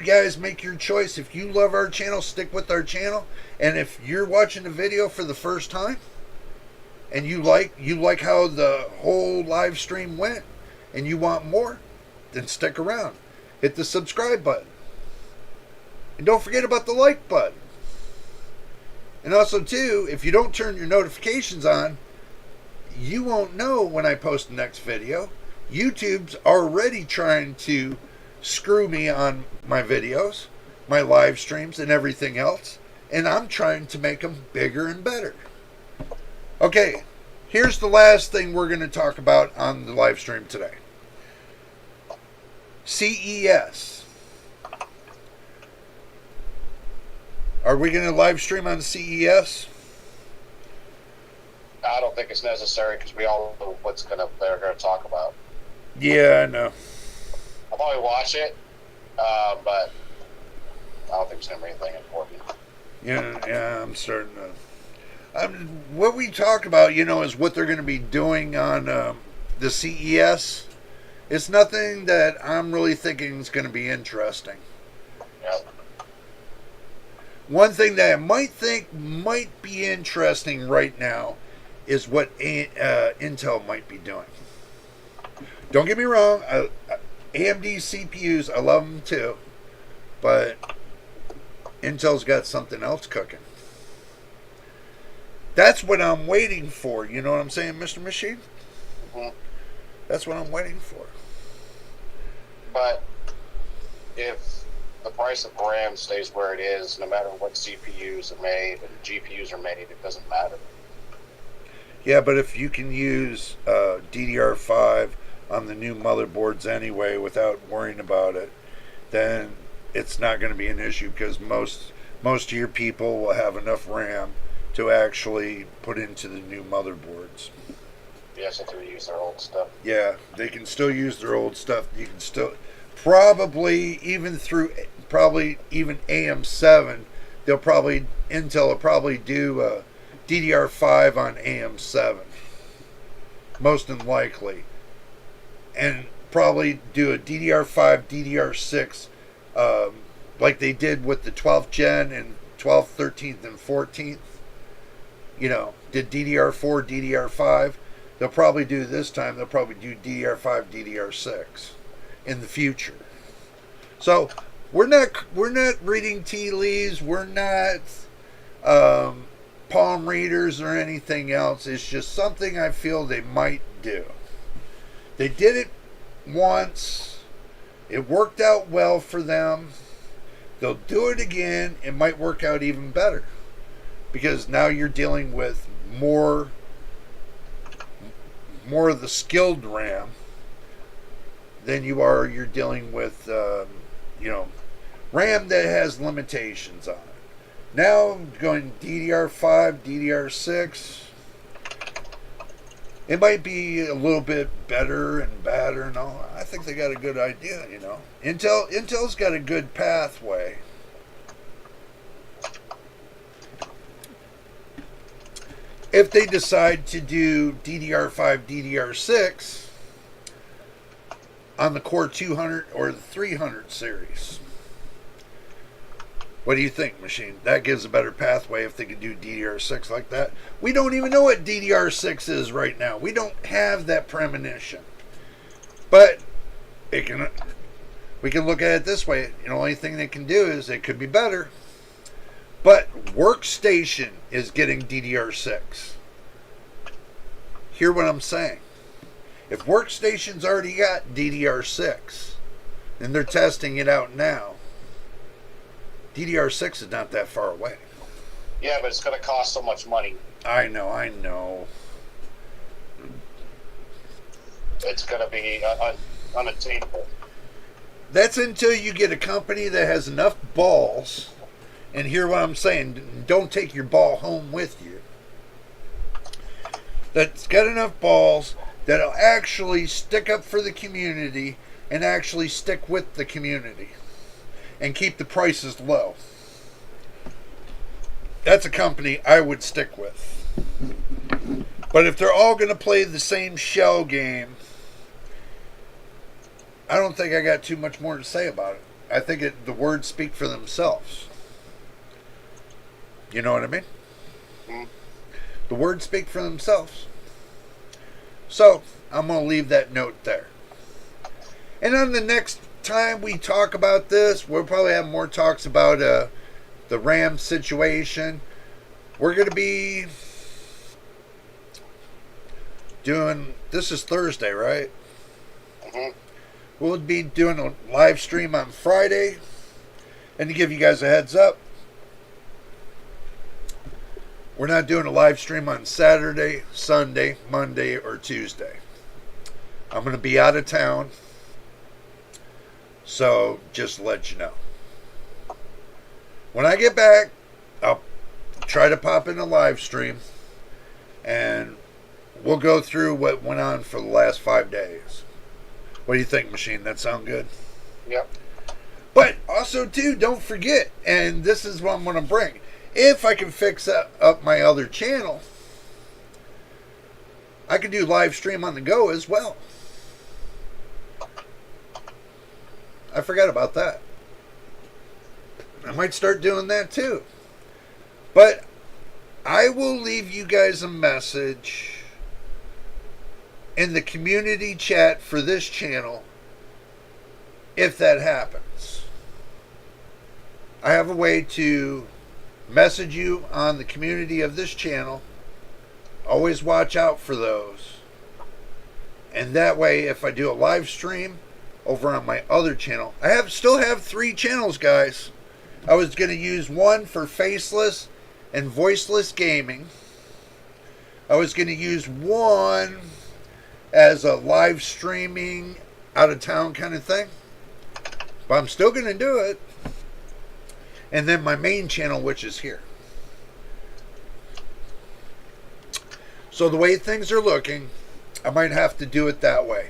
guys make your choice. If you love our channel, stick with our channel. And if you're watching the video for the first time and you like how the whole live stream went and you want more, then stick around. Hit the subscribe button. And don't forget about the like button. And also, too, if you don't turn your notifications on, you won't know when I post the next video. YouTube's already trying to screw me on my videos, my live streams, and everything else. And I'm trying to make them bigger and better. Okay, here's the last thing we're going to talk about on the live stream today. CES. Are we going to live stream on CES? I don't think it's necessary because we all know they're going to talk about. Yeah, I know. I'll probably watch it, but I don't think it's going to be anything important. Yeah, I'm starting to. What we talk about, is what they're going to be doing on the CES. It's nothing that I'm really thinking is going to be interesting. Yep. One thing that I might think might be interesting right now is what Intel might be doing. Don't get me wrong, AMD CPUs, I love them too, but Intel's got something else cooking. That's what I'm waiting for. You know what I'm saying, Mr. Machine? Mm-hmm. That's what I'm waiting for. But if the price of RAM stays where it is, no matter what CPUs are made and GPUs are made, it doesn't matter. Yeah, but if you can use DDR5 on the new motherboards anyway without worrying about it, then it's not going to be an issue because most of your people will have enough RAM to actually put into the new motherboards. Yes, if they use their old stuff. Yeah, they can still use their old stuff. You can still probably even AM7, Intel will probably do DDR5 on AM7, most likely, and probably do a DDR5, DDR6, like they did with the 12th gen and 12th, 13th, and 14th. Did DDR4, DDR5. They'll probably do this time. They'll probably do DDR5, DDR6 in the future. So we're not reading tea leaves. We're not palm readers or anything else. It's just something I feel they might do. They did it once. It worked out well for them. They'll do it again. It might work out even better because now you're dealing with more of the skilled RAM than you're dealing with RAM that has limitations on it. Now going DDR5, DDR6, it might be a little bit better and badder and all. I think they got a good idea, Intel's got a good pathway. If they decide to do DDR5, DDR6, on the Core 200 or the 300 series. What do you think, Machine? That gives a better pathway if they could do DDR6 like that. We don't even know what DDR6 is right now. We don't have that premonition. But we can look at it this way. The only thing they can do is it could be better. But Workstation is getting DDR6. Hear what I'm saying? If Workstation's already got DDR6, and they're testing it out now, DDR6 is not that far away. Yeah, but it's going to cost so much money. I know. It's going to be unattainable. That's until you get a company that has enough balls, and hear what I'm saying, don't take your ball home with you, that's got enough balls that'll actually stick up for the community and actually stick with the community and keep the prices low. That's a company I would stick with. But if they're all going to play the same shell game, I don't think I got too much more to say about it. I think the words speak for themselves. You know what I mean? Mm-hmm. The words speak for themselves. So, I'm going to leave that note there. And on the next time we talk about this, we'll probably have more talks about the RAM situation. We're going to be doing, this is Thursday, right? Mm-hmm. We'll be doing a live stream on Friday. And to give you guys a heads up, we're not doing a live stream on Saturday, Sunday, Monday, or Tuesday. I'm going to be out of town. So, just to let you know. When I get back, I'll try to pop in a live stream. And we'll go through what went on for the last 5 days. What do you think, Machine? That sound good? Yep. But also, too, don't forget, and this is what I'm going to bring. If I can fix up my other channel, I can do live stream on the go as well. I forgot about that. I might start doing that too. But I will leave you guys a message in the community chat for this channel if that happens. I have a way to message you on the community of this channel. Always watch out for those. And that way, if I do a live stream over on my other channel, I still have 3 channels, guys. I was going to use one for faceless and voiceless gaming. I was going to use one as a live streaming out of town kind of thing. But I'm still going to do it. And then my main channel, which is here. So the way things are looking, I might have to do it that way.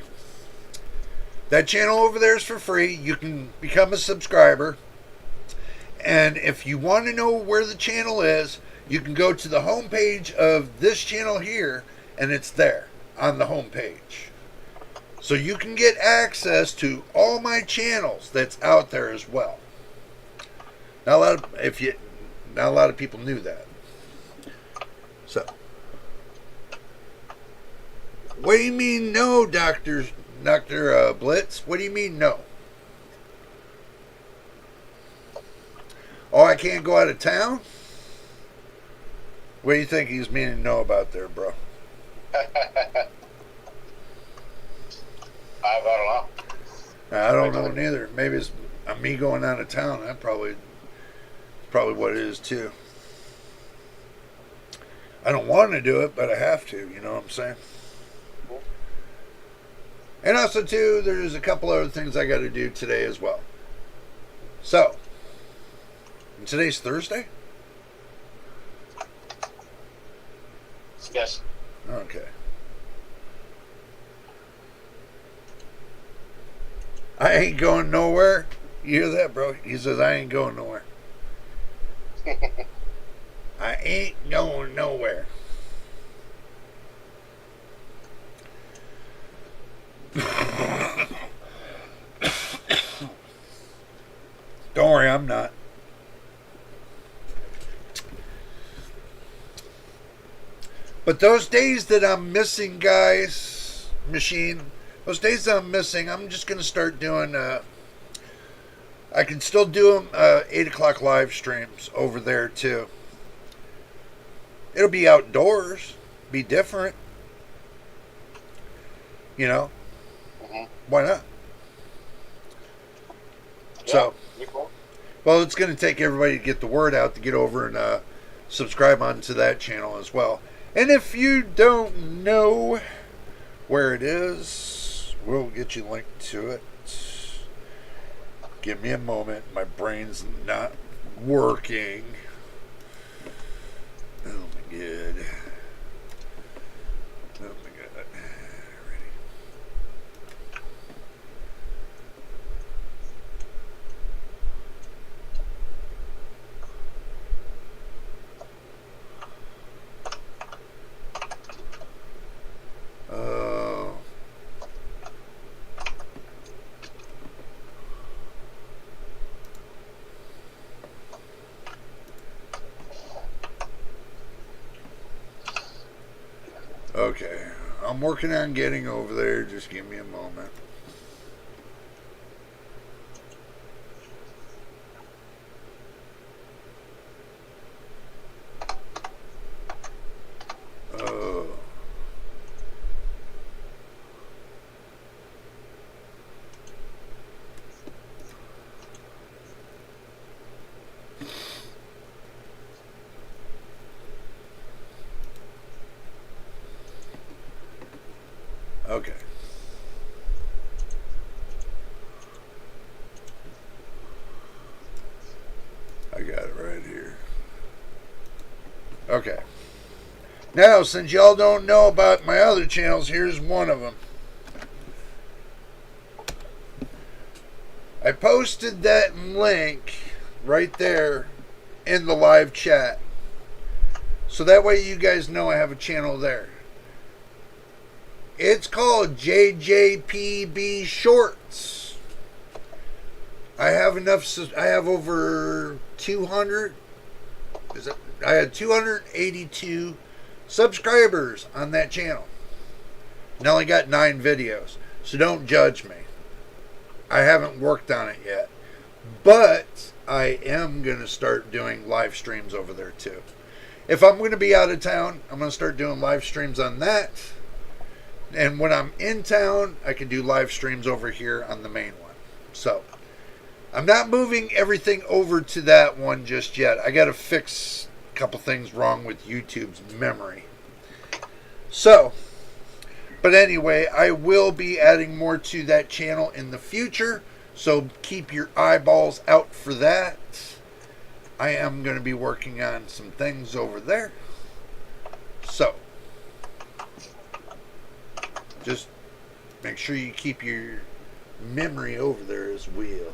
That channel over there is for free. You can become a subscriber. And if you want to know where the channel is, you can go to the homepage of this channel here, and it's there on the homepage. So you can get access to all my channels that's out there as well. Not a lot of people knew that. So, what do you mean no, Dr. Blitz? What do you mean no? Oh, I can't go out of town? What do you think he's meaning no about there, bro? I don't know. I don't know neither. Maybe it's me going out of town. That probably what it is too. I don't want to do it, but I have to. You know what I'm saying? And also too, there's a couple other things I got to do today as well. So, today's Thursday? Yes. Okay. I ain't going nowhere. You hear that, bro? He says, I ain't going nowhere. I ain't going nowhere. Yeah, I'm not. But those days that I'm missing, guys, those days that I'm missing, I'm just going to start doing, I can still do them 8 o'clock live streams over there, too. It'll be outdoors, be different. You know? Mm-hmm. Why not? Yeah, So, cool. well, it's going to take everybody to get the word out to get over and subscribe onto that channel as well. And if you don't know where it is, we'll get you linked to it. Give me a moment. My brain's not working. Oh my god. Oh my god. Ready. Okay, I'm working on getting over there. Just give me a moment. Oh. Okay. I got it right here. Okay. Now, since y'all don't know about my other channels, here's one of them. I posted that link right there in the live chat. So that way you guys know I have a channel there. It's called JJPB Shorts. I have over 200. I had 282 subscribers on that channel. And I only got 9 videos. So don't judge me. I haven't worked on it yet. But I am going to start doing live streams over there too. If I'm going to be out of town, I'm going to start doing live streams on that. And when I'm in town, I can do live streams over here on the main one. So, I'm not moving everything over to that one just yet. I got to fix a couple things wrong with YouTube's memory. So, but anyway, I will be adding more to that channel in the future. So, keep your eyeballs out for that. I am going to be working on some things over there. So, just make sure you keep your memory over there as well.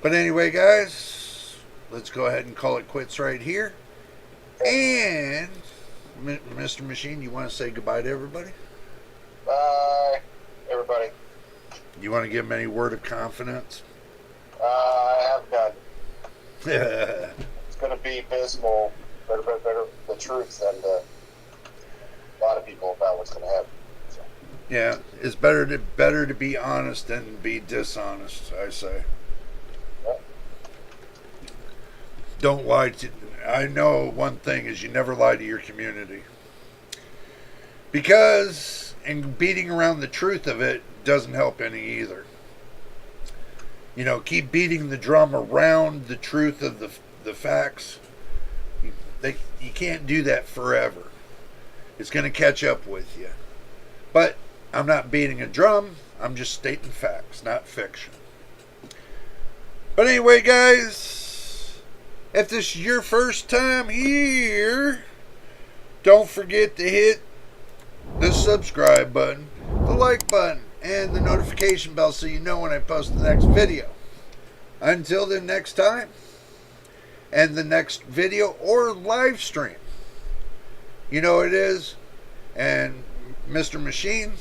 But anyway, guys, let's go ahead and call it quits right here. And, Mr. Machine, you want to say goodbye to everybody? Bye, everybody. You want to give them any word of confidence? I have none. Yeah. It's going to be abysmal, better the truth than a lot of people about what's going to happen. So. Yeah, it's better to be honest than be dishonest, I say. Yep. Don't lie to... I know one thing is you never lie to your community. Because, and beating around the truth of it doesn't help any either. You know, keep beating the drum around the truth of the facts. You can't do that forever. It's going to catch up with you. But I'm not beating a drum. I'm just stating facts, not fiction. But anyway, guys, if this is your first time here, don't forget to hit the subscribe button, the like button, and the notification bell so you know when I post the next video. Until the next time, and the next video or live stream. You know it is. And Mr. Machine,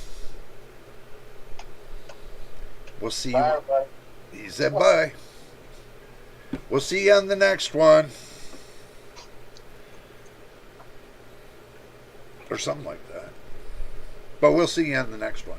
We'll see Bye, you. everybody. He said bye. We'll see you on the next one. Or something like that. But we'll see you on the next one.